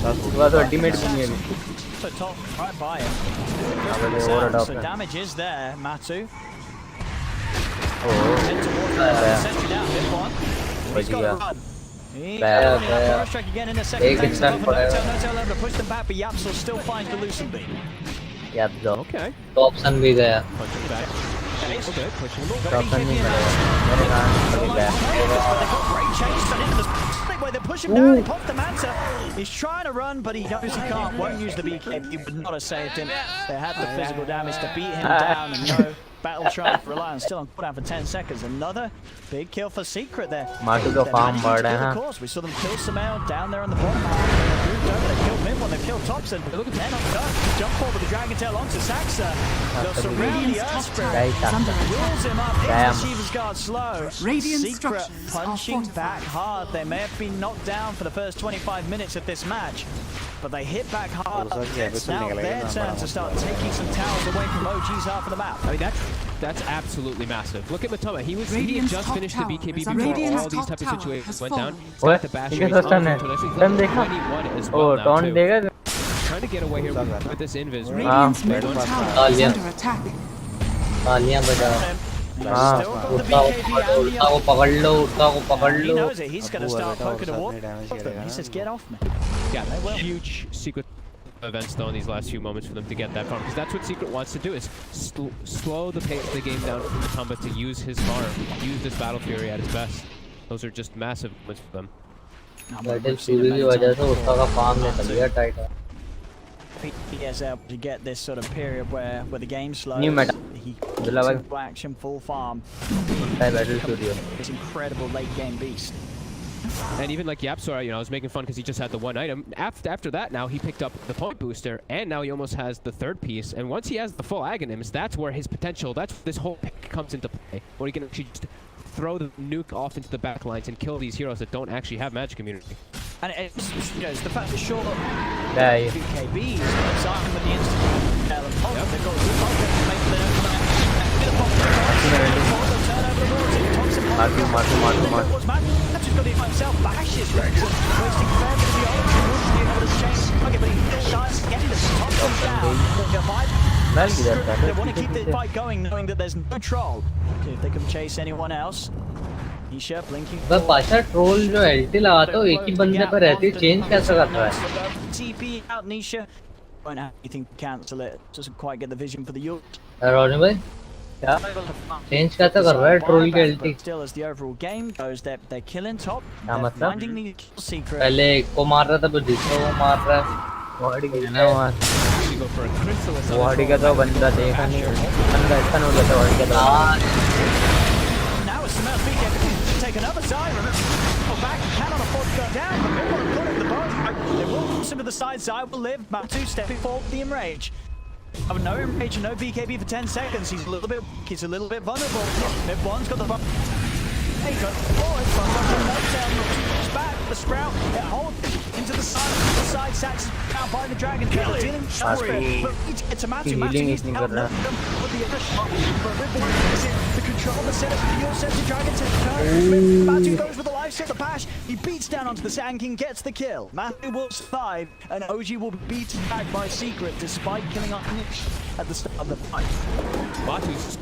S1: देख वो तो अल्टीमेट भी नहीं है
S11: So top right by him.
S1: अभी वो रहा
S11: So damage is there, Matu.
S1: Oh
S11: Head towards the sentry down. Mid one. He's got to run. He's
S1: Bad,
S11: running up
S1: bad.
S11: first strike again in a second.
S1: Take
S11: Takes
S1: it
S11: it
S1: back
S11: off
S1: for
S11: and
S1: her.
S11: no tail able to push them back, but Yapsel still finds the Lucent Beam.
S1: याद दो
S10: Okay.
S1: तो option भी गया
S10: Punch him back. Okay, push him.
S1: तो option नहीं मिला मेरे कारण मिल गया
S11: They've got great chase, but into the split where they push him down, he pops the Manta. He's trying to run, but he knows he can't. Won't use the BK. He would not have saved him. They had the physical damage to beat him down, and no battle triumph for Reliance. Still on cooldown for 10 seconds. Another big kill for Secret there.
S1: मार्टू का
S11: They're
S1: farm
S11: managing
S1: बढ़
S11: to
S1: रहा
S11: kill
S1: है
S11: the course. We saw them kill Samel down there on the bottom half. They've moved over, they killed mid one, they've killed Thompson. Look at them up done. Jump forward with the Dragon Tail onto Saxa. They'll surround the
S2: Radiant's top
S11: Earthspirit.
S2: tower is under attack.
S11: Pulls him up into
S1: Damn.
S11: the Shiva's Guard slow.
S2: Radiant
S11: Secret
S2: structures are
S11: punching
S2: fortified.
S11: back hard. They may have been knocked down for the first 25 minutes of this match, but they hit back hard. It's now their turn to start taking some towers away from OG's half of the map.
S10: I mean, that's absolutely massive. Look at Matoma. He had
S2: Radiant's
S10: just
S2: top
S10: finished the
S2: tower
S10: BKB
S2: is
S10: before
S2: Radiant's
S10: all these
S2: top
S10: type of
S2: tower
S10: situations
S2: has
S10: went down.
S2: fallen.
S10: He's got the bash.
S1: इनके
S10: He's
S1: साथ stun है
S10: on control.
S1: stun देखा
S10: 21 as
S1: ओ
S10: well now
S1: ton
S10: too.
S1: देगा
S10: Trying to get away here with this invis.
S2: Radiant's middle tower is
S1: Talia.
S2: under attack.
S1: तालियां बजा हाँ
S11: Still got the
S1: उठा को
S11: BKB
S1: पकड़
S11: and the
S1: उठा को पकड़ लो उठा को पकड़
S11: He
S1: low
S11: knows it. He's going to start poking the wall. He says, "Get off me."
S10: Yeah, huge secret events though in these last few moments for them to get that farm, because that's what Secret wants to do, is slow the pace of the game down for Matumba to use his farm, use this Battle Fury at his best. Those are just massive moments for them.
S1: Battle शुरू की वजह से उसका का farm निकल गया tight है
S11: He gets able to get this sort of period where the game slows.
S1: New meta.
S11: He
S1: Abdullah
S11: gets into action, full farm.
S1: Battle studio
S11: This incredible late game beast.
S10: And even like Yapsor, you know, I was making fun because he just had the one item. After that, now he picked up the point booster, and now he almost has the third piece. And once he has the full Aghanims, that's where his potential, that's where this whole pick comes into play, where he can actually just throw the nuke off into the back lines and kill these heroes that don't actually have magic immunity.
S11: And it's, you know, it's the fact that sure
S1: Yeah, yeah.
S11: BKBs, but Simon with the instant tail and pop, they've got a good pop, they make the bit of pop, turn over the wall, Thompson
S1: मार्टू
S11: That's just got it by himself, bashes Rex, wasting fair bit of the orange, you know, this chain, okay, but he starts getting the Thompson down, they'll fight.
S1: मैल किधर था
S11: They want to keep the fight going, knowing that there's no troll. See if they can chase anyone else. Nisha blinking.
S1: बस Pasha troll जो एल्टी लगाता है एक ही बंदे पर रहती है, चेंज कैसे कर रहा है?
S11: TP out Nisha. Won't have anything to cancel it. Doesn't quite get the vision for the York.
S1: रोनी भाई क्या चेंज कैसे कर रहा है ट्रोल के एल्टी?
S11: Still, as the overall game goes, they're killing top.
S1: क्या मतलब?
S11: Finding the kill secret.
S1: पहले एक को मार रहा था, फिर दूसरे को मार रहा है।
S3: बॉडी का ना वहाँ
S10: बॉडी
S3: का तो बंदा देखा नहीं, बंदा ऐसा नहीं होता बॉडी का तो।
S11: Now it's Smurf BKB to take another Zyra. Oh, back, cannot afford to go down. But they want to put in the boat. They will push him to the side. Zy will live. Matu stepping forward with the Enrage. No Enrage and no BKB for 10 seconds. He's a little bit vulnerable. Mid-one's got the bomb. He goes forward, but no tail, back, the Sprout, it holds into the side, Sax out by the Dragon Tail, dealing with it's a Matu needs to help them with the other shot, but Ripple is in the control of the setup, you'll set the Dragon Tail, Matu goes with the life set, the Bash, he beats down onto the Sand King, gets the kill, Matu will survive, and OG will be beaten back by Secret, despite killing off Nish at the start of the fight.
S10: Matu's,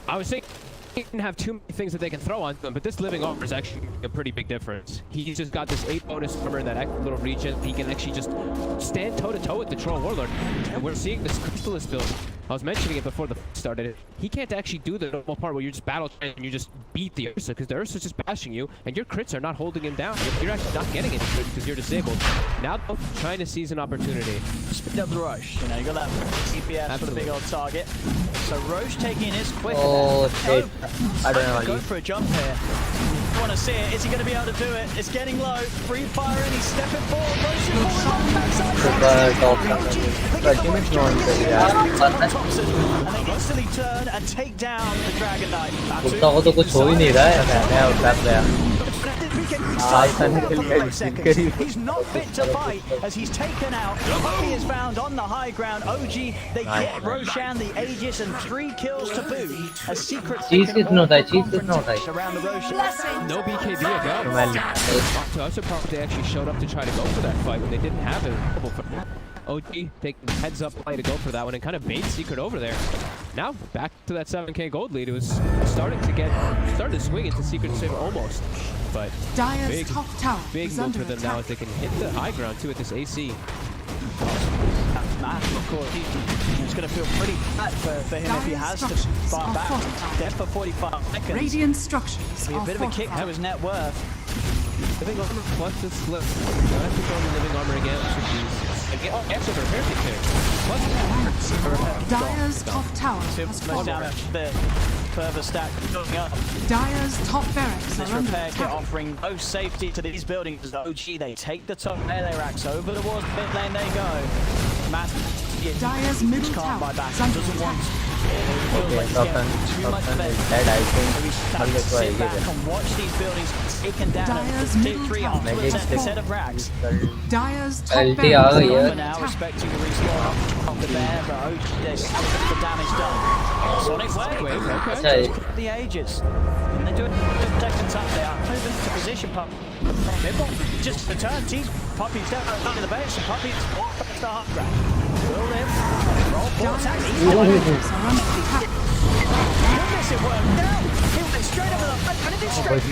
S10: I was thinking, he didn't have too many things that they can throw on them, but this living armor is actually a pretty big difference. He's just got this 8 bonus armor, that little regen. He can actually just stand toe-to-toe with the Troll Warlord. And we're seeing this Crystallis build. I was mentioning it before the started. He can't actually do the normal part where you just battle and you just beat the Ursa, because the Ursa's just bashing you, and your crits are not holding him down. You're actually not getting any crits because you're disabled. Now trying to seize an opportunity.
S11: Speed up the Roche. You know, you got that CPS for the big old target. So Roche taking his quicker.
S1: Oh shit!
S3: I don't know.
S11: Go for a jump here. You want to see it? Is he going to be able to do it? It's getting low. Free fire and he's stepping forward. Roche is falling on the backside. Thompson, and they instantly turn and take down the Dragon Knight.
S1: उसका को तो कुछ हो ही नहीं रहा है। मैं उतर गया।
S11: He's not fit to fight as he's taken out. Puppy is found on the high ground. OG, they get Roshan the Aegis and 3 kills to boot. A secret
S1: चीज कितना होता है? चीज कितना होता है?
S11: around the Roshan.
S10: No BKB about. So I was surprised they actually showed up to try to go for that fight when they didn't have it. OG taking heads up play to go for that one and kind of bait Secret over there. Now back to that 7k gold lead. It was starting to swing into Secret's favor almost. But
S2: Dire's top tower
S10: big
S2: is
S10: move
S2: under
S10: for them now as they can hit the high ground too with this AC.
S11: Of course, it's going to feel pretty bad for him if he has to fight back. Dead for 45 seconds.
S2: Radiant structures
S11: Be a
S2: are
S11: bit of a kick to
S2: fortified.
S11: his net worth.
S10: Living armor plus this flip. I have to go on the living armor again. Extra repair kick. Plus
S2: Dire's top tower has fallen.
S11: Down a bit. Further stack going up.
S2: Dire's top barracks
S11: This
S2: are under
S11: repair kit
S2: attack.
S11: offering no safety to these buildings. OG, they take the top melee racks over towards mid lane. They go. Matt,
S2: Dire's middle
S11: can't buy
S2: tower
S11: back.
S2: is under
S11: Doesn't want.
S2: attack.
S3: Okay, Toppen is dead. I think I'll get
S11: Sit back and watch these buildings taken down.
S2: Dire's
S11: And
S2: middle
S11: 3
S2: tower
S11: off
S3: Medics
S11: a set of racks.
S2: Dire's top
S1: LT
S2: barracks
S1: uh
S2: are
S1: गई है।
S2: under
S11: For now,
S2: attack.
S11: respecting the respawn of the bear, but OG, they get the damage done. Sonic Wave.
S1: अच्छा
S11: The Aegis. And they do it just seconds up there. Moving to position pop. Nibble just returns. He's Puppy's down under the base and Puppy's off the hard ground. Will live. Roll ball attack.
S2: Dire's are under attack.
S11: Goodness, it worked out. He went straight over the front. And it is straight back.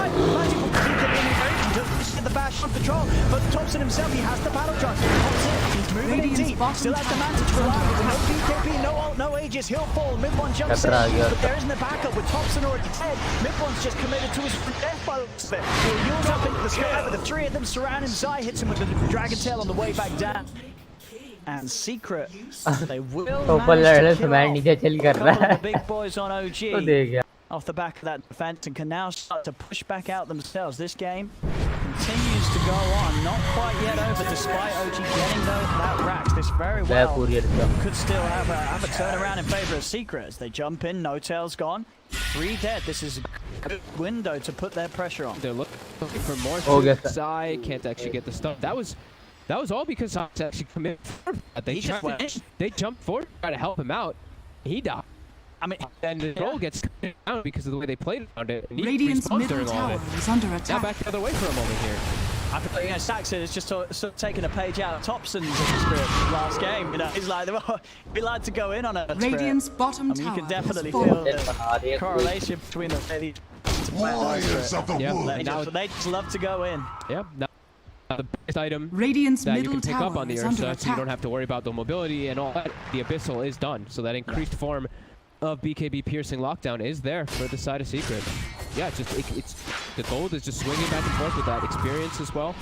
S11: Magic will keep it in the range. He doesn't get the bash of the troll. But Thompson himself, he has the battle drive. He's moving in
S2: Radiant's
S11: deep.
S2: bottom
S11: Still has the
S2: tower
S11: mantle
S2: is
S11: to
S2: under
S11: allow. No
S2: attack.
S11: BKB, no ult, no Aegis. He'll fall. Mid-one jumps in.
S3: Katra आ गया
S11: But there isn't the backup with Thompson already dead. Mid-one's just committed to his death by the looks of it. So he yields up into the sky with the 3 of them surround him. Zai hits him with the Dragon Tail on the way back down. And Secret, they will
S3: Toppen
S11: manage to
S3: लड़ रहे
S11: kill
S3: नीचे चल
S11: off
S3: कर
S11: a
S3: रहा
S11: couple
S3: है
S11: of the big boys on
S3: तो
S11: OG
S3: देख यार
S11: off the back of that defense and can now start to push back out themselves. This game continues to go on, not quite yet over despite OG getting that racks. This very
S3: मैं
S11: well
S3: courier का
S11: could still have a turnaround in favor of Secret as they jump in. No Tail's gone. 3 dead. This is a good window to put their pressure on.
S10: they're looking for more.
S3: हो गया sir
S10: Sai can't actually get the stuff. That was all because I actually committed. They jumped forward to try to help him out. He died.
S11: I mean,
S10: And the troll gets down because of the way they played around it. And he
S2: Radiant's
S10: respawns
S2: middle
S10: during all of
S2: tower
S10: it.
S2: is under
S10: Now
S2: attack.
S10: back the other way for a moment here.
S11: I feel like, Saxon is just sort of taking a page out of Thompson's script last game. He's like, we like to go in on a script.
S2: Radiant's bottom
S11: I mean, you
S2: tower
S11: can definitely
S2: has
S11: feel
S2: fallen.
S11: the correlation between the
S9: Warriors of the wood.
S10: Now
S11: They just love to go in.
S10: yeah. Now the biggest item
S2: Radiant's
S10: that you
S2: middle
S10: can pick up
S2: tower
S10: on the
S2: is under
S10: Ursa, so you
S2: attack.
S10: don't have to worry about the mobility and all that. The Abyssal is done, so that increased form of BKB piercing lockdown is there for the side of Secret. Yeah, it's the gold is just swinging back and forth with that experience as well.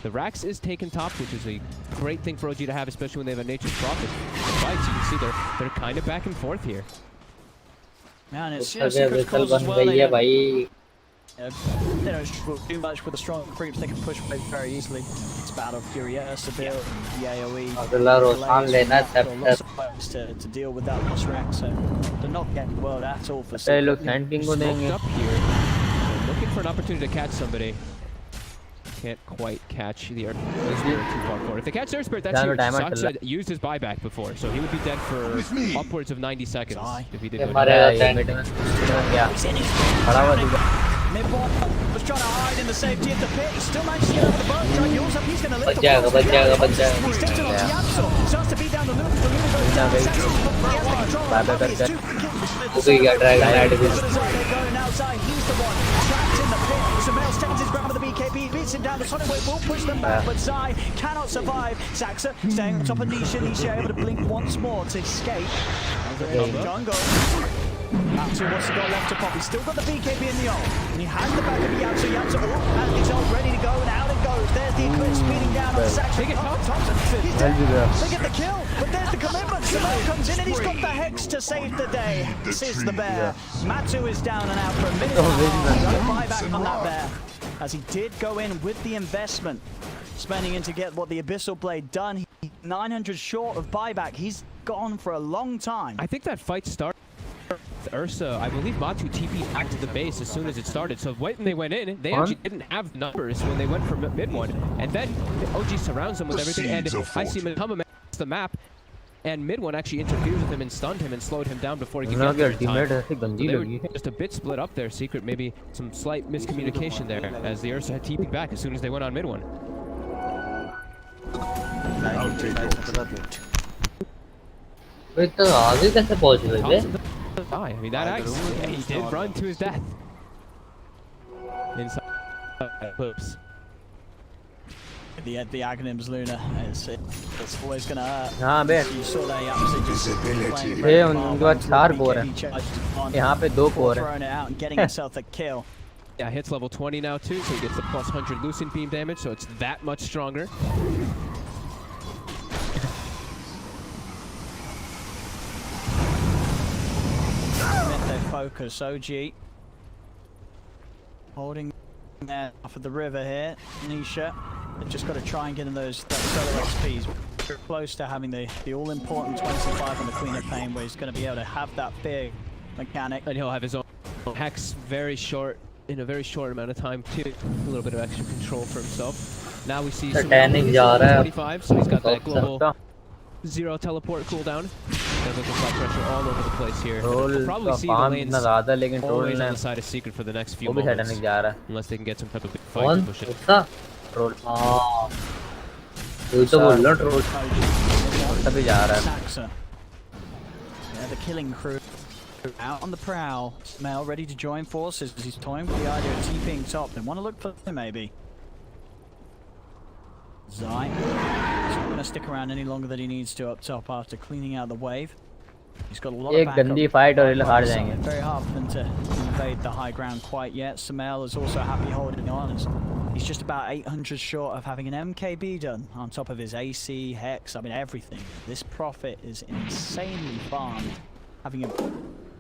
S10: The Rax is taken top, which is a great thing for OG to have, especially when they have a Nature's Prophet. The fights, you can see they're kind of back and forth here.
S11: Man, it's
S1: Secret
S11: calls
S1: बन
S11: as well.
S1: गई है भाई.
S11: They don't struggle too much with the strong creeps. They can push away very easily. It's Battle of Furiosa build, the AoE.
S1: अगला रोशान लेना
S11: Lots of ways to deal with that lost rack, so they're not getting world at all for
S3: ये लोग sand king को देंगे.
S10: Smoked up here. They're looking for an opportunity to catch somebody. Can't quite catch the Earth Spirit too far forward. If they catch Earth Spirit, that's huge. Saksa used his buyback before, so he would be dead for upwards of 90 seconds if he didn't.
S11: Midbot was trying to hide in the safety of the pit. He still managed to get over the boat. Trying to use up. He's going to lift the
S1: बच जाएगा.
S11: He's taking on Tiazzo. Starts to beat down the loop. The loop goes down.
S1: उसी का dragon ride भी.
S11: They're going outside. He's the one trapped in the pit. Sumail stands his ground with the BKB. Beats him down. The Sonic Wave will push them back, but Zai cannot survive. Saxa staying on top of Nisha. Nisha able to blink once more to escape. Jungle. Yatsu what's he got left to pop? He's still got the BKB in the ult. And he has the back of Yatsu. Yatsu, and his ult ready to go, and out it goes. There's the Eclipse speeding down on Saxon. Thompson, he's dead. They get the kill, but there's the commitment. Simone comes in, and he's got the Hex to save the day. This is the bear. Matsu is down and out for a minute and a half. He's got a buyback on that bear, as he did go in with the investment, spending in to get what the Abyssal Blade done. 900 short of buyback. He's gone for a long time.
S10: I think that fight started. Ursa, I believe Matu TP back to the base as soon as it started. So when they went in, they actually didn't have numbers when they went for mid one. And then OG surrounds them with everything. And I see him come across the map. And mid one actually interfered with him and stunned him and slowed him down before he could get there in time. They were just a bit split up there. Secret, maybe some slight miscommunication there as the Ursa had TP back as soon as they went on mid one.
S1: Wait, तो आगे कैसे पहुंच गए?
S10: I mean, that axe, he did run to his death. Inside Eclipse.
S11: The Aghanims Luna, it's always gonna hurt.
S3: हाँ बे.
S11: You saw that absolutely just
S3: ये उनके पास 4 core है. यहाँ पे 2 कोर है.
S11: throwing it out and getting himself the kill.
S10: Yeah, hits level 20 now too, so he gets the plus 100 Lucent Beam damage, so it's that much stronger.
S11: They focus. OG holding there off of the river here. Nisha, they've just got to try and get in that solo XPs. We're close to having the all-important 25 on the Queen of Pain, where he's going to be able to have that big mechanic.
S10: And he'll have his own Hex in a very short amount of time too. A little bit of extra control for himself. Now we see some 25, so he's got that global 0 teleport cooldown. They're looking for pressure all over the place here. We'll probably see the lanes always on the side of Secret for the next few moments, unless they can get some type of big fight to push it.
S1: Troll. तू तो बोल रहा troll.
S3: तभी जा रहा है.
S11: Saxa. Yeah, the killing crew out on the prowl. Smell ready to join forces as he's toying with the idea of TPing top. They want to look for him maybe. Zai is not going to stick around any longer than he needs to up top after cleaning out the wave. He's got a lot of backup.
S3: गंदी fight और ये लोग हार जाएंगे.
S11: Very hard for them to invade the high ground quite yet. Samel is also happy holding on. He's just about 800 short of having an MKB done on top of his AC, Hex, I mean everything. This Prophet is insanely farmed, having a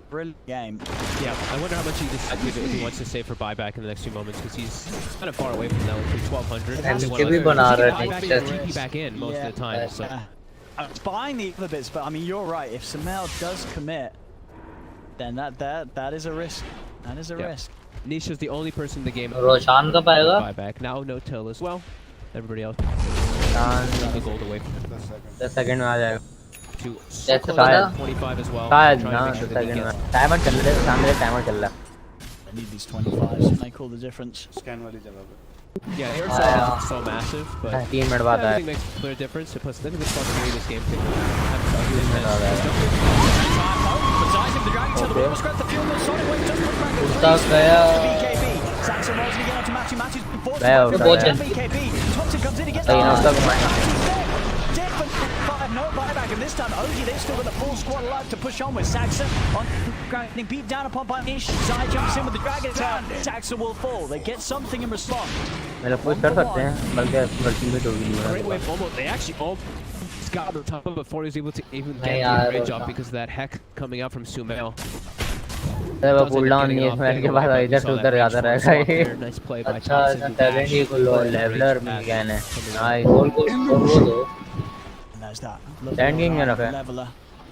S11: brilliant game.
S10: Yeah, I wonder how much he decides if he wants to save for buyback in the next few moments, because he's kind of far away from that with 1200.
S1: And
S10: he
S1: can bana raha
S10: buy back and TP back in most of the time. So.
S11: I was buying the other bits, but I mean you're right. If Samel does commit, then that is a risk. That is a risk.
S10: Nisha's the only person in the game.
S1: Roshan का पाएगा?
S10: Buyback now, no till as well. Everybody else. The gold away from him.
S3: 10 second में आ जाएगा.
S1: That's about
S10: 25 as well.
S3: शायद ना 10 second में. Timer चल रहा है. सामने टाइमर चल रहा है.
S11: I need these 25s to make all the difference.
S4: Scan वाली जगह पे.
S10: Yeah, air side is so massive, but
S3: 3 minute बाद
S10: everything makes a clear difference. Plus, I think this fucking way this game can
S1: उसका गया
S11: Saxon rolls it again onto Matthew. Matthew's been forced
S3: Well,
S11: to
S3: well,
S11: down BKB. Thompson comes in against
S3: Hey, no,
S11: Matthew's
S3: stop,
S11: dead for 5, no buyback, and this time OG, they've still got the full squad alive to push on with Saxon on getting beat down upon by Nish. Zai jumps in with the Dragon Tail. Saxon will fall. They get something in response.
S3: मेरा push कर सकते हैं बल्कि ultimate होगी
S10: Great wave, almost. They actually almost got on top of it before he was able to even get
S1: यार,
S10: the range off because of that heck coming out from Sumail.
S3: वो pull down नहीं है smell के बाद इधर से उधर जाता रहेगा ये
S10: Nice play by
S1: अच्छा
S10: Thompson.
S1: टैलेंट ही को
S3: लेवलर मिल गया है नाइस
S1: गोल को वो दो
S11: There's that.
S3: Stand king में रखा है
S11: Leveler.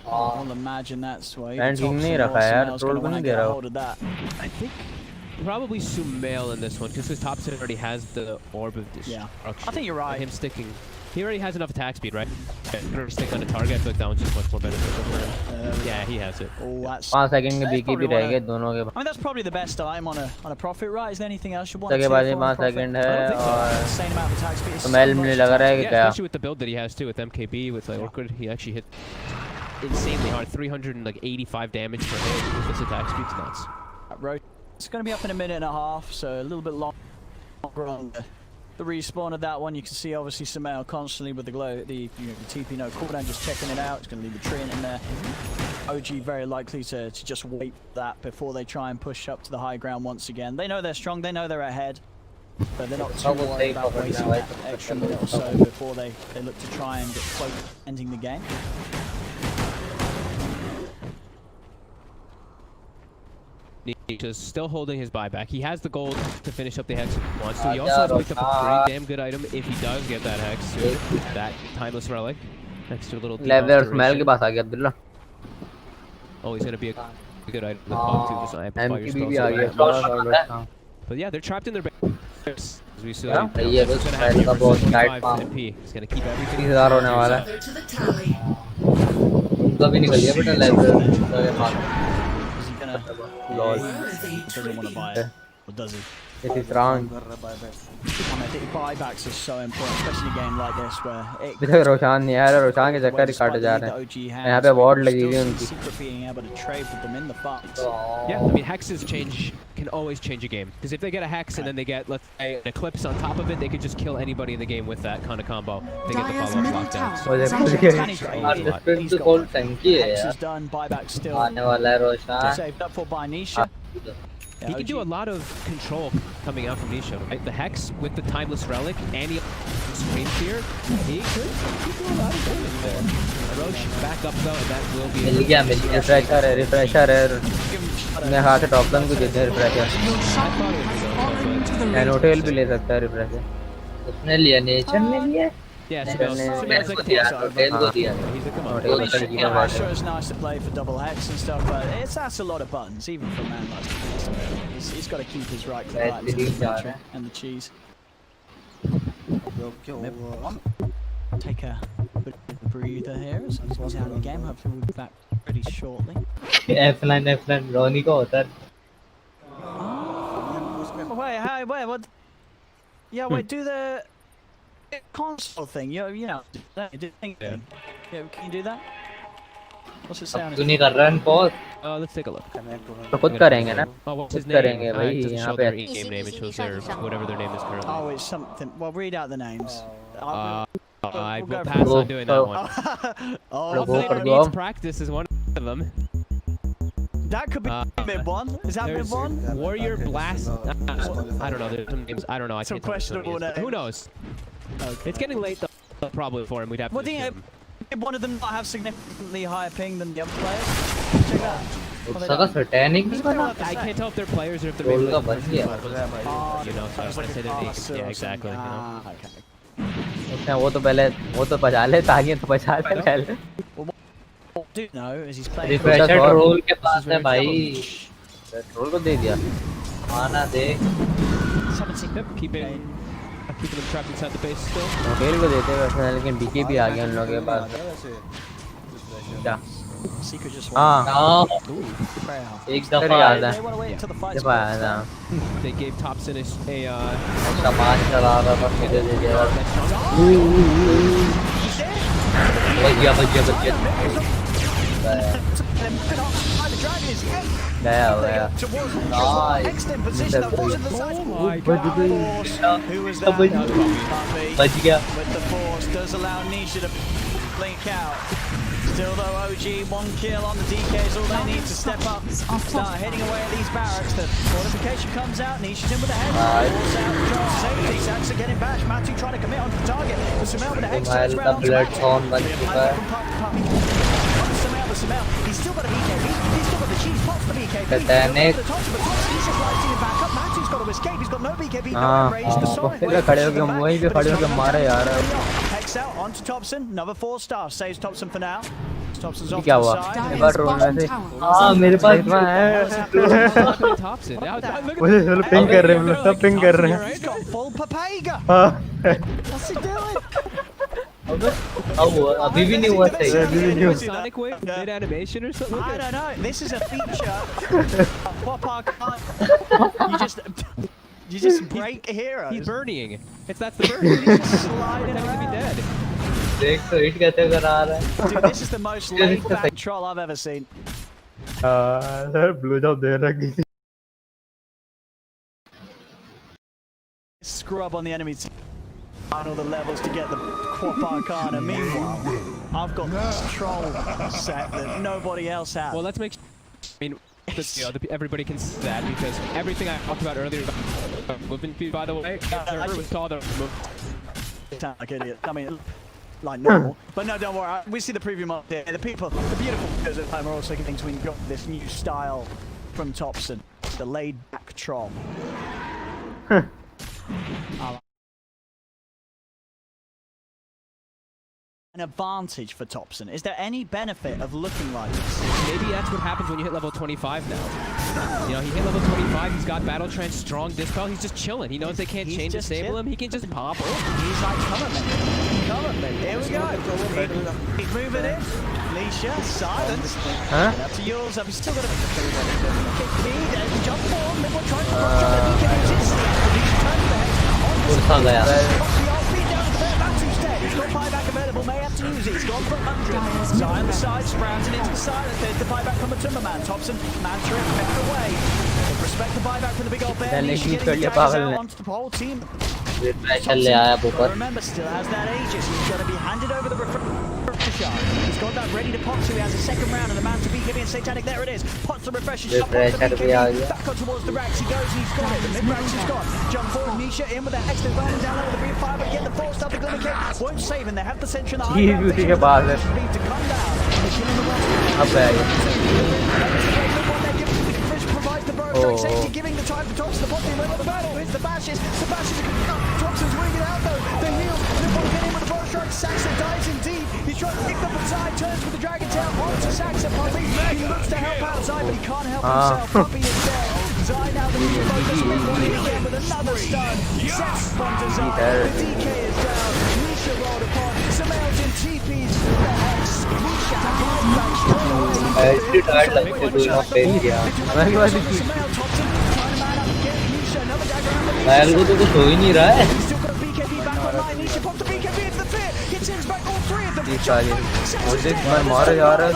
S11: I'll imagine that's why.
S3: Stand king नहीं रखा है यार ट्रोल को नहीं दे रहा हो
S10: I think probably Sumail in this one because his Thompson already has the orb of destruction.
S11: I think you're right.
S10: Him sticking, he already has enough attack speed, right? Stick on a target. I feel like that one's just much more beneficial for him. Yeah, he has it.
S11: Oh, that's
S3: 5 second के बीकी भी रहेंगे दोनों के
S11: I mean, that's probably the best time on a profit, right? Is there anything else you want
S3: उसके
S11: to
S3: बाद
S11: say
S3: ये
S11: for
S3: 5
S11: profit?
S3: Second है और
S11: Same amount of attack speed.
S3: Smell मुझे लग रहा है कि
S10: Yeah,
S3: क्या
S10: especially with the build that he has too, with MKB, with like Orchid, he actually hit insanely hard, 385 damage per hit with this attack speed's nuts.
S11: It's going to be up in a minute and a half, so a little bit longer on the respawn of that one. You can see obviously Sumail constantly with the glow, the TP no cooldown, just checking it out. It's going to leave the Treant in there. OG very likely to just wait that before they try and push up to the high ground once again. They know they're strong, they know they're ahead, but they're not too worried about wasting that extra minute or so before they look to try and get close to ending the game.
S10: Just still holding his buyback. He has the gold to finish up the hex if he wants to. He also has picked up a pretty damn good item if he does get that hex soon. That timeless relic. Next to a little
S3: leveller smell के पास आ गया Abdullah
S10: Oh, he's gonna be a good item to pop too. Just amplify your
S3: MKB भी
S10: spells
S3: आ
S10: away.
S3: गया
S10: But yeah, they're trapped in their base. As we saw,
S3: Yeah.
S10: he's
S1: बस
S10: gonna have
S1: smell का बहुत tight
S10: 75
S1: palm
S10: MP. He's gonna keep everything.
S3: 30,000 होने वाला है
S1: उनका भी निकल गया बेटा लेवल के पास
S11: Is he going to...
S3: lol
S11: doesn't want to buy it. Or does he?
S3: this is wrong
S11: I think buybacks are so important, especially in a game like this where it
S3: अभी तक रोशान नहीं आया रोशान के चक्कर ही काटे जा रहे हैं यहाँ पे वॉर्ड लगी हुई है उनकी
S11: secret being able to trade with them in the box.
S10: Yeah, I mean hexes can always change a game. Because if they get a hex and then they get, let's say, an eclipse on top of it, they could just kill anybody in the game with that kind of combo. They get the
S2: Dyer's
S10: follow-up
S2: middle
S10: lockdown.
S2: tower is under attack.
S11: He's got
S1: cold टंकी है
S11: Hex
S1: यार
S11: is done, buyback still
S1: आने वाला है रोशन
S11: saved up for by Nisha.
S10: He can do a lot of control coming out from Nisha, right? The Hex with the Timeless Relic and he Scream Fear, he could do a lot of damage there. Roche back up though, and that will be...
S1: मिल गया
S3: refresher है मैं हाथ से top line को देते हैं refresher नैनोटेल भी ले सकता है रिफ्रेशर
S1: उसने लिया नेचर ने लिया
S10: Yeah,
S1: Sumail's को दिया टेल को दिया
S10: he's a command.
S3: नोटेल का
S11: You know, I'm sure it's nice to play for double hex and stuff, but that's a lot of buttons, even for a man like Sumail. He's got to keep his right click items in the country and the cheese. Take a bit of a breather here as he's out of the game. Hopefully we'll be back pretty shortly.
S1: F9 रोनी को होता है
S11: Wait, what? Yeah, wait, do the console thing. You know, do the thing. Yeah, can you do that? What's it say on
S1: तू
S11: it?
S1: नहीं कर रहा है pause
S10: Let's take a look.
S3: तो खुद करेंगे ना
S10: Oh, what's his
S3: खुद
S10: name?
S3: करेंगे
S10: It
S3: भाई
S10: doesn't
S3: यहाँ
S10: show
S3: पे
S10: their in-game name, it shows their whatever their name is currently.
S11: Oh, it's something. Well, read out the names.
S10: I
S11: we'll
S10: will
S11: go
S10: pass
S3: for-
S10: on doing that one.
S11: Oh,
S3: Go for
S10: Needs
S3: Dom.
S10: practice is one of them.
S11: that could be mid one. Is that mid
S10: There's
S11: one?
S10: Warrior Blast. I don't know. There's some names. I don't know. I
S11: Some
S10: can't tell which one
S11: questionable
S10: it is. Who
S11: names.
S10: knows? It's getting late though. Probably for him. We'd have
S11: Well,
S10: to.
S11: do you,
S10: assume.
S11: did one of them not have significantly higher ping than the other players? Check that.
S1: उसका का Satanic नहीं बना
S10: I can't tell if they're players or if they're
S1: role
S10: maybe
S1: का
S10: like,
S1: बन गया
S10: you know. So I was gonna say that they, yeah, exactly. You know.
S11: Ah, okay.
S3: उसने वो तो बचा ले ताकि तो बचा ले पहले
S11: What I do know is he's playing.
S1: Refresher role के पास है भाई
S3: रोल को दे दिया
S1: आना दे
S11: 17.
S10: Yep, keeping them trapped inside the base still.
S3: नोटेल को देते वैसे लेकिन बीके भी आ गया उन लोगों के पास क्या
S11: Secret just
S3: हाँ
S1: हाँ
S11: prayer.
S1: एक
S3: फिर
S1: दफा
S3: याद है
S11: They want to wait until the fight's
S3: जब आया था
S10: They gave Thompson a
S1: सामान चला रहा था मुझे दे दिया बच गया
S11: The dragon is
S1: गया
S11: towards
S1: Nice.
S11: excellent position. That wasn't the side.
S1: बच गई
S11: Who was that?
S1: बच गया
S11: With the force does allow Nisha to blink out. Still though, OG, 1 kill on the DK is all they need to step up. Start heading away at these barracks. The fortification comes out. Nisha's in with the head. Force out. Jones safety. Saxa getting bashed. Matu trying to commit onto the target. But Sumail with the hex turns
S1: का
S11: around onto
S1: blood
S11: Matu.
S1: Thorn बच चुका है
S11: Sumail, he's still got a BKB. He's still got the cheese. Pops the BKB.
S1: Titanic.
S11: The Thompson, but Thompson is just lighting him back up. Matu's got to escape. He's got no BKB. No range. The Sonic
S1: पहले खड़े होके वहीं पे खड़े होके मारे यार
S11: Hex out onto Thompson. Another 4-star. Saves Thompson for now. Thompson's off
S1: क्या
S11: to the
S1: हुआ
S11: side.
S1: एक बार रोल में से हाँ मेरे पास इतना है
S10: Thompson.
S12: मुझे चलो पिंग कर रहे हैं हम लोग सब पिंग कर रहे हैं
S11: He's got full Papega.
S12: हाँ
S11: What's he doing?
S1: अब हुआ अभी भी नहीं हुआ सही
S10: Sonic wave mid animation or something.
S11: I don't know. This is a feature. Popeye can't. You just break heroes.
S10: He's burning. That's the burn. He's just sliding to be dead.
S1: देख तो hit कैसे करा रहा है
S11: Dude, this is the most laid back troll I've ever seen.
S12: सर ब्लू जॉब दे रखी थी
S11: Scrub on the enemy team. On all the levels to get the Quap Arcana. Meanwhile, I've got this troll set that nobody else has.
S10: Well, let's make. I mean, everybody can see that because everything I talked about earlier about movement speed, by the way, we saw the move.
S11: Sound like idiot. I mean, like normal. But no, don't worry. We see the preview mod there. The people, the beautiful players at home are also getting to enjoy this new style from Thompson, the laid-back troll. An advantage for Thompson. Is there any benefit of looking like this?
S10: Maybe that's what happens when you hit level 25 now. You know, he hit level 25, he's got Battle Trance, strong Dispel, he's just chilling. He knows they can't chain disable him, he can just pop over.
S11: He's like, come at me. Come at me. Here we go. He's moving in. Nisha, silence.
S12: Huh?
S11: Up to yours. He's still got a kick lead. Jump forward. Midway trying to block the DK. He's turned back.
S1: उड़सा गया
S11: He's got buyback available, may have to use it. He's gone for 100. Zion the side, sprouting into the silence. There's the buyback from the Timberman. Thompson, Mantra, back away. Respect the buyback from the big old bear. Nisha getting the dragons out onto the whole team.
S1: Pressure ले आया ऊपर
S11: Remember, still has that Aegis. He's going to be handed over the refresher shot. He's got that ready to pop, so he has a second round, and the man to beat and Satanic. There it is. Pots the refresher shot. Back on towards the racks. He goes, and he's got it. The mid racks he's got. Jump forward, Nisha in with that extra burn down low with the green fire, but again the force stuff. The Glimmer Kick won't save, and they have the sentry in the high ground.
S12: उसी के पास है
S11: Need to come down.
S12: अब आएगा
S11: Provides the burn strike safety, giving the time to Thompson. The bottom win the battle. It's the Bashes. Sebastian's Thompson's winning it out though. The heal. Nipple get in with the burn strike. Saxon dives in deep. He's trying to pick up the side. Turns with the Dragon Tail onto Saxon. Puppy. He looks to help out Zai, but he can't help himself. Puppy is dead. Zai now the new focus. Winning again with another stun. Sex sponsors up. The DK is down. Nisha rolled upon. Sumail's in TP's. The Hex. Nisha has back straight away.
S1: इतनी tight लगती है तू यहाँ पे किया हमारी बात की लायल को तो कुछ हो ही नहीं रहा है
S12: मुझे मारे जा रहा है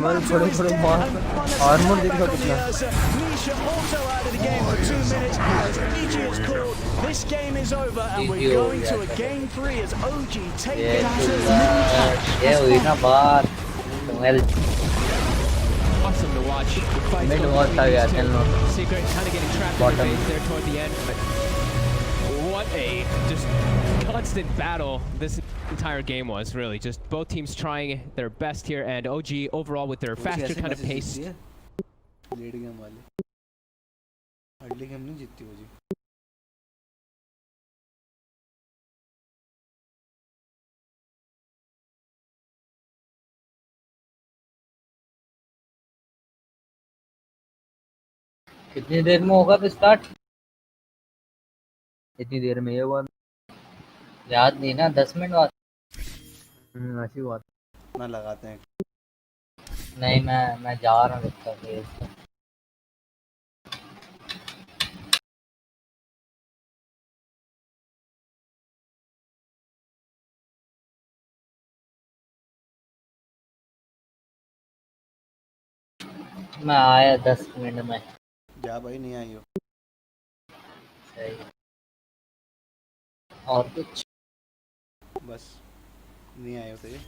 S12: मैं बड़े बड़े मार आर्मर देखा कितना
S11: This game is over and we're going to a game 3 as OG take it to
S1: ये हुई ना बात well
S10: Awesome to watch.
S1: mid बहुत था यार चलो
S10: Secret kind of getting trapped in the base there toward the end. But what a just constant battle this entire game was, really. Just both teams trying their best here, and OG overall with their faster kind of pace.
S4: Late game वाले अगली game नहीं जीतती वो जी
S1: कितनी देर में होगा तो start इतनी देर में ये हुआ याद नहीं ना 10 मिनट बाद
S12: ऐसी बात
S4: ना लगाते हैं
S1: नहीं मैं जा रहा हूँ मैं आया 10 मिनट में।
S4: जा भाई, नहीं आई हो।
S1: सही। और कुछ?
S4: बस नहीं आए हो तो ये।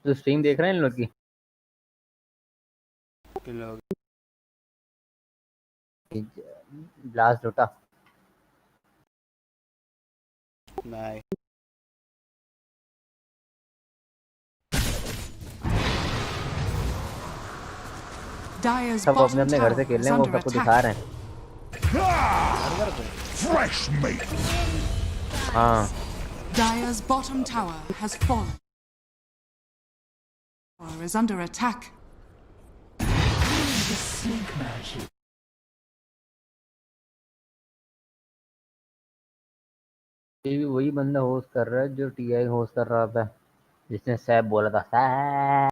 S3: तो स्ट्रीम देख रहे हैं इन लोग की?
S4: किन लोग?
S3: Blast Dota.
S4: नहीं।
S2: Dire's
S3: सब अपने
S2: bottom
S3: अपने घर
S2: tower
S3: से खेल
S2: is
S3: रहे हैं, वो
S2: under
S3: सबको दिखा
S2: attack.
S3: रहे हैं।
S9: Fresh meat.
S3: हाँ।
S2: Dire's bottom tower has fallen. Tower is under attack.
S3: ये भी वही बंदा होस्ट कर रहा है जो टीआई होस्ट कर रहा था, जिसने सैब बोला था सैब।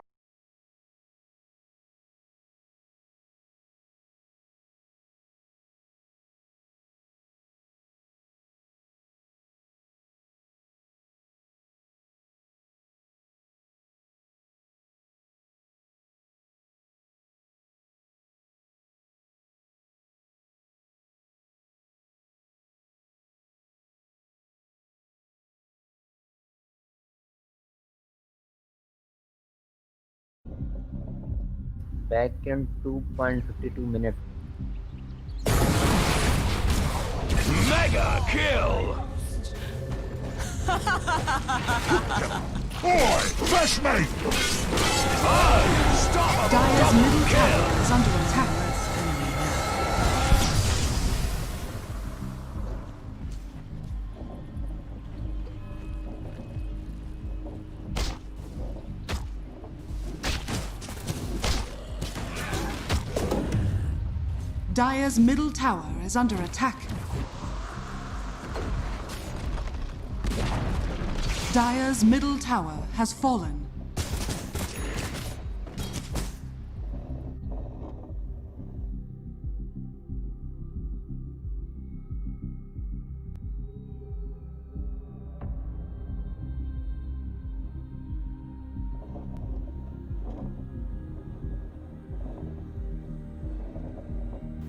S3: Back in 2.52 minutes.
S5: Mega kill!
S9: Boy, fresh meat.
S2: Dire's middle tower is under attack. Dire's middle tower is under attack. Dire's middle tower has fallen.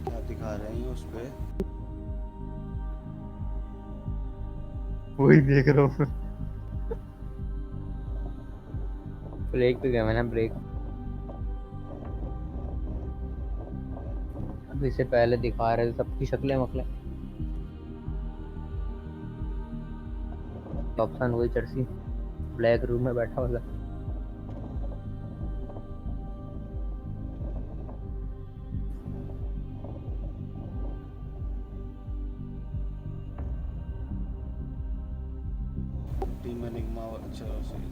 S4: क्या दिखा रहे हैं उस पे?
S12: वही देख रहा हूँ।
S3: ब्रेक पे गया मैंने, ब्रेक। अब इससे पहले दिखा रहे थे सबकी शक्लें मकलें। ऑप्शन वही चर्सी ब्लैक रूम में बैठा हुआ।
S4: Team enigma. चलो सही।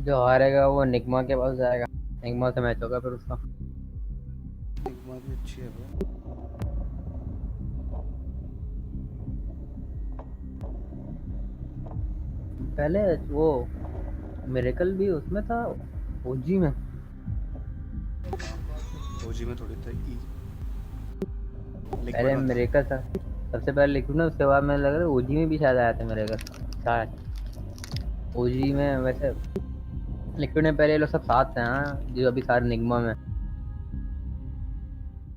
S3: जो हारेगा वो निगमा के पास जाएगा। निगमा से मैच होगा फिर उसका।
S4: एनिग्मा भी अच्छी है ब्रो।
S3: पहले वो मिरेकल भी उसमें था, ओजी में।
S4: ओजी में थोड़ी था।
S3: पहले मिरेकल था, सबसे पहले लिखूँ ना, उसके बाद मैं लग रहा है ओजी में भी शायद आया था मिरेकल शायद। ओजी में वैसे लिक्विड में पहले लोग सब साथ थे। हाँ, जो अभी सारे निगमा में।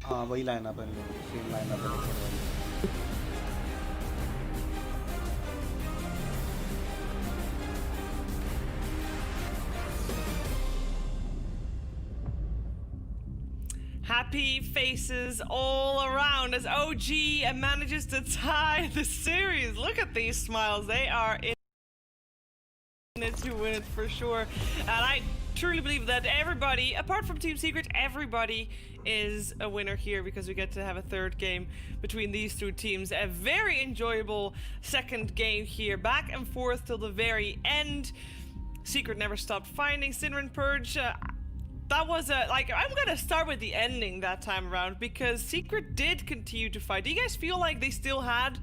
S4: हाँ वही लाइन अप है, सेम लाइन अप है।
S13: Happy faces all around as OG manages to tie the series. Look at these smiles. They are in it to win it for sure. And I truly believe that everybody, apart from Team Secret, everybody is a winner here because we get to have a third game between these two teams. A very enjoyable second game here, back and forth till the very end. Secret never stopped finding Sinrin Purge. That was like, I'm gonna start with the ending that time around because Secret did continue to fight. Do you guys feel like they still had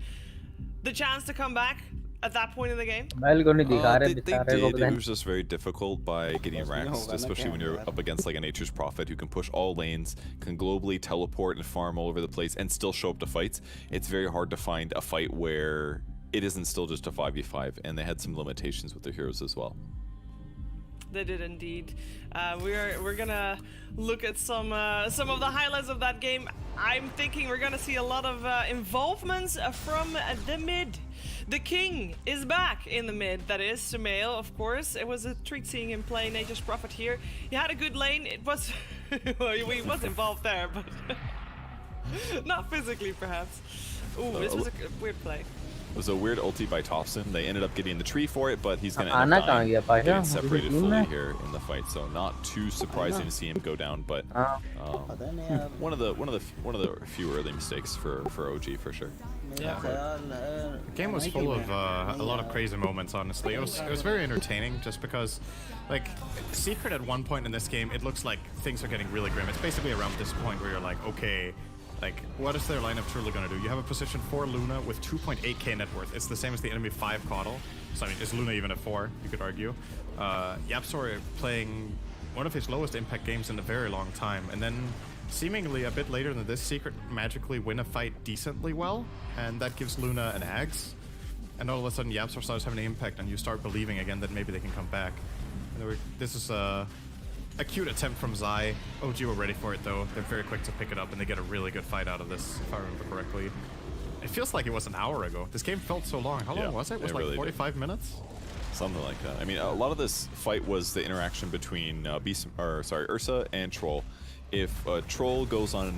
S13: the chance to come back at that point in the game?
S14: They did. It was just very difficult by getting Raxed, especially when you're up against like a Nature's Prophet who can push all lanes, can globally teleport and farm all over the place, and still show up to fights. It's very hard to find a fight where it isn't still just a 5v5, and they had some limitations with their heroes as well.
S13: They did indeed. We're gonna look at some of the highlights of that game. I'm thinking we're gonna see a lot of involvements from the mid. The king is back in the mid. That is Sumail, of course. It was a treat seeing him play Nature's Prophet here. He had a good lane. It was well, he was involved there, but not physically, perhaps. Ooh, this was a weird play.
S14: It was a weird ulti by Thompson. They ended up getting the tree for it, but he's going to end up getting separated fully here in the fight. So not too surprising to see him go down, but one of the few early mistakes for OG for sure.
S15: Yeah. The game was full of a lot of crazy moments, honestly. It was very entertaining just because, like, Secret at one point in this game, it looks like things are getting really grim. It's basically around this point where you're like, okay, like, what is their lineup truly going to do? You have a position 4 Luna with 2.8k net worth. It's the same as the enemy 5 Caudal. So, I mean, is Luna even at 4, you could argue. YapzOr playing one of his lowest impact games in a very long time. And then, seemingly a bit later than this, Secret magically win a fight decently well. And that gives Luna an Axe. And all of a sudden, YapzOr starts having an impact, and you start believing again that maybe they can come back. And this is a cute attempt from Zai. OG were ready for it though. They're very quick to pick it up and they get a really good fight out of this, if I remember correctly. It feels like it was an hour ago. This game felt so long. How long was it? It was like really 45 minutes?
S14: Something like that. I mean, a lot of this fight was the interaction between Ursa and Troll. If Troll goes on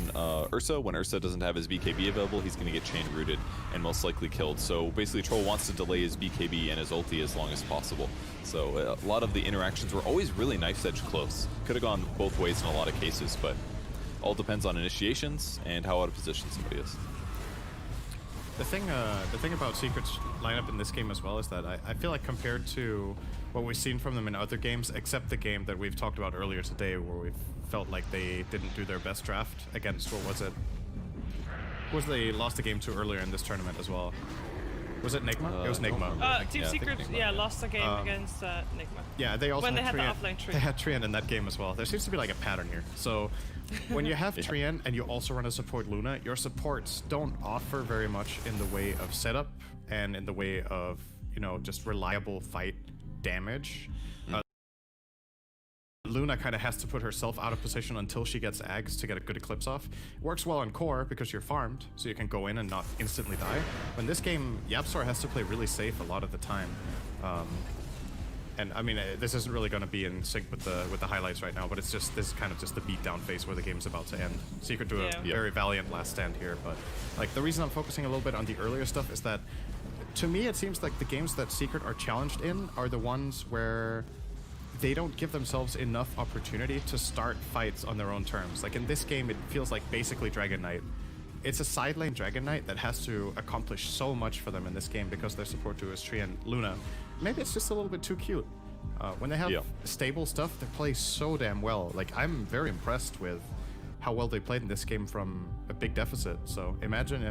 S14: Ursa, when Ursa doesn't have his BKB available, he's going to get chain rooted and most likely killed. So basically Troll wants to delay his BKB and his ulti as long as possible. So a lot of the interactions were always really knife edge close. Could have gone both ways in a lot of cases, but all depends on initiations and how out of position somebody is.
S15: The thing about Secret's lineup in this game as well is that I feel like compared to what we've seen from them in other games, except the game that we've talked about earlier today where we felt like they didn't do their best draft against, what was it? They lost the game to earlier in this tournament as well. Was it Nigma? It was Nigma.
S13: Team Secret, lost a game against Nigma.
S15: Yeah, they also
S13: when they had the
S15: Trian.
S13: offlane tree.
S15: They had Trian in that game as well. There seems to be like a pattern here. So when you have Trian and you also run to support Luna, your supports don't offer very much in the way of setup and in the way of, you know, just reliable fight damage. Luna kind of has to put herself out of position until she gets Ags to get a good Eclipse off. It works well on core because you're farmed, so you can go in and not instantly die. But in this game, YapzOr has to play really safe a lot of the time. And I mean, this isn't really going to be in sync with the highlights right now, but it's just, this is kind of just the beatdown phase where the game's about to end. Secret do a very valiant last stand here, but like the reason I'm focusing a little bit on the earlier stuff is that to me it seems like the games that Secret are challenged in are the ones where they don't give themselves enough opportunity to start fights on their own terms. Like in this game, it feels like basically Dragon Knight. It's a side lane Dragon Knight that has to accomplish so much for them in this game because their support duo is Tree and Luna. Maybe it's just a little bit too cute. When they have stable stuff, they play so damn well. Like, I'm very impressed with how well they played in this game from a big deficit. So imagine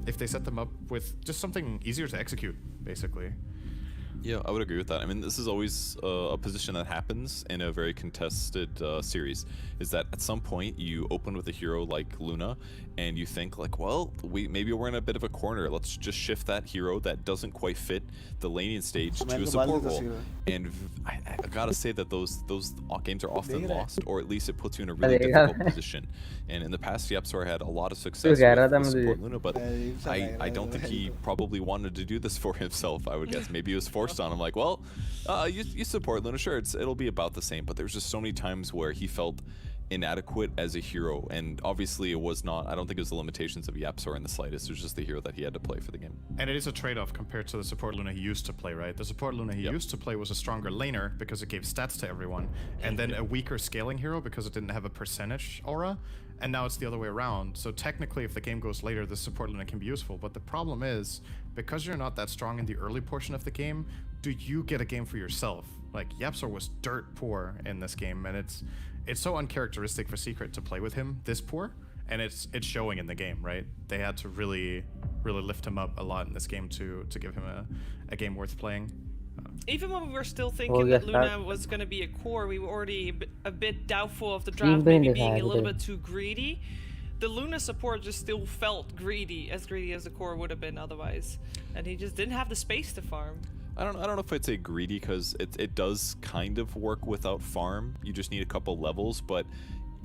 S15: if they set them up with just something easier to execute, basically.
S14: Yeah, I would agree with that. I mean, this is always a position that happens in a very contested series, is that at some point you open with a hero like Luna and you think like, well, maybe we're in a bit of a corner. Let's just shift that hero that doesn't quite fit the laning stage to a support role. And I gotta say that those games are often lost, or at least it puts you in a really difficult position. And in the past, YapzOr had a lot of success with support Luna, but I don't think he probably wanted to do this for himself, I would guess. Maybe he was forced on him, like, well, you support Luna, sure, it'll be about the same. But there's just so many times where he felt inadequate as a hero, and obviously it was not. I don't think it was the limitations of YapzOr in the slightest. It was just the hero that he had to play for the game.
S15: And it is a trade-off compared to the support Luna he used to play, right? The support Luna he used to play was a stronger laner because it gave stats to everyone, and then a weaker scaling hero because it didn't have a percentage aura, and now it's the other way around. So technically, if the game goes later, the support Luna can be useful, but the problem is, because you're not that strong in the early portion of the game, do you get a game for yourself? Like, YapzOr was dirt poor in this game, and it's so uncharacteristic for Secret to play with him this poor, and it's showing in the game, right? They had to really lift him up a lot in this game to give him a game worth playing.
S13: Even when we were still thinking that Luna was going to be a core, we were already a bit doubtful of the draft maybe being a little bit too greedy. The Luna support just still felt greedy as the core would have been otherwise, and he just didn't have the space to farm.
S14: I don't know if I'd say greedy, because it does kind of work without farm. You just need a couple levels, but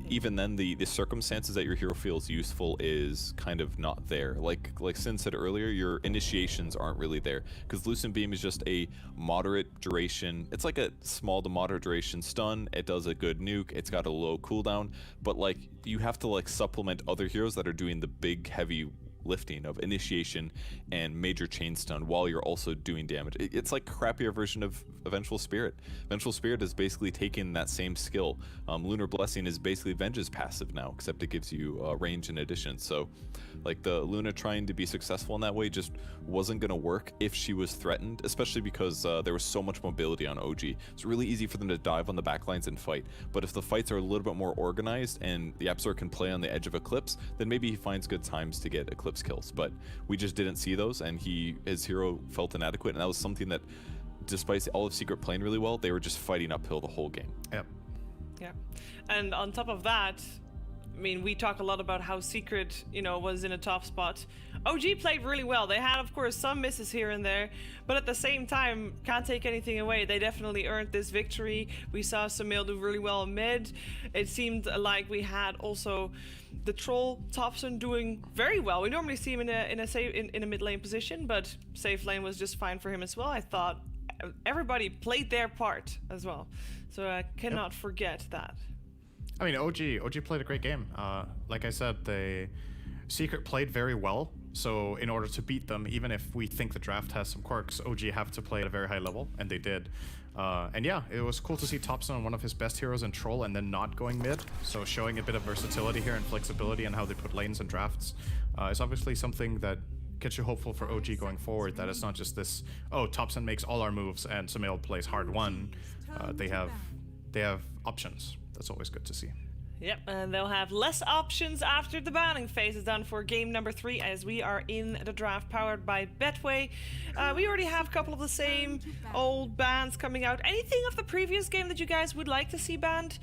S14: even then the circumstances that your hero feels useful is kind of not there. Like Sin said earlier, your initiations aren't really there, because Lucent Beam is just a moderate duration. It's like a small to moderate duration stun. It does a good nuke. It's got a low cooldown, but like you have to like supplement other heroes that are doing the big heavy lifting of initiation and major chain stun while you're also doing damage. It's like a crappier version of Vengeful Spirit. Vengeful Spirit is basically taking that same skill. Lunar Blessing is basically Venge's passive now, except it gives you range in addition. So like the Luna trying to be successful in that way just wasn't going to work if she was threatened, especially because there was so much mobility on OG. It's really easy for them to dive on the backlines and fight, but if the fights are a little bit more organized and the YapzOr can play on the edge of Eclipse, then maybe he finds good times to get Eclipse kills. But we just didn't see those, and his hero felt inadequate, and that was something that, despite all of Secret playing really well, they were just fighting uphill the whole game.
S15: Yep.
S13: Yeah, and on top of that, I mean, we talk a lot about how Secret, was in a top spot. OG played really well. They had, of course, some misses here and there, but at the same time, can't take anything away. They definitely earned this victory. We saw Sumail do really well in mid. It seemed like we had also the troll Thompson doing very well. We normally see him in a mid lane position, but safe lane was just fine for him as well. I thought everybody played their part as well, so I cannot forget that.
S15: I mean, OG played a great game. Like I said, Secret played very well. So in order to beat them, even if we think the draft has some quirks, OG have to play at a very high level, and they did. And yeah, it was cool to see Thompson on one of his best heroes in Troll and then not going mid. So showing a bit of versatility here and flexibility and how they put lanes and drafts is obviously something that gets you hopeful for OG going forward, that it's not just this, oh, Thompson makes all our moves and Sumail plays hard one. They have options. That's always good to see.
S13: Yep, and they'll have less options after the banning phase is done for game number 3, as we are in the draft powered by Betway. We already have a couple of the same old bans coming out. Anything of the previous game that you guys would like to see banned?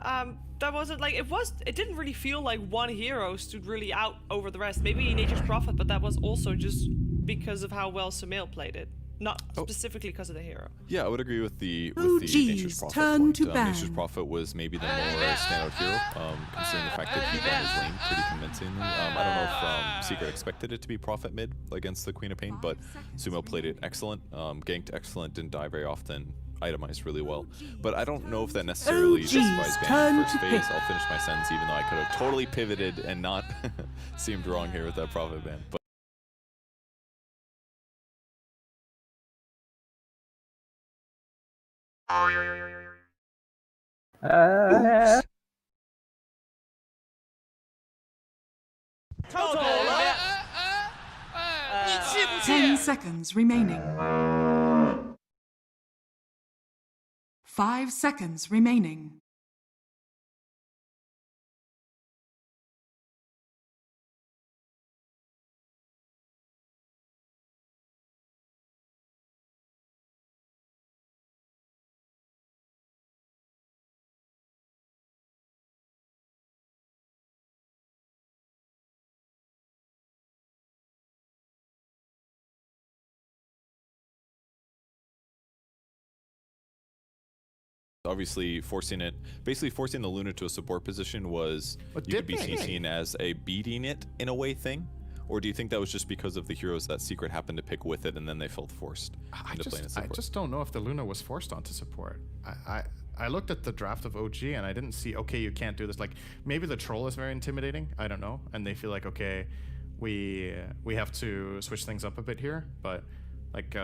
S13: That wasn't like, it didn't really feel like one hero stood really out over the rest. Maybe Nature's Prophet, but that was also just because of how well Sumail played it. Not specifically because of the hero.
S14: Yeah, I would agree with the Nature's Prophet point. Nature's Prophet was maybe the more standout hero, considering the fact that he won his lane pretty convincingly. I don't know if Secret expected it to be Prophet mid against the Queen of Pain, but Sumail played it excellent, ganked excellent, didn't die very often, itemized really well. But I don't know if that necessarily justifies banning the first phase. I'll finish my sentence, even though I could have totally pivoted and not seemed wrong here with that Prophet ban. But
S2: 10 seconds remaining. 5 seconds remaining.
S14: obviously basically forcing the Luna to a support position was, you could be seen as a beating it in a way thing? Or do you think that was just because of the heroes that Secret happened to pick with it and then they felt forced into playing a support?
S15: I just don't know if the Luna was forced onto support. I looked at the draft of OG and I didn't see, okay, you can't do this. Like, maybe the troll is very intimidating. I don't know. And they feel like, okay, we have to switch things up a bit here. But, like,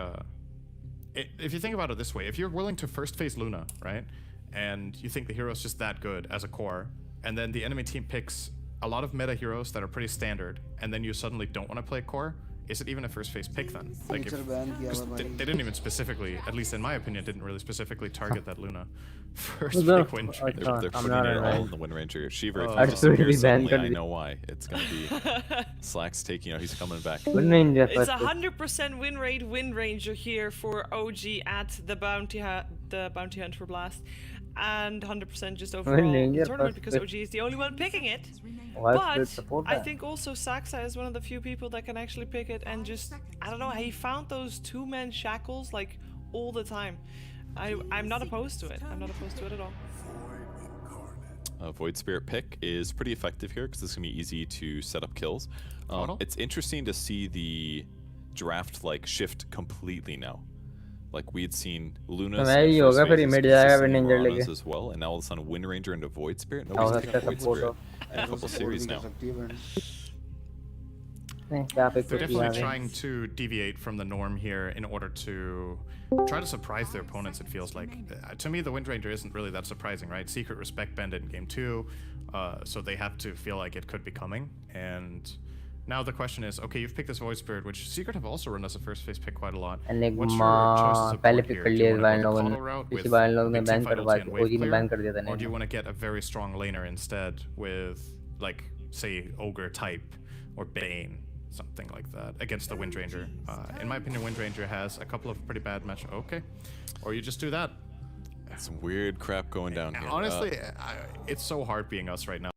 S15: if you think about it this way, if you're willing to first phase Luna, right? And you think the hero is just that good as a core, and then the enemy team picks a lot of meta heroes that are pretty standard, and then you suddenly don't want to play core, is it even a first phase pick then? Like, they didn't even specifically, at least in my opinion, didn't really specifically target that Luna first pick Wind Ranger.
S14: They're putting it all in the Wind Ranger. Shiver disappears suddenly. I know why. It's gonna be Slack's taking. He's coming back.
S13: It's 100% win rate Wind Ranger here for OG at the Bounty Hunt for Blast, and 100% just overall the tournament because OG is the only one picking it. But I think also Saksa is one of the few people that can actually pick it and just, I don't know, he found those 2-man shackles like all the time. I'm not opposed to it. I'm not opposed to it at all.
S14: Void Spirit pick is pretty effective here because it's going to be easy to set up kills. It's interesting to see the draft like shift completely now. Like we had seen Luna's as well, and now all of a sudden Wind Ranger into Void Spirit. Nobody's taking Void Spirit in a couple series now.
S15: They're definitely trying to deviate from the norm here in order to try to surprise their opponents, it feels like. To me, the Wind Ranger isn't really that surprising, right? Secret Respect banned in Game 2, so they have to feel like it could be coming. And now the question is, okay, you've picked this Void Spirit, which Secret have also run as a first phase pick quite a lot. What's your choices of board here? Do you want to go the Auto route with big team fight ulti and wave clear? Or do you want to get a very strong laner instead with, like, say, Ogre type or Bane? Something like that against the Wind Ranger. In my opinion, Wind Ranger has a couple of pretty bad matches. Okay, or you just do that.
S14: That's some weird crap going down here.
S15: Honestly, it's so hard being us right now.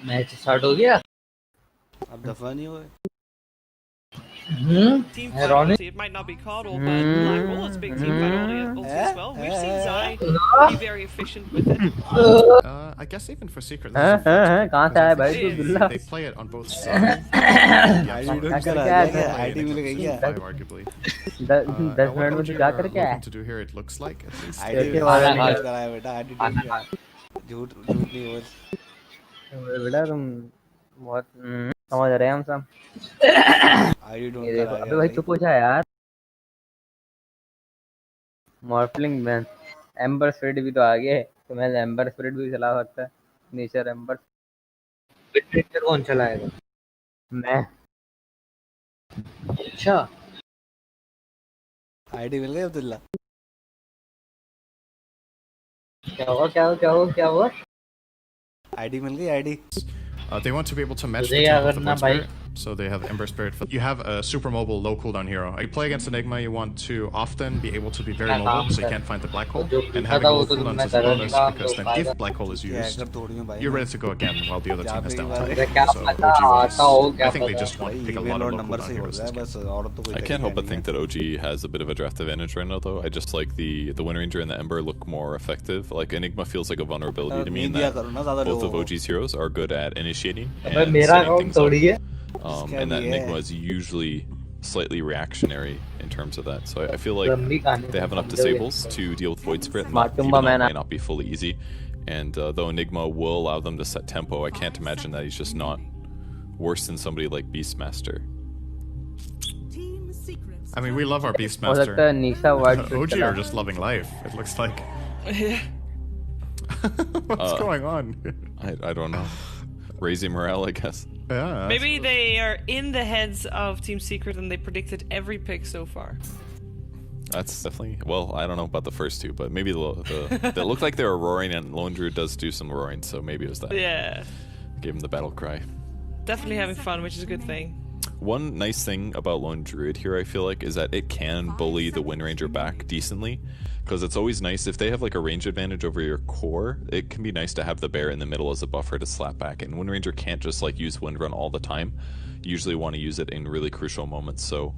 S1: Match start हो गया
S4: अब दफा नहीं हुए
S13: Team fight ulti, it might not be Coddle, but Black Hole is big team fight ulti as well. We've seen Zai be very efficient with it.
S15: I guess even for Secret,
S3: they
S15: play it on both sides. Arguably. 10 minutes में क्या करके आया? To do here, it looks like at least.
S3: बेटा तुम बहुत समझ रहे हैं हम सब। अबे भाई चुप हो जा यार। मॉर्फलिंग मैन एम्बर स्पिरिट भी तो आ गए, तो मैं एम्बर स्पिरिट भी चला सकता है। नेचर एम्बर स्पिरिट कौन चलाएगा? मैं। अच्छा
S4: आईडी मिल गई अब्दुल्ला?
S3: क्या हुआ?
S4: आईडी मिल गई ID?
S15: They want to be able to match the tempo of the Void Spirit, so they have Ember Spirit. You have a super mobile, low cooldown hero. You play against Enigma, you want to often be able to be very mobile, so you can't find the black hole. And having low cooldowns is bonus, because then if black hole is used, you're ready to go again while the other team has downtime. So OG I think they just want to pick a lot of low cooldown heroes.
S14: I can't help but think that OG has a bit of a draft advantage right now, though. I just like the Wind Ranger and the Ember look more effective. Like Enigma feels like a vulnerability to me in that both of OG's heroes are good at initiating and setting things up. And that Enigma is usually slightly reactionary in terms of that. So I feel like they have enough disables to deal with Void Spirit, even though it may not be fully easy. And though Enigma will allow them to set tempo, I can't imagine that he's just not worse than somebody like Beastmaster.
S15: I mean, we love our Beastmaster. OG are just loving life, it looks like. What's going on?
S14: I don't know. Raising morale, I guess.
S15: Yeah.
S13: Maybe they are in the heads of Team Secret and they predicted every pick so far.
S14: That's definitely, well, I don't know about the first two, but maybe they look like they were roaring, and Lone Druid does do some roaring, so maybe it was that.
S13: Yeah.
S14: Gave him the battle cry.
S13: Definitely having fun, which is a good thing.
S14: One nice thing about Lone Druid here, I feel like, is that it can bully the Wind Ranger back decently. Because it's always nice, if they have like a range advantage over your core, it can be nice to have the bear in the middle as a buffer to slap back. And Wind Ranger can't just like use Wind Run all the time. You usually want to use it in really crucial moments, so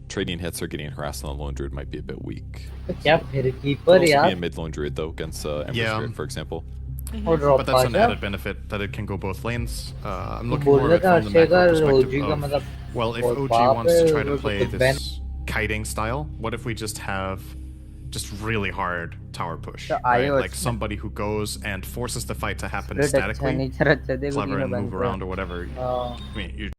S14: trading hits or getting harassed on the Lone Druid might be a bit weak. Could also be a mid Lone Druid though, against Ember Spirit, for example.
S1: और drop
S15: But that's an
S1: पास है।
S15: added benefit that it can go both lanes. I'm
S1: तो
S15: looking
S1: बोल
S15: more
S1: रहा
S15: at it
S1: था
S15: from the macro
S1: Shekhar OG
S15: perspective
S1: का
S15: of,
S1: मतलब
S15: well, if
S1: और
S15: OG
S1: बाप
S15: wants to
S1: है,
S15: try to
S1: वो
S15: play
S1: तो ban
S15: this kiting style, what if we just have just really hard tower push,
S3: So
S15: right?
S3: IO
S15: Like somebody who goes and forces the fight to happen
S3: Split अच्छा
S15: statically,
S3: nature अच्छा देखो
S15: clever
S3: तीनों
S15: and move
S3: बनते
S15: around
S3: हैं।
S15: or whatever.
S1: हाँ।
S15: I mean, you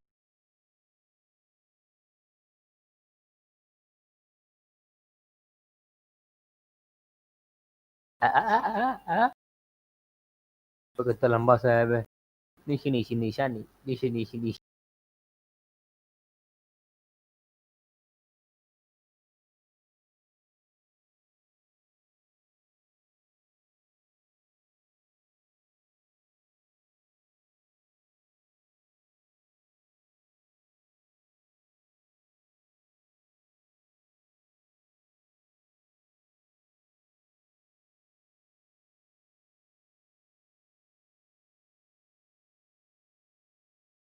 S3: तो कितना लंबा सा है बे। नीचे नीचे निशानी नीचे नीचे नीचे।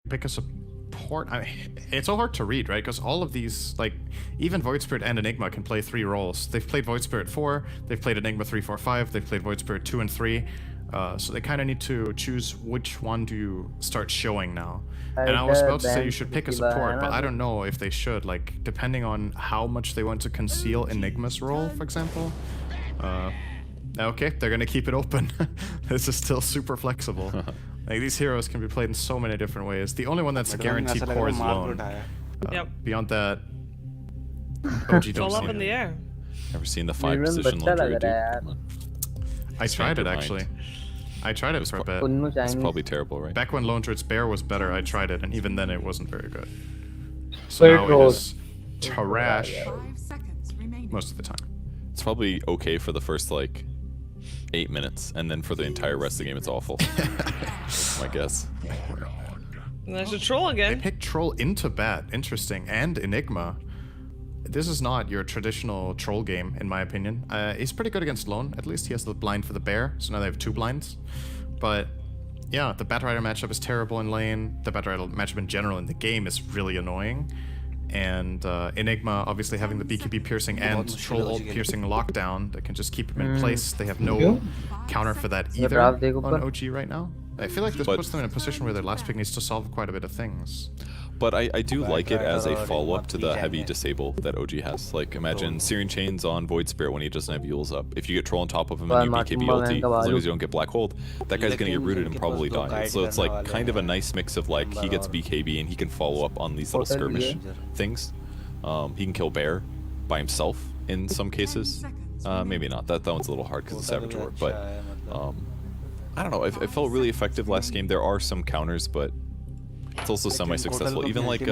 S15: pick a support. I mean, it's so hard to read, right? Because all of these, like, even Void Spirit and Enigma can play 3 roles. They've played Void Spirit 4, they've played Enigma 3, 4, 5, they've played Void Spirit 2 and 3. So they kind of need to choose which one do you start showing now. And I was about to say you should pick a support, but I don't know if they should, like, depending on how much they want to conceal Enigma's role, for example. Okay, they're gonna keep it open. This is still super flexible. Like, these heroes can be played in so many different ways. The only one that's guaranteed core is Lone.
S13: Yep.
S15: Beyond that, OG
S13: It's
S15: don't
S13: all up
S15: see
S13: in
S15: it.
S13: the air.
S14: Never seen the 5
S3: Mirror
S14: position
S3: बच्चा
S14: laundry,
S3: लग रहा है
S14: dude.
S15: I tried it, actually. I tried it for a bit.
S3: उन्नू
S14: It's
S3: Chinese
S14: probably terrible, right?
S15: Back when Lone Druid's Bear was better, I tried it, and even then it wasn't very good. So
S1: Very
S15: now
S1: cool.
S15: it is trash
S2: 5 seconds remaining.
S15: most of the time.
S14: It's probably okay for the first, like, 8 minutes, and then for the entire rest of the game, it's awful. That's my guess.
S13: And there's a troll
S15: They
S13: again.
S15: picked Troll into Bat, interesting, and Enigma. This is not your traditional Troll game, in my opinion. He's pretty good against Lone, at least. He has the blind for the Bear, so now they have 2 blinds. But yeah, the Batrider matchup is terrible in lane. The Batrider matchup in general in the game is really annoying. And Enigma, obviously having the BKB piercing and Troll ult piercing lockdown that can just keep him in place. They have no counter for that either
S3: draft देखो
S15: on
S3: पर।
S15: OG right now. I feel like this
S14: But-
S15: puts them in a position where their last pick needs to solve quite a bit of things.
S14: But I do like it as a
S4: Batrider
S14: follow-up to the
S4: already
S14: heavy
S4: won.
S14: disable that OG has. Like, imagine Syrian Chains on Void Spirit when he doesn't have Yules up. If you get Troll on top of him and you
S3: Well,
S14: BKB
S3: Martin
S14: ulti,
S3: Ball
S14: as long
S3: and
S14: as you don't get Black Hold, that guy's gonna get rooted and probably die. So it's like kind of a nice mix of, like, he gets BKB and he can follow up on these little skirmish things. He can kill Bear by himself in some cases. Maybe not. That one's a little hard because it's Saboteur. But I don't know. It felt really effective last game. There are some counters, but it's also semi-successful. Even like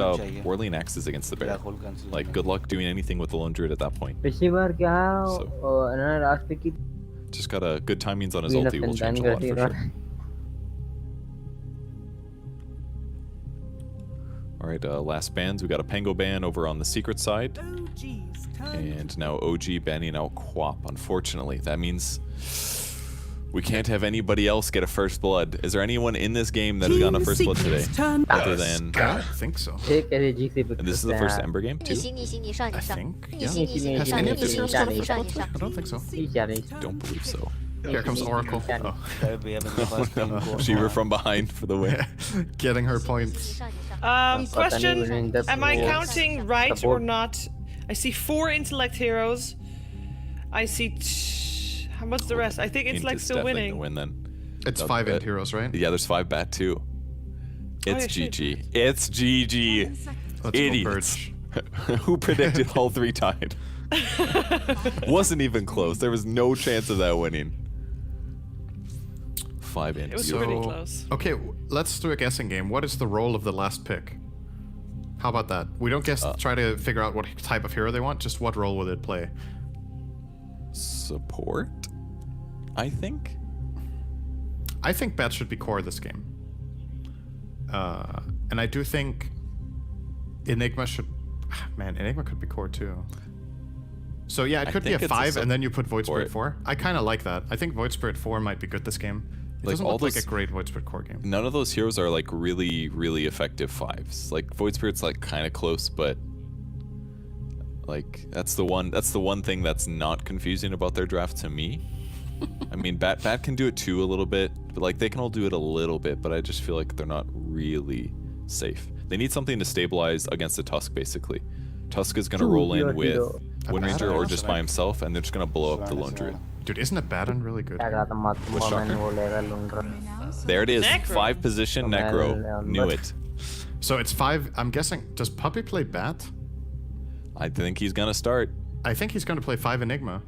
S14: Orlean Axes against the Bear. Like, good luck doing anything with the Lone Druid at that point.
S3: पिछली बार क्या
S14: So-
S3: उन्होंने last pick की
S14: Just got a good timings on his
S3: Queen of
S14: ulti will
S3: Finland
S14: change a lot
S3: करती
S14: for
S3: है
S14: sure. Alright, last bans. We got a Pango ban over on the secret side. And now OG banning out Quap, unfortunately. That means we can't have anybody else get a first blood. Is there anyone in this game that has gotten a first blood today? Other than...
S15: I don't think so.
S3: एक ऐसे जी से pick
S14: And this is the first Ember game, too?
S7: 逆袭逆袭你上你
S15: I
S7: 上
S15: think.
S7: 逆
S15: Yeah.
S7: 袭逆袭你
S15: Has
S7: 上
S15: any
S7: 逆
S15: of this
S7: 袭
S15: heroes
S7: 你上
S15: got a
S7: 你
S15: first
S7: 上
S15: blood
S7: 你
S15: today?
S7: 上
S15: I don't think so.
S14: Don't believe so.
S15: Here comes Oracle. Oh.
S14: Shiva from behind for the win.
S15: Getting her points.
S13: Question: Am I counting right or not? I see 4 intellect heroes. I see. What's the rest? I think intellect's still
S14: definitely
S13: winning.
S14: gonna win then.
S15: It's 5 int heroes, right?
S14: Yeah, there's 5 bat too. It's
S13: yeah, shit.
S14: GG. It's GG.
S15: Let's go
S14: Idiots. Who predicted all 3 tied? Wasn't even close. There was no chance of that winning. 5 int.
S13: It was
S15: So,
S13: pretty close.
S15: okay, let's do a guessing game. What is the role of the last pick? How about that? We don't guess. Try to figure out what type of hero they want. Just what role will it play?
S14: Support, I think.
S15: I think Bat should be core this game. And I do think Enigma should... Man, Enigma could be core too. So yeah, it
S14: I
S15: could be a
S14: think it's a
S15: 5 and then you put Void
S14: support.
S15: Spirit 4. I kind of like that. I think Void Spirit 4 might be good this game. It
S14: Like,
S15: doesn't
S14: all
S15: look like
S14: those-
S15: a great Void Spirit core game.
S14: None of those heroes are like really, really effective 5s. Like Void Spirit's like kind of close, but like that's the one thing that's not confusing about their draft to me. I mean, Bat can do it too a little bit, but like they can all do it a little bit, but I just feel like they're not really safe. They need something to stabilize against the Tusk, basically. Tusk is gonna roll in with Wind Ranger or just by himself, and they're just gonna blow up the Lone Druid.
S15: Dude, isn't Abaddon really good?
S14: There it is.
S13: Necro.
S14: 5 position Necro. Knew it.
S15: So it's 5. I'm guessing. Does Puppy play Bat?
S14: I think he's gonna start.
S15: I think he's gonna play 5 Enigma.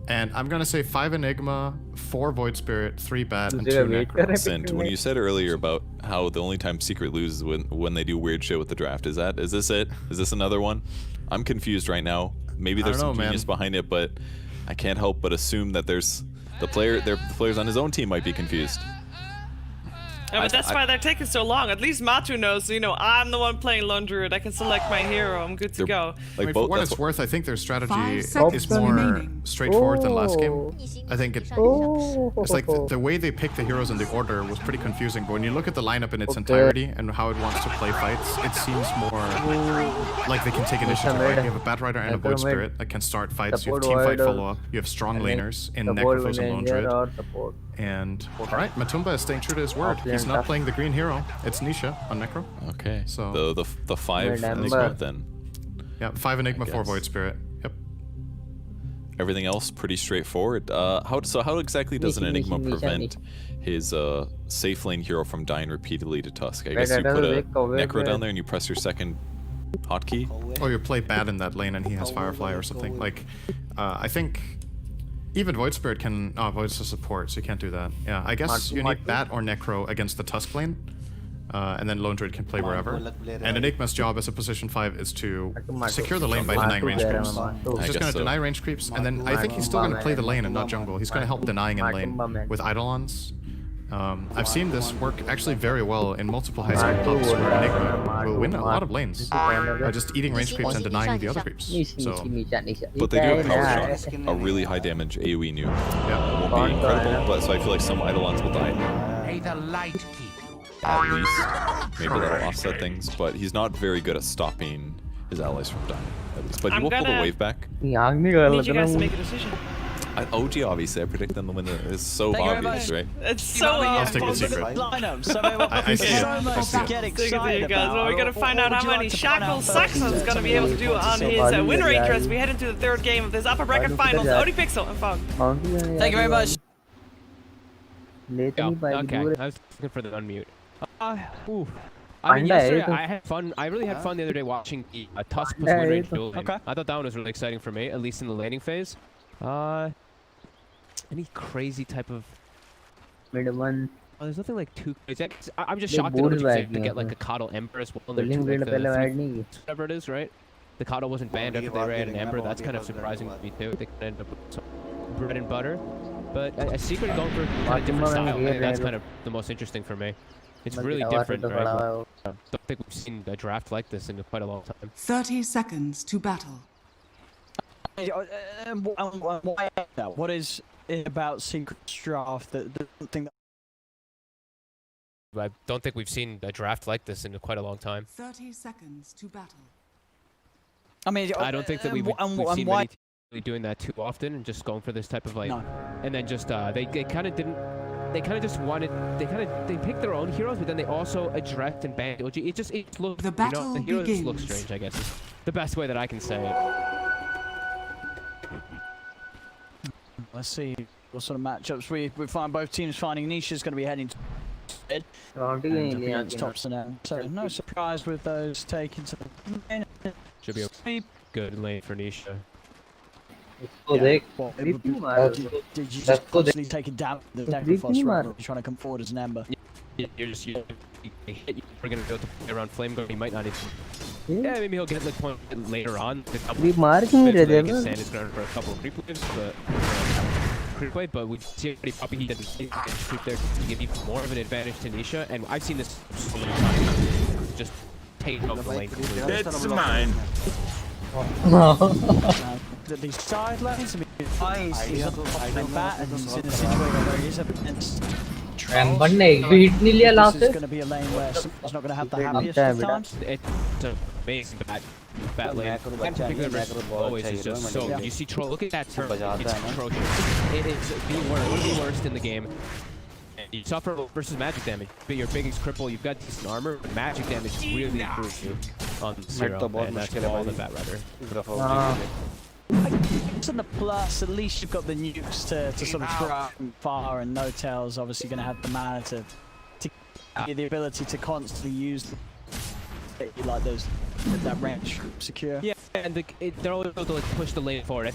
S15: And I'm gonna say 5 Enigma, 4 Void Spirit, 3 Bat, and 2 Necro.
S14: Sint, when you said earlier about how the only time Secret loses is when they do weird shit with the draft, is this it? Is this another one? I'm confused right now. Maybe there's some genius behind it, but I can't help but assume that there's the players on his own team might be confused.
S13: Yeah, but that's why they're taking so long. At least Matu knows, you know, I'm the one playing Lone Druid. I can select my hero. I'm good to go.
S15: Like, for what it's worth, I think their strategy is more straightforward than last game. I think it's like the way they picked the heroes in the order was pretty confusing, but when you look at the lineup in its entirety and how it wants to play fights, it seems more like they can take initiative, right? You have a Bat Rider and a Void Spirit that can start fights. You have team fight follow-up. You have strong laners in Necrophos and Lone Druid. And alright, Matumba is staying true to his word. He's not playing the green hero. It's Nisha on Necro.
S14: Okay.
S15: So
S14: the 5 Enigma then.
S15: Yeah, 5 Enigma, 4 Void Spirit. Yep.
S14: Everything else pretty straightforward. How exactly does an Enigma prevent his safe lane hero from dying repeatedly to Tusk? I guess you put a Necro down there and you press your second hotkey.
S15: Or you play Bat in that lane and he has Firefly or something. Like, I think even Void Spirit can... Oh, Void's a support, so you can't do that. Yeah, I guess you need Bat or Necro against the Tusk lane. And then Lone Druid can play wherever. And Enigma's job as a position 5 is to secure the lane by denying range creeps. He's just going to deny range creeps, and then I think he's still going to play the lane and not jungle. He's going to help denying in lane with Eidolons. I've seen this work actually very well in multiple high score pubs where Enigma will win a lot of lanes by just eating range creeps and denying the other creeps. So,
S14: but they do have Power Shot, a really high damage AoE nuke. Yeah. It won't be incredible, but so I feel like some Eidolons will die.
S6: May the light keep.
S14: At least. Maybe that'll offset things, but he's not very good at stopping his allies from dying, at least. But he will pull the wave back.
S13: Need you guys to make a decision.
S14: OG, obviously, I predict them to win. It's so obvious, right?
S13: It's so obvious.
S15: I'll take the secret.
S11: I see
S15: so
S11: much to get excited
S13: about. Well, we're going to find out how many shackles Saxon's going to be able to do on his Wind Ranger as we head into the 3rd game of this upper bracket finals. ODPixel and Fog.
S11: Thank you very much.
S10: Okay, I was looking for the unmute. I mean, yesterday I had fun. I really had fun the other day watching the Tusk plus Wind Ranger duel game. I thought that one was really exciting for me, at least in the laning phase. Any crazy type of...
S3: Mid-1.
S10: Oh, there's nothing like too crazy. I'm just shocked that OG to get like a Coddle Ember as well. Whatever it is, right? The Coddle wasn't banned after they ran an Ember. That's kind of surprising to me too. They could end up with some bread and butter. But a secret going for kind of different style, I think that's kind of the most interesting for me. It's really different, right? I don't think we've seen a draft like this in quite a long time.
S2: 30 seconds to battle.
S11: What is it about Secret's draft that thing that...
S10: I don't think we've seen a draft like this in quite a long time.
S2: 30 seconds to battle.
S11: I mean,
S10: I don't think that we've seen many teams doing that too often and just going for this type of like... And then just, they kind of didn't... They kind of just wanted... They picked their own heroes, but then they also addressed and banned OG. It looked...
S2: The battle
S10: the heroes
S2: begins.
S10: look strange, I guess. Is the best way that I can say it.
S11: Let's see what sort of matchups we find. Both teams finding Nisha's going to be heading to head against Thompson now. So no surprise with those taken to the
S10: Should be a good lane for Nisha.
S11: Did you just constantly take it down the Necrophos rather than trying to come forward as an Ember?
S10: You're just you're gonna go to play around Flame Guard. He might not even. Yeah, maybe he'll get like point later on. Sand is gonna for a couple of creep waves, but creep wave. But we see already Puppy he doesn't creep there to give even more of an advantage to Nisha, and I've seen this so many times. Just take over the lane completely.
S5: It's mine.
S11: The side lanes, I mean, he's up on bat and he's in a situation where he is up against
S1: Rampant ने एक भी hit नहीं लिया last
S11: This is going to be a lane where someone's not going to have the happiest of times.
S10: It's amazing, but bat lane.
S4: Macro
S10: And
S4: bacha
S10: particularly
S4: nahi, macro bahut
S10: always
S4: acha
S10: is
S4: hero
S10: just
S4: hai
S10: so.
S4: Mendeleev.
S10: You see Troll. Look at that turn.
S4: Bajata
S10: It's
S4: hai na.
S10: atrocious. It is one of the worst in the game. You suffer versus magic damage, but your biggest cripple, you've got decent armor, but magic damage really improves you on zero,
S4: तो बहुत
S10: and that's
S4: मुश्किल है
S10: all the
S4: भाई
S10: Bat Rider.
S4: इस दफा
S11: On the plus, at least you've got the nukes to sort of throw from far, and No Tail's obviously going to have the mana to give you the ability to constantly use like those that range secure.
S10: Yeah, and they're always able to like push the lane forward.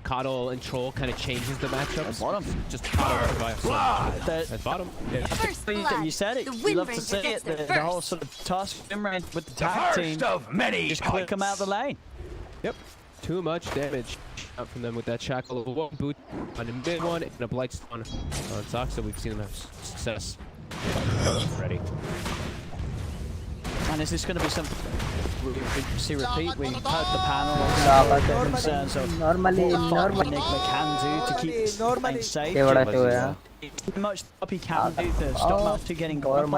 S10: Coddle and Troll kind of changes the matchups.
S11: Bottom.
S10: Just Coddle survives.
S11: At
S10: bottom. Yeah.
S11: You said it. You love to see it. The whole sort of task with the tag team. Just click them out the lane.
S10: Yep. Too much damage out from them with that shackle. One boot on the mid one and a blight stun on Soxa. We've seen them have success already.
S11: And is this going to be something we see repeat? We heard the panel concerns of
S3: normally
S11: Enigma can do to keep the lane safe. Much he can do to stop Mouth getting gone.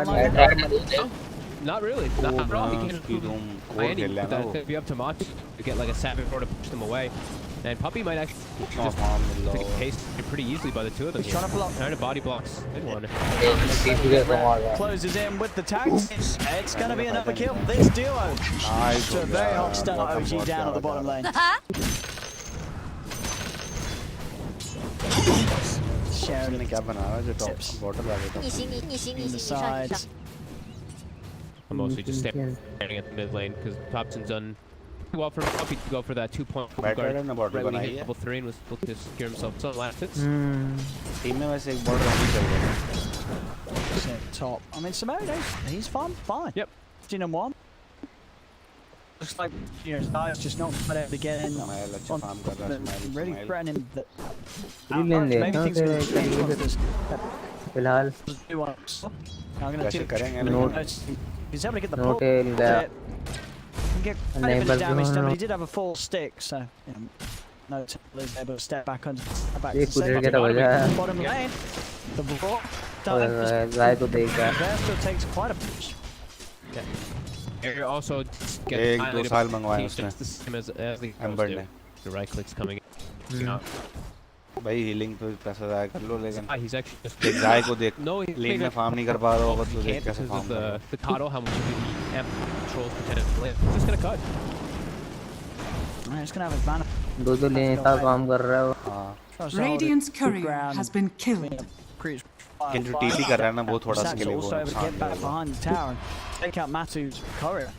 S10: Not really. Not wrong. He can improve by any, but that could be up to Mach to get like a Savage Roar to push them away. And Puppey might actually just take a case pretty easily by the two of them.
S11: He's trying to block.
S10: Trying to body blocks. Good one.
S11: Closes in with the tags. It's going to be another kill. This duo. So a very hot start. OG down at the bottom lane. Sharon
S4: क्या बना रहा है जो top bottle वाले तो
S11: in the sides.
S10: I'm mostly just standing at the mid lane because Thompson's done well for Puppey to go for that 2-point guard right when he hit level 3 and was able to secure himself some last hits.
S4: Team में वैसे एक border होनी चाहिए
S11: Top. I mean, Simone, he's fine.
S10: Yep.
S11: 15-1. Looks like Styles just not quite able to get in. Really threatening that. Maybe things are going to change.
S3: फिलहाल
S4: कैसे करेंगे
S11: He's able to get the
S3: No
S11: pull.
S3: Tail there.
S11: Get quite a bit of damage done, but he did have a full stick, so No Tail is able to step back on back to save. Bottom lane. The ball.
S3: गाय को देगा
S11: Still takes quite a push.
S10: You're also
S4: एक दो साल मंगवाए उसने
S10: just the same as the
S4: amber ने
S10: the right clicks coming in.
S4: भाई healing पे पैसा जाया कर लो लेकिन
S10: He's actually just
S4: एक गाय को देख
S10: No,
S4: लेन में फार्म नहीं कर पा रहा होगा तो देख कैसे
S10: because
S4: फार्म
S10: of
S4: कर
S10: the Coddle, how much you can amp controls potentially. He's just gonna cut.
S11: Alright, it's gonna have his mana.
S3: दो लेन साथ काम कर रहा है वो
S2: Radiant's courier has been killed.
S4: किंतु टीपी कर रहा है ना वो थोड़ा स्किल है वो
S11: also able to get back behind the tower and take out Matu's courier.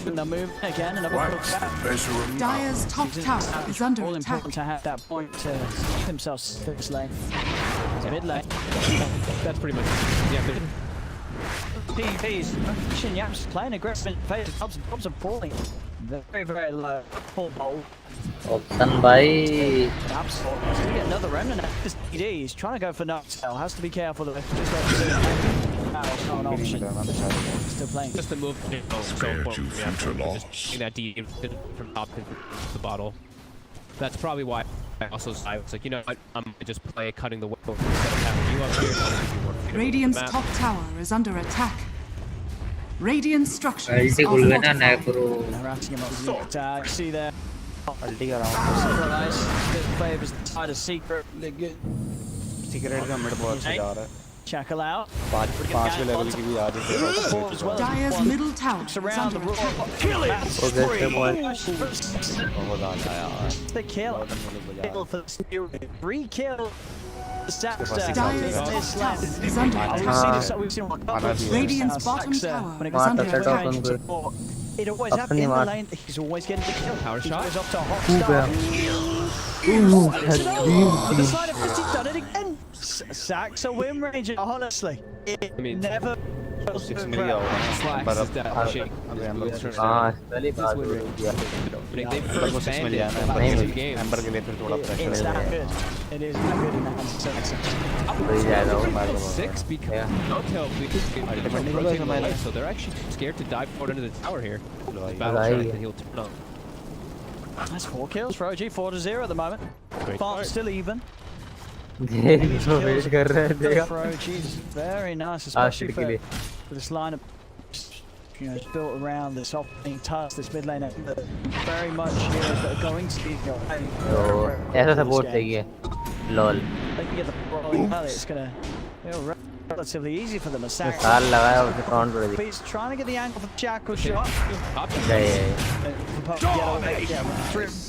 S11: They'll move again, another push back.
S2: Dyer's top tower is under
S11: All
S2: attack.
S11: important to have that point to keep himself this lane. Mid lane.
S10: That's pretty much yeah.
S11: PvP's Shinyap's playing aggressive in phase. Thompson falling. Very, very low. Full bowl.
S3: Option भाई
S11: Absolutely. He's gonna get another remnant at this DD. He's trying to go for Noctel. Has to be careful though. Just like it's not an option. Still playing.
S10: Just the move.
S9: Spare to future loss.
S10: Just that D from top to the bottle. That's probably why I also I was like, you know what, I'm gonna just play cutting the window instead of having you up here.
S2: Radiant's top tower is under attack. Radiant structures are
S11: Wrapping him up. See there.
S4: अल्टी का round
S11: favors the side of secret.
S4: Secret का mid बहुत अच्छा जा रहा है
S11: Shackle out.
S4: पांचवे level की भी आ रही
S2: Dyer's middle tower is
S11: around the
S2: under attack.
S4: बहुत आता है यार
S11: The kill. Kill for the spirit. 3 kills.
S2: Dyer's top tower is under attack.
S11: We've seen what
S2: Radiant's bottom tower
S11: when it
S2: is
S11: comes
S2: under
S11: to
S2: attack.
S11: change. It always happens in the lane. He's always getting the kill.
S10: Power
S11: He
S10: shot.
S11: goes up to a hot start. On the side of this, he's done it again. Sacks a win range. Honestly, it never.
S4: 6 मिल गया होगा पर अब अभी amber
S3: हाँ पहली बात हो गई
S4: एम्बर को 6 मिल गया ना एम्बर के लिए फिर थोड़ा pressure
S11: It's that good. It is that good in that sense.
S3: वही जाएगा वो
S10: 6 because no tail ultimately so they're actually scared to dive forward into the tower here. Battle strike and he'll turn on.
S11: That's 4 kills for OG. 4-0 at the moment. Farm still even.
S3: Wait कर रहे हैं देखा
S11: For OG, very nice, especially for this lineup. you know, it's built around this opening task, this mid lane, but very much heroes that are going to be, you know,
S3: तो ऐसा support चाहिए lol
S11: they can get the rolling early, it's gonna, you know, relatively easy for them to sack.
S3: साल लगाया उसे count कर दी
S11: He's trying to get the angle for the Jackal shot.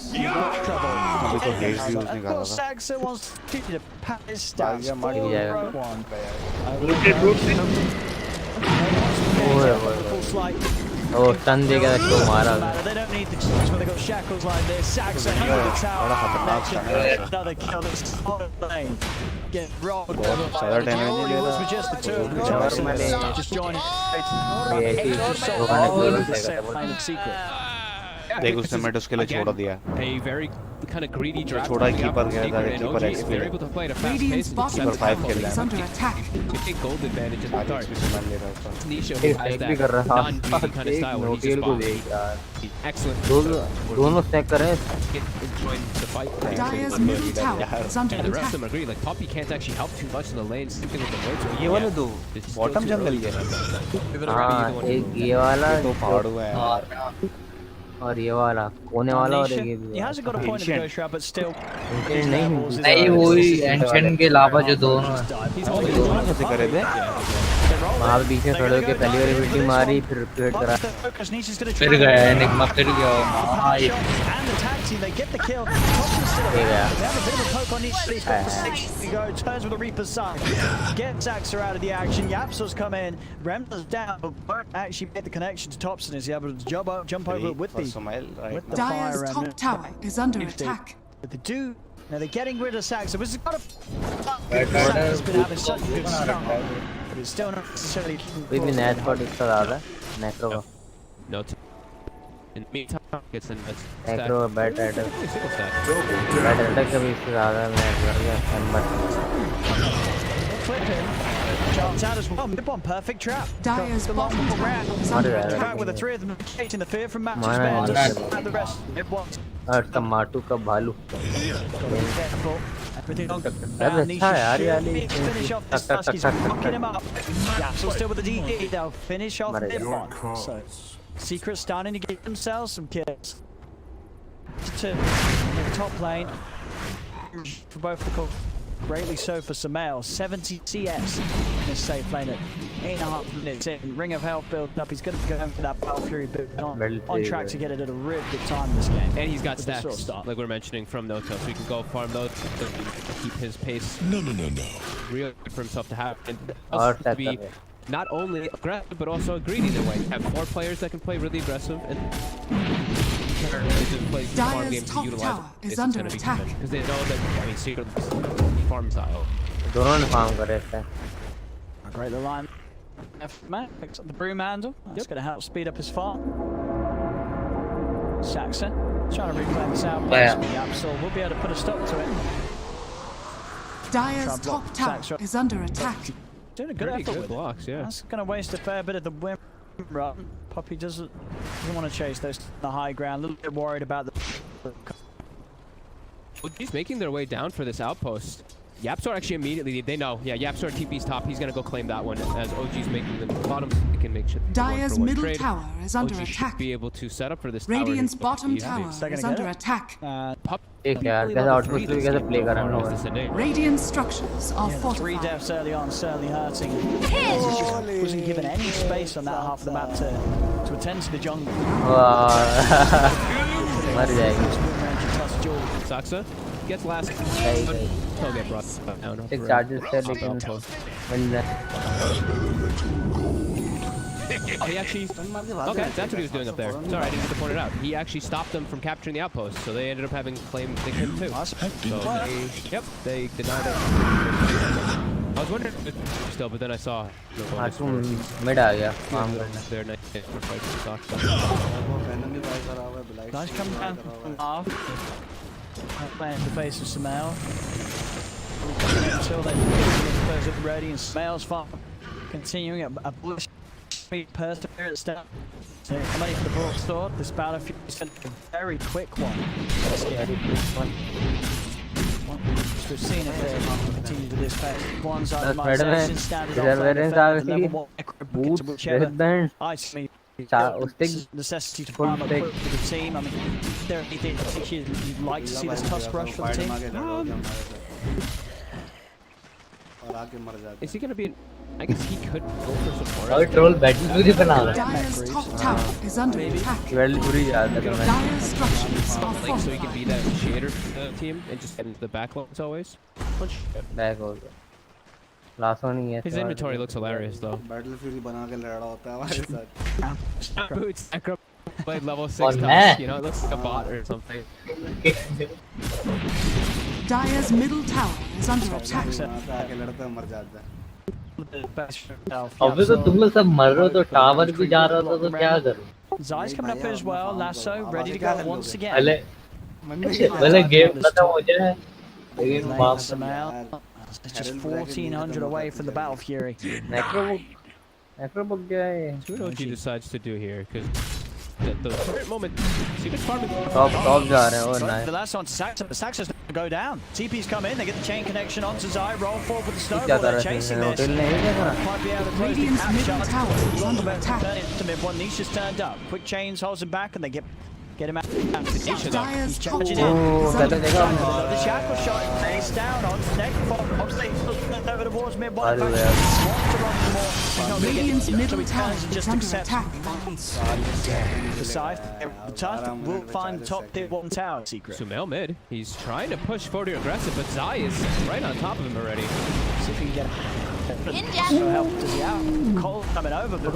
S4: अभी तो hedge भी यूज नहीं कर रहा था
S11: Saxa wants to pat his stats.
S3: ओ टन दे के तो मारा
S11: They don't need the chance when they got shackles like this. Saxa under the tower. Another kill. That's on the lane. Get robbed.
S4: सारा डैमेज ले
S11: Was just the two of them. Just joining.
S4: देख उसने made उसके लिए छोड़ दिया
S10: A very kind of greedy draft.
S4: छोड़ा keeper गया था keeper
S10: If they're able to play at a fast
S2: Radiant's
S10: pace,
S2: bottom tower is
S10: it's
S2: under attack.
S10: take gold advantage at the start.
S4: मान ले रहा था
S10: Nisha who has
S3: भी कर रहा
S10: that
S3: था
S10: non-greedy kind of
S3: एक
S10: style where he
S3: नोटियल
S10: just
S3: को
S10: bombs.
S3: देख यार
S10: Excellent.
S3: दोनों स्टैक कर रहे हैं
S10: Join the fight.
S2: Dyer's middle tower is under
S10: And the rest of
S2: attack.
S10: them agree. Like Poppy can't actually help too much in the lane. Same thing with the Wizard.
S4: ये वाले दो bottom जंगल के
S3: हाँ एक ये वाला
S4: तो पहाड़ हुआ है यार
S3: और ये वाला कोने वाला और एक ये भी
S11: He hasn't got a point in the Ghost Shroud, but still.
S1: नहीं वही एंशन के अलावा जो दोनों
S3: दोनों कैसे करे थे वहाँ पे बीच में खड़े होके पहली बार एबिलिटी मारी फिर रिपीट करा
S1: फिर गया एनिग्मा फिर गया
S11: And the tag team, they get the kill. Thompson's still
S3: ठीक
S11: around.
S3: है
S11: They have a bit of a poke on each of these. He goes, turns with the Reaper's side. Gets Saxa out of the action. Yapso's come in. Remnant's down, but won't actually make the connection to Thompson. Is he able to jump over with the fire
S2: Dyer's top
S11: remnant?
S2: tower is under
S11: If they-
S2: attack.
S11: But they do. Now they're getting rid of Saxa. This has got a. Saxa's been having such a good start, but it's still not necessarily.
S3: कोई भी net पर इसका ज़्यादा नेक्रो का
S10: No. In the meantime, gets in this.
S3: नेक्रो bat attack bat attack का भी इससे ज़्यादा मैं कर गया number
S11: Jumps out as well. Mid one, perfect trap.
S2: Dyer's
S11: The long
S2: bottom
S11: round.
S2: tower is under
S3: Mother,
S2: attack.
S11: With the three of them taking the fear from Match's
S3: Mara,
S11: bed.
S3: Mara.
S11: And the rest. Mid one.
S3: और इसका माटू का भालू
S11: Careful. Everything on.
S3: यार अच्छा है यार ये वाली
S11: Finish off this task. He's knocking him up. Yapsel still with the DD. They'll finish off mid one. So, Secret starting to get themselves some kills. To the top lane for both the core. Greatly so for Samael. 70 CS in this safe lane at 8.5 minutes in. Ring of Health built up. He's going to go for that Battle Fury build on track to get it at a really good time this game.
S10: And he's got
S11: With the
S10: stacks,
S11: sort of start.
S10: like we were mentioning, from Noto, so he can go farm those to keep his pace
S9: No.
S10: real good for himself to have. And
S3: और
S10: also to
S3: stack
S10: be
S3: कर रहे
S10: not only aggressive, but also greedy in a way. Have 4 players that can play really aggressive and just play farm
S2: Dyer's
S10: games to
S2: top
S10: utilize
S2: tower
S10: it.
S2: is under attack.
S10: Because they know that, I mean, Secret farm style.
S3: दोनों ने farm कर रहे थे
S11: Great the line. Matt picks up the broom handle. That's going to help speed up his farm. Saxon trying to reclaim this outpost. Yapsel will be able to put a stop to it.
S2: Dyer's
S11: Try and block
S2: top tower
S11: Saxon.
S2: is under attack.
S11: Doing a good
S10: Pretty
S11: effort
S10: good
S11: with
S10: blocks,
S11: it.
S10: yeah.
S11: That's going to waste a fair bit of the win run. Poppy doesn't want to chase those the high ground. A little bit worried about the.
S10: He's making their way down for this outpost. Yapsor actually immediately, they know, yeah, Yapsor TP's top, he's gonna go claim that one as OG's making the bottom, they can make shit.
S2: Dyer's
S10: one
S2: middle
S10: trade.
S2: tower is under
S10: OG
S2: attack.
S10: should be able to set up for this
S2: Radiant's
S10: tower.
S2: bottom
S10: Easily.
S2: tower is under attack.
S3: ठीक है यार कैसे output भी कैसे play कर रहे हैं
S2: Radiant structures are
S11: 3
S2: fortified.
S11: deaths early on, certainly hurting. Wasn't given any space on that half of the map to attend to the jungle.
S3: मर जाएगी
S10: Saxa gets last. He'll get brought down.
S3: एक charges थे लेकिन
S10: Oh, he actually... Okay, that's what he was doing up there. Sorry, I didn't get to point it out. He actually stopped them from capturing the outpost, so they ended up having claimed they could too. So they denied it. I was wondering if it still, but then I saw...
S3: mid आ गया काम करना
S10: They're nice for fighting Saxa.
S11: Nice come down from half. Playing the face of Samael. Until they close up ready and Samael's far continuing a bullish speed perseverance down. So money for the broad sword. This battlefield is going to be a very quick one. We've seen it there. Continue to this pace. One's optimization standard off level 1 to whichever ice me necessity to
S3: full
S11: farm up
S3: stick.
S11: quick for the team. I mean, is there anything you'd like to see this Tusk rush for the team?
S10: Is he gonna be? I guess he could go for support.
S1: और troll battle bana raha hai.
S2: Dire's top tower is under attack.
S3: Battle पूरी याद है तुम्हें.
S2: Dire's structures are
S10: Like, so he
S2: fortified.
S10: can be that initiator for the team and just get into the back lines always.
S3: Back हो गया. Last one ही है.
S10: His inventory looks hilarious though.
S4: Battle fury बना के लड़ रहा होता है हमारे साथ.
S10: Boots, Necro played level 6
S1: Oh,
S10: Tusk,
S1: man.
S10: you know, it looks like a bot or something.
S2: Dire's middle tower is under attack.
S4: आके लड़ता है मर जाता है.
S1: अबे तो तुम लोग सब मर रहे हो तो टावर भी जा रहा था तो क्या करूं?
S11: Zai's coming up as well. Lasso ready to go once again.
S1: पहले गेम खत्म हो जाए. लेकिन बाप
S11: It's just 1400 away from the Battle Fury.
S3: Necrobook क्या है?
S10: So what OG decides to do here, because the current moment, Secret's farming.
S3: Top जा रहे हैं. Oh nice.
S11: The last on Saxon. Saxon's going to go down. TP's come in. They get the chain connection onto Zai. Roll forward with the snowball. They're chasing this. Might be able to close the
S2: Radiant's
S11: gap.
S2: middle
S11: Charlotte
S2: tower is under
S11: turn
S2: attack.
S11: into mid one. Nisha's turned up. Quick chains holds him back, and they get him out.
S2: Dire's top tower is
S11: Charging in.
S2: under attack.
S11: The shackle shot. Face down on neck. Obviously, over towards mid one.
S2: Radiant's middle tower is
S11: Just
S2: under
S11: accept.
S2: attack.
S11: The side. The Tusk will find top tier one tower secret.
S10: Sumail mid. He's trying to push forward aggressive, but Zai is right on top of him already.
S11: See if he can get
S7: In
S11: help to the out. Cole coming over, but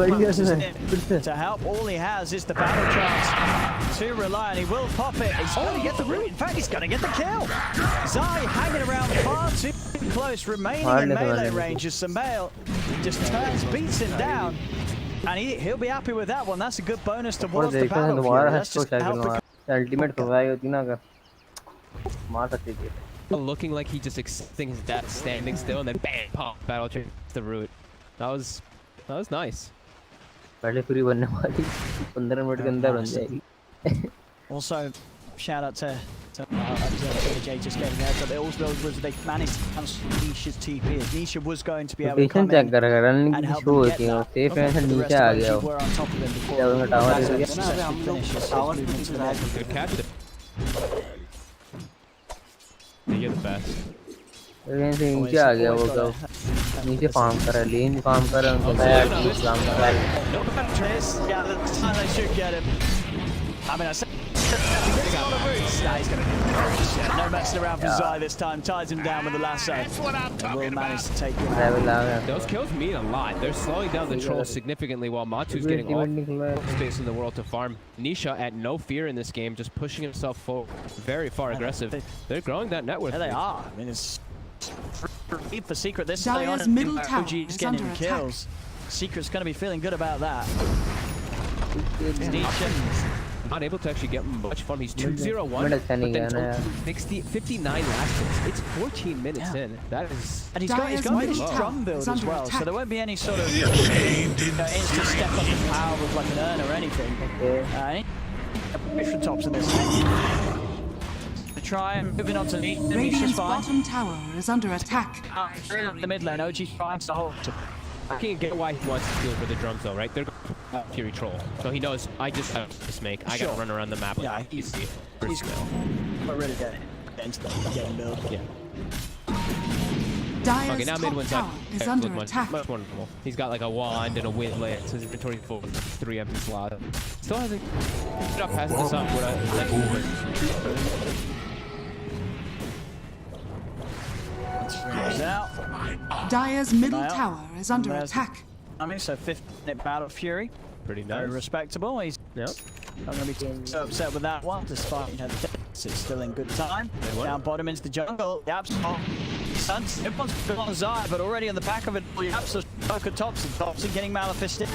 S11: to help, all he has is the battle chance to rely, and he will pop it. He's going to get the root. In fact, he's going to get the kill. Zai hanging around far too close, remaining in melee range as Sumail just turns, beats him down, and he'll be happy with that one. That's a good bonus towards the battle. That's just help.
S3: Ultimate खुदाई होती ना अगर मार सकती थी.
S10: Looking like he just accepting his death, standing still, and then bam, pop, battle chain the root. That was nice.
S3: पहले पूरी बनने वाली 15 मिनट के अंदर बन जाएगी.
S11: Also, shout out to Jay just getting there. So they also they managed to cancel Nisha's TP. Nisha was going to be able to come in and help them get that. Safe and नीचे आ गया वो. Were on top of him before.
S3: जब उनका tower दे दिया.
S10: Good catch. You're the best.
S3: लेकिन से नीचे आ गया वो कब नीचे फार्म कर रहा है, लेन फार्म कर रहा है, उनको बैट फार्म कर रहा है.
S11: Yeah, that's how they should get him. I mean, I said he's on the roots. Nah, he's gonna no messing around for Zai this time. Ties him down with the lasso. And will manage to take him out.
S10: Those kills mean a lot. They're slowing down the trolls significantly while Matu's getting all the space in the world to farm. Nisha at no fear in this game, just pushing himself forward, very far aggressive. They're growing that net worth.
S11: There they are. I mean, it's for Secret. This
S2: Dire's middle tower
S11: OG is
S2: is
S11: getting
S2: under attack.
S11: kills. Secret's going to be feeling good about that. Nisha
S10: not able to actually get much farm. He's 2-0-1, but then 59 last hits. It's 14 minutes in. That is...
S11: And he's got his drum build as well, so there won't be any sort of instant step up in power with like an urn or anything. Mission tops in this. Try and moving on to Nisha's
S2: Radiant's
S11: fine.
S2: bottom tower is under attack.
S11: The mid lane, OG tries to hold.
S10: I can't get why he wants to deal for the drums though, right? They're Fury Troll. So he knows I just have to make. I gotta run around the map with easy.
S11: He's but really good against the game build.
S10: Yeah.
S2: Dire's
S10: Okay, now mid
S2: top
S10: one's
S2: tower is under attack.
S10: much more normal. He's got like a wand and a wind lance. His inventory full with 3 empty slots. Still hasn't got past this up.
S2: Dire's middle tower is under attack.
S11: I mean, so 5th-minute Battle Fury.
S10: Pretty nice.
S11: Very respectable. He's not going to be so upset with that one, despite it's still in good time. Down bottom into the jungle. Yaps Suns. Everyone's been on Zai, but already on the back of it, Yaps are focused Thompson. Thompson getting Malefisted.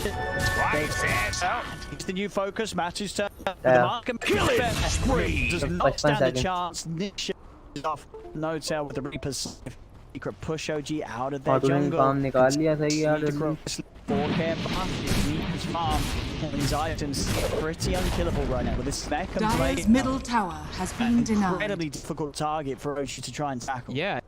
S11: It's the new focus. Matches to the mark. Does not stand a chance. Nisha is off. No tail with the Reapers. Secret push OG out of their jungle.
S3: काम निकाल लिया सही यार.
S11: 4K his farm. These items pretty unkillable right now with this spec and
S2: Dire's middle tower has been denied.
S11: Incredibly difficult target for OG to try and tackle.
S10: Yeah,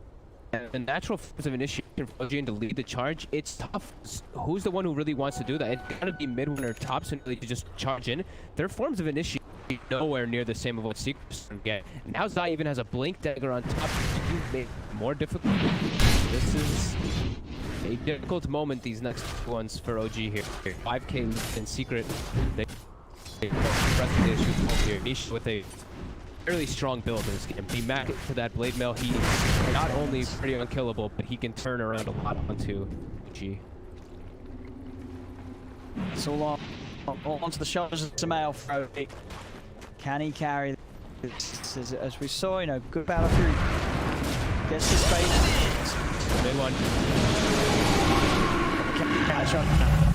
S10: the natural forms of initiation for OG to lead the charge, it's tough. Who's the one who really wants to do that? It's gotta be mid one or top, so really to just charge in. Their forms of initiation nowhere near the same of what Secret's can get. Now Zai even has a blink dagger on top, make it more difficult. This is a difficult moment, these next ones for OG here. 5k in Secret. They press the issues here. Nisha with a fairly strong build in this game. He mac to that blade mail. He not only pretty unkillable, but he can turn around a lot onto OG.
S11: It's all onto the shoulders of Sumail for OG. Can he carry this? As we saw, you know, good battle through. Gets his space.
S10: Mid one.
S11: Catch up.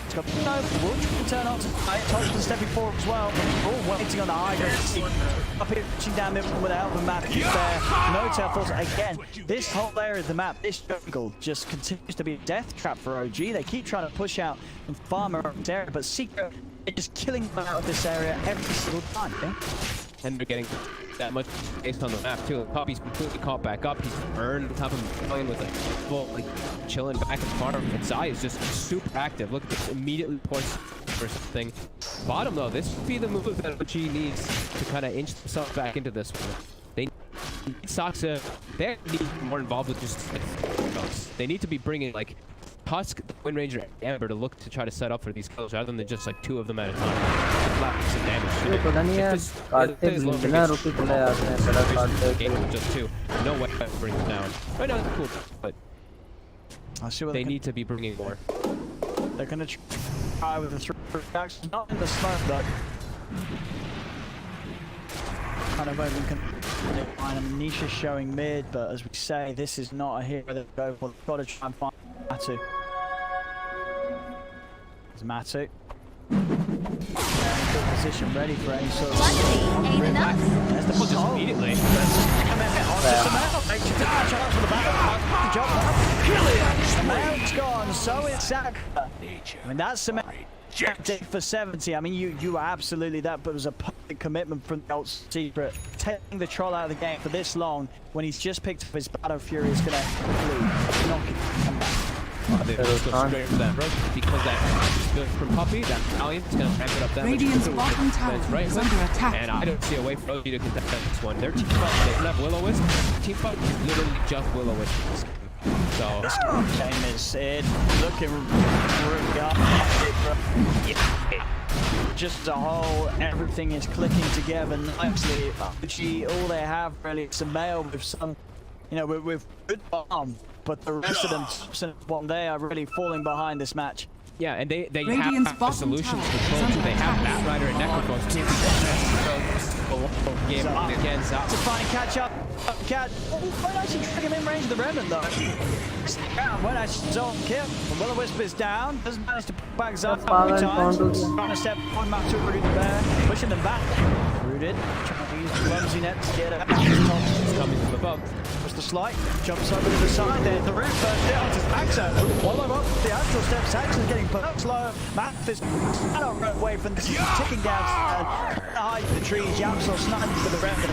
S11: It's got no. Will turn on to Thompson stepping forward as well. All waiting on the high ground. Up here, reaching down mid without the map is there. No tail falls again. This whole area of the map, this jungle, just continues to be a death trap for OG. They keep trying to push out and farm around this area, but Secret is just killing them out of this area every single time. Okay?
S10: And they're getting that much based on the map too. Poppy's completely caught back up. He's burned on top of him, playing with chilling back in farm. And Zai is just super active. Look at this, immediately ports for something. Bottom though, this would be the move that OG needs to kind of inch themselves back into this one. They need Saksa. They need more involved with just like, they need to be bringing like Tusk, the Wind Ranger, and Amber to look to try to set up for these kills rather than just like 2 of them at a time.
S3: पता नहीं यार काटते बिना रुके चले जाते हैं बड़ा काटते
S10: just 2. No way to bring them down. Right now it's cool, but they need to be bringing more.
S11: They're gonna try with the 3 attacks, not in the smoke though. Kind of open can Nisha showing mid, but as we say, this is not a hero that go for. They've got to try and find Matu. There's Matu. Good position, ready for any sort of.
S7: Ain't enough.
S11: There's the pull just immediately. Sumail's gone, so it's Zach. I mean, that's Sumail for 70. I mean, you are absolutely that, but it was a perfect commitment from the old Secret. Taking the troll out of the game for this long, when he's just picked up his Battle Fury, is going to flee. Not come back.
S10: They just go straight for that rope because that good from Puppy, that Valiant is going to ramp it up that
S2: Radiant's bottom tower is under attack.
S10: And I don't see a way for OG to contest this one. Their team fight, they don't have Will-O-Wisp. Team fight is literally just Will-O-Wisp. So
S11: this game is looking just as a whole, everything is clicking together nicely. OG, all they have really is Sumail with some, you know, with good bomb. But the rest of them, they are really falling behind this match.
S10: Yeah, and they have the solutions to control too. They have Batrider and Necrophos too. Game again, Zap.
S11: To find catch up. Cat. Won't actually drag him in range of the Remnant though. Won't actually zone kill. Will-O-Wisp is down. Doesn't manage to put back Zap every time. Trying to step one map to Root the Bear. Pushing them back. Rooted. Trying to use the clumsy net to get out.
S10: It's coming from above.
S11: Push the slide. Jumps over to the side there. The Root first down to Saxa. While I'm up the actual step, Saxa's getting put slow. Math is away from this. Ticking down. Hide the trees. Yamsel sniping for the Remnant.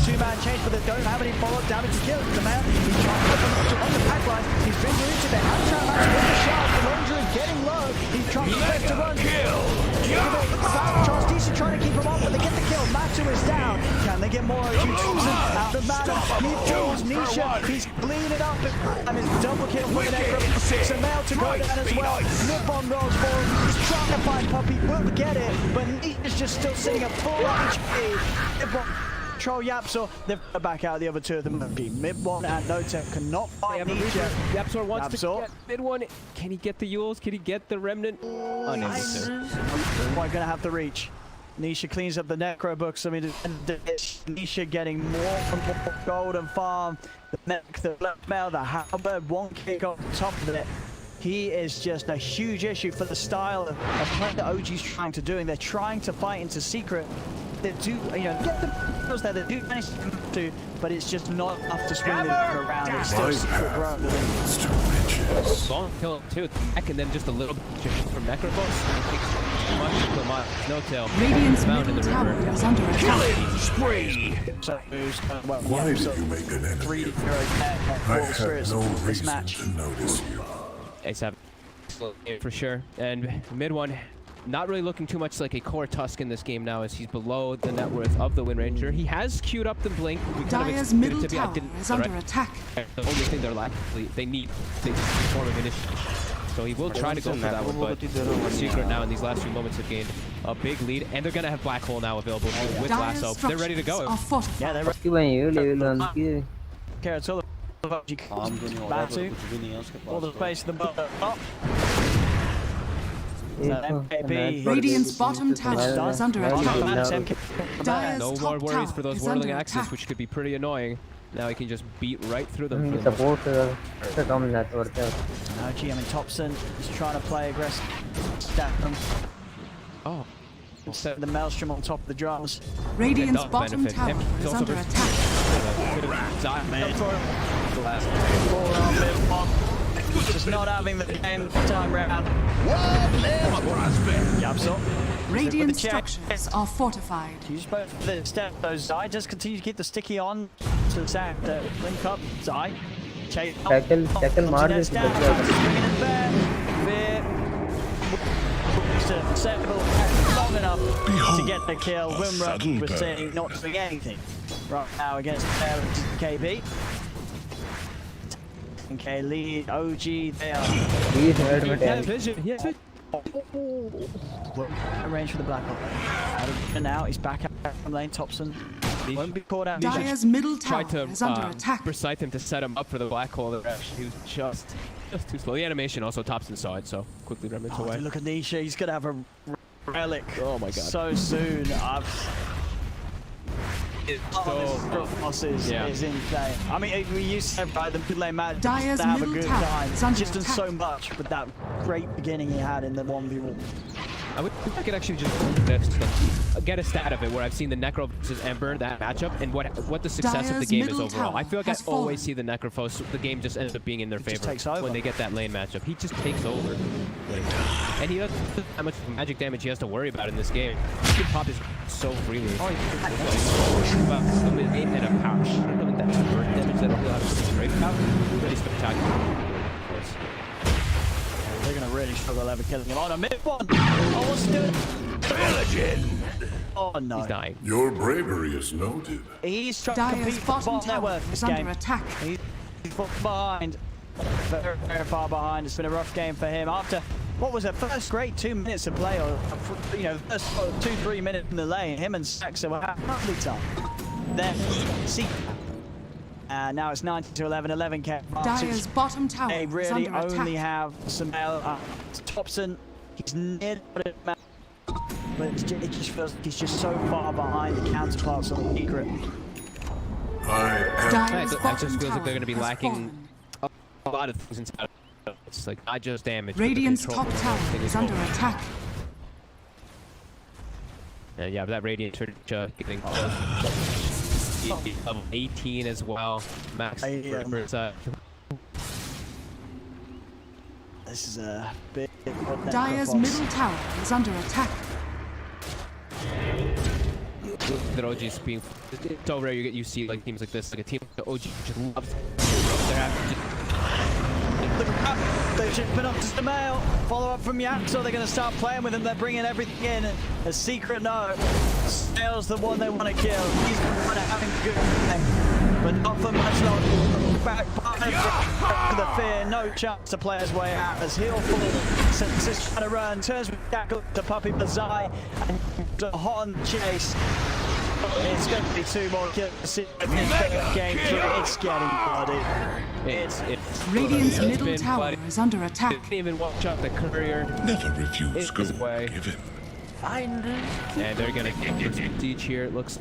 S11: 2-man change, but they don't have any follow-up damage to kill. The man, he's trying to put them on the pack line. He's been into the Hamtram match with the shot. The Ranger is getting low. He's trying to run. Charles Decent trying to keep him off, but they get the kill. Matu is down. Can they get more? Out of mana. He falls. Nisha, he's bleeding up. And his double kill for the Necro. Sumail to go down as well. Nippon rolls forward. He's trying to find Puppy. Will get it, but Nisha's just still sitting at full HP. Nippon Troll Yapzor, they've back out the other 2 of them. Mid one and Notep cannot find Nisha.
S10: Yapzor wants to get mid one. Can he get the Yules? Can he get the Remnant? Unable to.
S11: Quite gonna have to reach. Nisha cleans up the Necro books. I mean, Nisha getting more and more gold and farm. The Mech, the Black Mail, the Halberd, 1 kick on top of it. He is just a huge issue for the style of play that OG's trying to do. And they're trying to fight into Secret. They do, you know, get the Necros there, they do manage to, but it's just not enough to swing them around. It's still
S9: My
S11: secret
S9: path
S11: growth.
S9: leads to riches.
S10: Long kill too. Back and then just a little bit from Necrophos. Too much to kill my no tail.
S2: Radiant's
S10: Found in the
S2: middle tower
S10: river.
S2: is under attack.
S5: Spree!
S11: So, well,
S9: Why
S11: yeah,
S9: did
S11: so
S9: you make an enemy?
S11: 3
S9: of me?
S11: hero
S9: I
S11: Portal
S9: had
S11: Spirits
S9: no
S11: this
S9: reason
S11: match.
S9: to notice you.
S10: A7 for sure. And mid one, not really looking too much like a core Tusk in this game now, as he's below the net worth of the Wind Ranger. He has queued up the Blink. We kind of
S2: Dyer's
S10: expected
S2: middle
S10: it to be. I
S2: tower
S10: didn't,
S2: is under
S10: right?
S2: attack.
S10: The only thing they're lacking, they need form of initiative. So he will try to go for that one, but Secret now in these last few moments have gained a big lead, and they're gonna have Black Hole now available with
S2: Dyer's
S10: Lasso. They're ready to go.
S2: structures are fortified.
S11: Yeah, they're
S3: उसकी वहीं है level 1 की.
S11: Okay, it's all the
S4: काम तो नहीं हो रहा, तो कुछ भी नहीं है उसके
S11: all the
S4: pass.
S11: space in the bottom.
S3: MKB.
S2: Radiant's bottom tower is under attack. Dyer's
S10: No
S2: top
S10: more worries
S2: tower
S10: for those
S2: is
S10: whirling
S2: under
S10: axes,
S2: attack.
S10: which could be pretty annoying. Now he can just beat right through them. for the most
S3: Support से कम net worth है.
S11: I mean, Thompson is trying to play aggressive. Stack them.
S10: Oh.
S11: Instead the Maelstrom on top of the drums.
S2: Radiant's
S10: Does
S2: bottom
S10: benefit
S2: tower
S10: him. He's
S2: is
S10: also
S2: under
S10: vers-
S2: attack.
S11: Just not having the game time round. Yeah, so.
S2: Radiant structures are fortified.
S11: You spoke for the step though, Zai. Just continue to keep the sticky on to Zai. Link up, Zai. Chase.
S3: Tackle मार दे इसको
S11: long enough to get the kill. Wimra was saying not doing anything right now against KB. Okay, lead OG there.
S3: He's head में
S10: Yeah,
S3: tag.
S10: vision. Yeah.
S11: Range for the Black Hole. And now he's back out from lane. Thompson won't be caught out.
S2: Dyer's middle tower
S10: Tried to
S2: is under attack.
S10: precise him to set him up for the Black Hole. He was just too slow. The animation also Thompson saw it, so quickly remnants away.
S11: Look at Nisha. He's gonna have a relic.
S10: Oh my god.
S11: So soon.
S10: Yeah.
S11: Is insane. I mean, we used to have the mid lane match
S2: Dyer's
S11: to have a
S2: middle
S11: good
S2: tower
S11: time.
S2: is under
S11: Just done
S2: attack.
S11: so much with that great beginning he had in the 1v1.
S10: I could actually just get a stat of it where I've seen the Necro versus Ember, that matchup, and what the success of the
S2: Dyer's
S10: game is
S2: middle
S10: overall. I feel like I
S2: tower has
S10: always
S2: fallen.
S10: see the Necrophos, the game just ends up being in their favor
S11: takes over.
S10: when they get that lane matchup. He just takes over. And he doesn't have how much magic damage he has to worry about in this game. He can pop his so freely. Oh, about a minute and a pouch. I don't know if that's burn damage that'll heal out of the straight pouch. Pretty spectacular. Of course.
S11: They're gonna really struggle ever killing him. Oh no, mid one! Oh, what's he doing? Oh no.
S10: He's dying.
S9: Your bravery is noted.
S11: He's trying to
S2: Dyer's
S11: compete for
S2: bottom
S11: bottom net
S2: tower
S11: worth
S2: is
S11: this
S2: under
S11: game.
S2: attack.
S11: He's behind. Very, very far behind. It's been a rough game for him. After, what was it, first great 2 minutes of play, or, you know, first 2-3 minutes in the lane, him and Saxa were having a lovely time. Then, see. Now it's 90-11, 11k.
S2: Dyer's bottom tower
S11: They
S2: is
S11: really
S2: under attack.
S11: only have Samel, Thompson. He's near the but it just feels like he's just so far behind the counterparts on the secret.
S2: Dyer's
S10: It
S2: bottom
S10: just feels like
S2: tower
S10: they're going to be
S2: has
S10: lacking
S2: fallen.
S10: a lot of things inside. It's like not just damage. but the
S2: Radiant's
S10: control
S2: top
S10: of
S2: tower
S10: everything
S2: is
S10: as
S2: under
S10: well.
S2: attack.
S10: Yeah, that Radiant getting level 18 as well. Max.
S11: This is a big.
S2: Dyer's middle tower is under attack.
S10: That OG's being. It's so rare you see like teams like this, like a team like the OG just loves. They're having
S11: They've just been up to the mail. Follow up from Yak, so they're going to start playing with him. They're bringing everything in. A secret no. Snail's the one they want to kill. He's kind of having a good game, but not for much longer. Back by the fear. No chance to play his way out as he'll fall. Since he's trying to run, turns with Jackal to Puppy Bazai and hot on the chase. It's going to be 2 more kills in game 3. It's getting bloody.
S10: It's
S2: Radiant's
S10: it's
S2: middle
S10: been
S2: tower
S10: bloody.
S2: is under attack.
S10: Didn't even watch out the courier.
S9: Never refuse
S10: It was
S9: gold
S10: way.
S9: given.
S10: And they're gonna get some siege here. It looks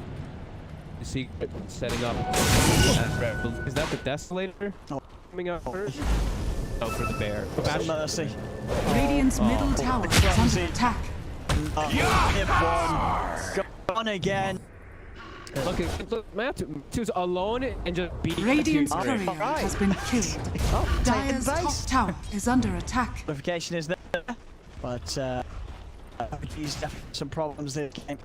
S10: the secret setting up. Is that the Desolator coming up first? Oh, for the bear.
S11: Some mercy.
S2: Radiant's middle tower is under attack.
S11: Hit one. Gone again.
S10: Look, man, two's alone and just beat
S2: Radiant's
S10: two.
S2: courier has been killed. Dire's top tower is under attack.
S11: Qualification is there, but he's got some problems this game.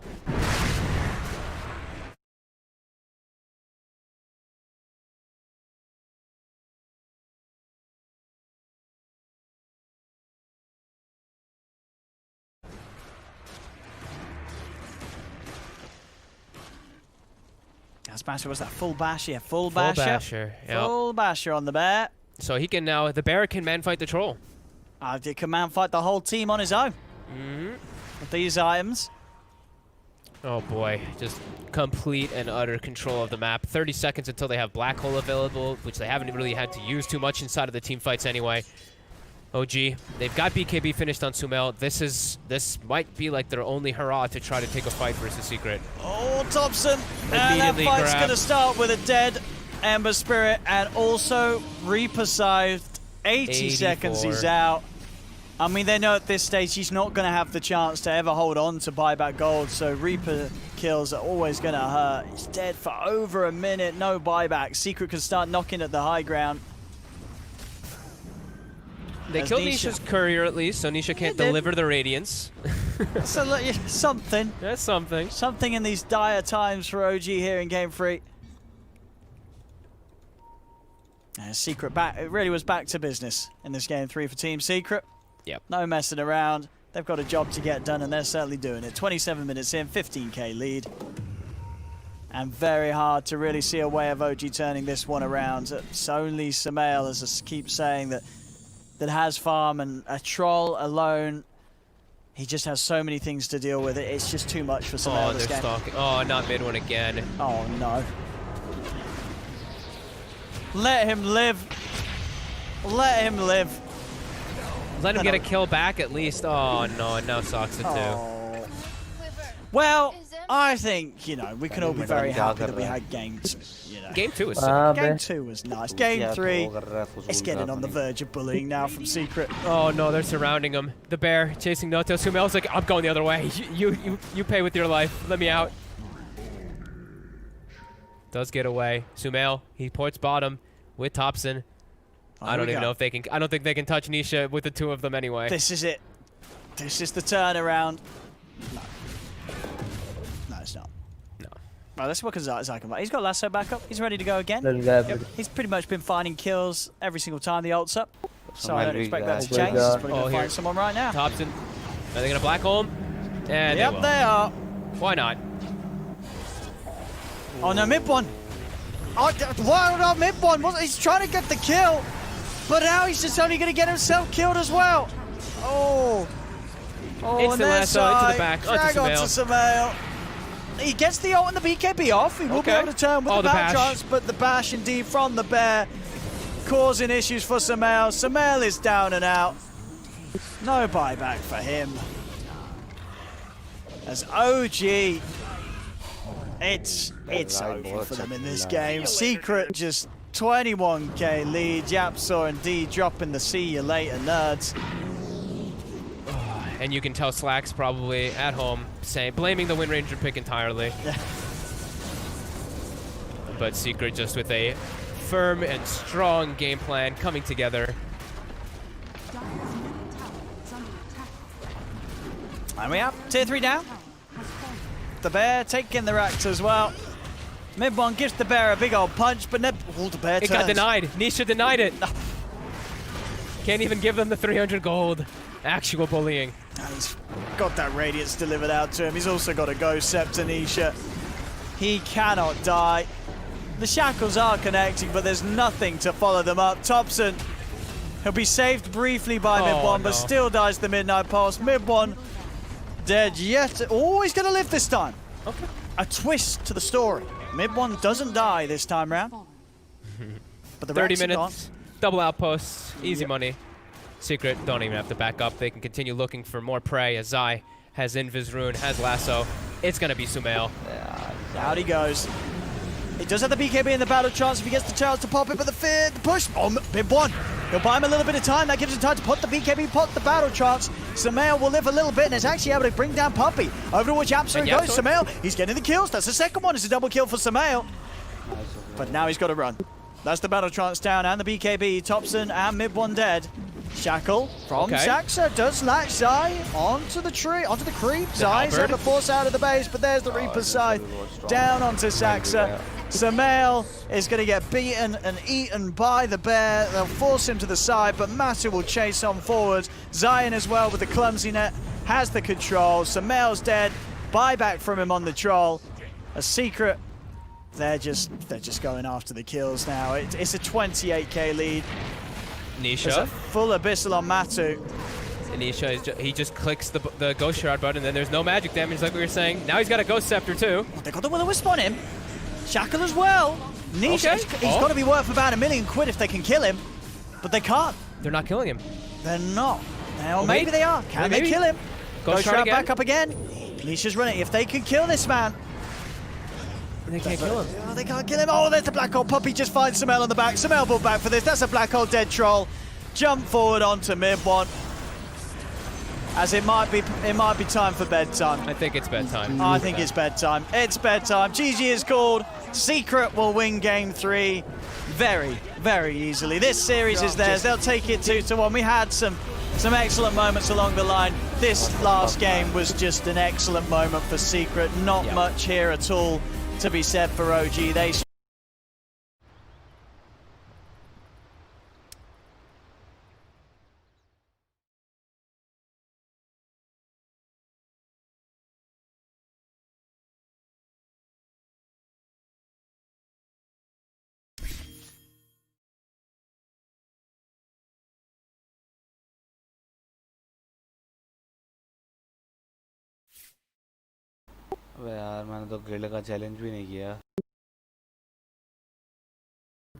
S11: Basher, was that full bash? Yeah, full basher.
S10: Basher, yep.
S11: Full basher on the bear.
S10: So he can now, the bear can man fight the troll.
S11: He can man fight the whole team on his own. With these items.
S10: Oh boy, just complete and utter control of the map. 30 seconds until they have Black Hole available, which they haven't really had to use too much inside of the team fights anyway. OG, they've got BKB finished on Sumail. This might be like their only hurrah to try to take a fight versus Secret.
S11: Oh, Thompson! And that fight's going to start with a dead Ember Spirit, and also Reaper saved 80 seconds he's out. I mean, they know at this stage he's not going to have the chance to ever hold on to buyback gold, so Reaper kills are always going to hurt. He's dead for over a minute, no buyback. Secret can start knocking at the high ground.
S10: They killed Nisha's courier at least, so Nisha can't deliver the Radiance.
S11: So look, something.
S10: That's something.
S11: Something in these dire times for OG here in Game 3. Secret back. It really was back to business in this Game 3 for Team Secret.
S10: Yep.
S11: No messing around. They've got a job to get done, and they're certainly doing it. 27 minutes in, 15k lead. And very hard to really see a way of OG turning this one around. It's only Sumail, as I keep saying, that has farm, and a troll alone. He just has so many things to deal with. It's just too much for Sumail this game.
S10: Stalking. Oh, not mid one again.
S11: Oh no. Let him live. Let him live.
S10: Let him get a kill back at least. Oh no, now Sox it too.
S11: Oh. Well, I think, you know, we can all be very happy that we had Game 2. You know.
S10: Game 2 was
S11: Game 2 was nice. Game 3, it's getting on the verge of bullying now from Secret.
S10: Oh no, they're surrounding him. The bear chasing Noto. Sumail's like, I'm going the other way. You pay with your life. Let me out. Does get away. Sumail, he ports bottom with Thompson. I don't even know if they can. I don't think they can touch Nisha with the two of them anyway.
S11: This is it. This is the turnaround. No. No, it's not.
S10: No.
S11: Right, let's look at Zykan. He's got Lasso back up. He's ready to go again.
S3: Yep.
S11: He's pretty much been finding kills every single time the ult's up. So I don't expect that to change. He's probably going to find someone right now.
S10: Thompson. Are they going to black hole him? And
S11: yep, they are.
S10: Why not?
S11: Oh no, mid one. Oh, why not mid one? He's trying to get the kill, but now he's just only going to get himself killed as well. Oh. Oh,
S10: it's the lasso into the back.
S11: Drag onto Sumail. He gets the ult and the BKB off. He will be able to turn with the back chance, but the bash indeed from the bear causing issues for Sumail. Sumail is down and out. No buyback for him. As OG, it's over for them in this game. Secret just 21k lead. Yapzor and D dropping the see you later, nerds.
S10: And you can tell Slack's probably at home blaming the Wind Ranger pick entirely.
S11: Yeah.
S10: But Secret just with a firm and strong game plan coming together.
S11: And we have tier 3 down. The bear taking the racks as well. Mid one gives the bear a big old punch, but the bear turns.
S10: It got denied. Nisha denied it. Can't even give them the 300 gold. Actual bullying.
S11: And he's got that Radiance delivered out to him. He's also got a Ghost Scepter, Nisha. He cannot die. The shackles are connecting, but there's nothing to follow them up. Thompson, he'll be saved briefly by Mid one, but still dies the Midnight Pulse. Mid one dead yet. Oh, he's going to live this time.
S10: Okay.
S11: A twist to the story. Mid one doesn't die this time round. But the
S10: 30 minutes, double outposts, easy money. Secret don't even have to back up. They can continue looking for more prey as Zai has Invis Rune, has Lasso. It's going to be Sumail.
S11: Out he goes. He does have the BKB in the battle chance if he gets the chance to pop it, but the push. Oh, Mid one He'll buy him a little bit of time. That gives him time to put the BKB, put the battle trance. Sumail will live a little bit and is actually able to bring down Puppey. Over towards Yapzor he goes. Sumail, he's getting the kills. That's the second one. It's a double kill for Sumail. But now he's got to run. That's the battle trance down and the BKB. Thompson and mid one dead. Shackle from Saxa does latch Zai onto the tree, onto the creep. Zai's able to force out of the base, but there's the Reaper's Scythe down onto Saxa. Sumail is going to get beaten and eaten by the bear. They'll force him to the side, but Matu will chase on forward. Zion as well with the clumsy net has the control. Sumail's dead. Buyback from him on the troll. A secret. They're just going after the kills now. It's a 28k lead.
S10: Nisha.
S11: Full Abyssal on Matu.
S10: Nisha, he just clicks the Ghost Shroud button, and then there's no magic damage like we were saying. Now he's got a Ghost Scepter too.
S11: They got the Will-O-Wisp on him. Shackle as well. Nisha, he's got to be worth about £1 million if they can kill him, but they can't.
S10: They're not killing him.
S11: They're not. Now maybe they are. Can they kill him? Ghost Shroud back up again. Nisha's running. If they can kill this man.
S10: They can't kill him.
S11: Oh, they can't kill him. Oh, there's the Black Hole. Puppey just finds Sumail on the back. Sumail brought back for this. That's a Black Hole dead troll. Jump forward onto mid one. As it might be time for bedtime.
S10: I think it's bedtime.
S11: I think it's bedtime. It's bedtime. GG is called. Secret will win game 3 very, very easily. This series is theirs. They'll take it 2-1. We had some excellent moments along the line. This last game was just an excellent moment for Secret. Not much here at all to be said for OG. They
S4: अबे यार मैंने तो guild का challenge भी नहीं किया।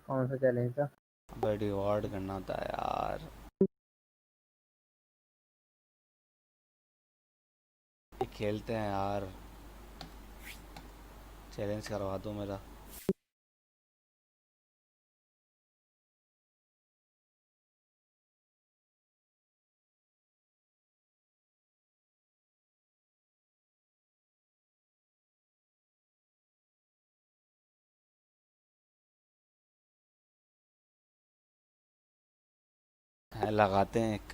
S3: कौन सा चैलेंज था?
S4: अबे रिवॉर्ड करना था यार। खेलते हैं यार। चैलेंज करवा दो मेरा। लगाते हैं एक।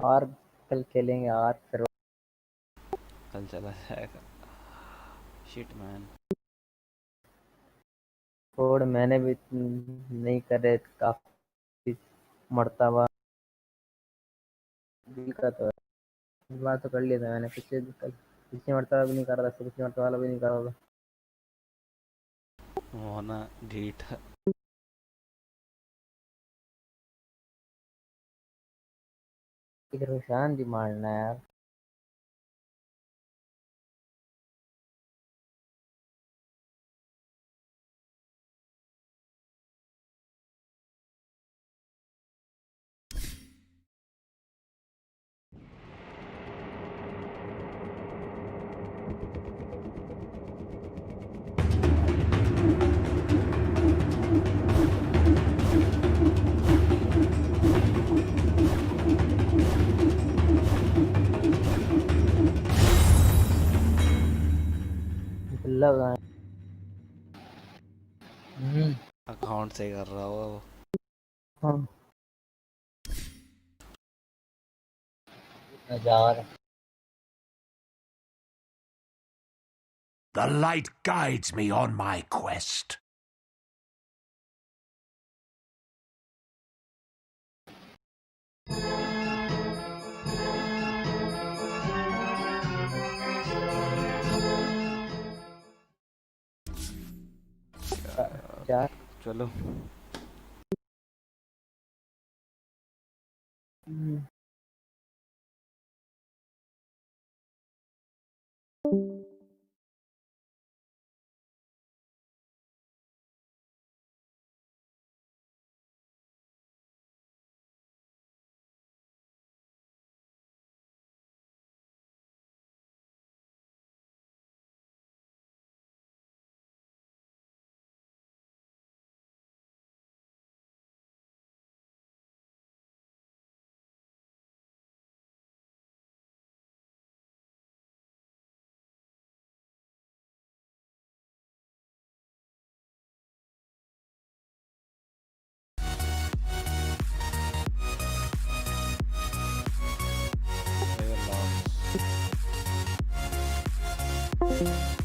S3: और कल खेलेंगे और फिर
S4: कल चला जाएगा। Shit man.
S3: छोड़, मैंने भी नहीं करे काफी मरता हुआ दिल का तो इस बार तो कर लिया था मैंने। पिछले मरता भी नहीं कर रहा था, पिछले मरता वाला भी नहीं कर रहा था।
S4: वो ना ढीठ
S3: रोशान जी मारना यार। लगा
S4: अकाउंट से कर रहा होगा वो।
S3: हाँ हजार।
S5: The light guides me on my quest.
S4: चलो
S2: Destroyed.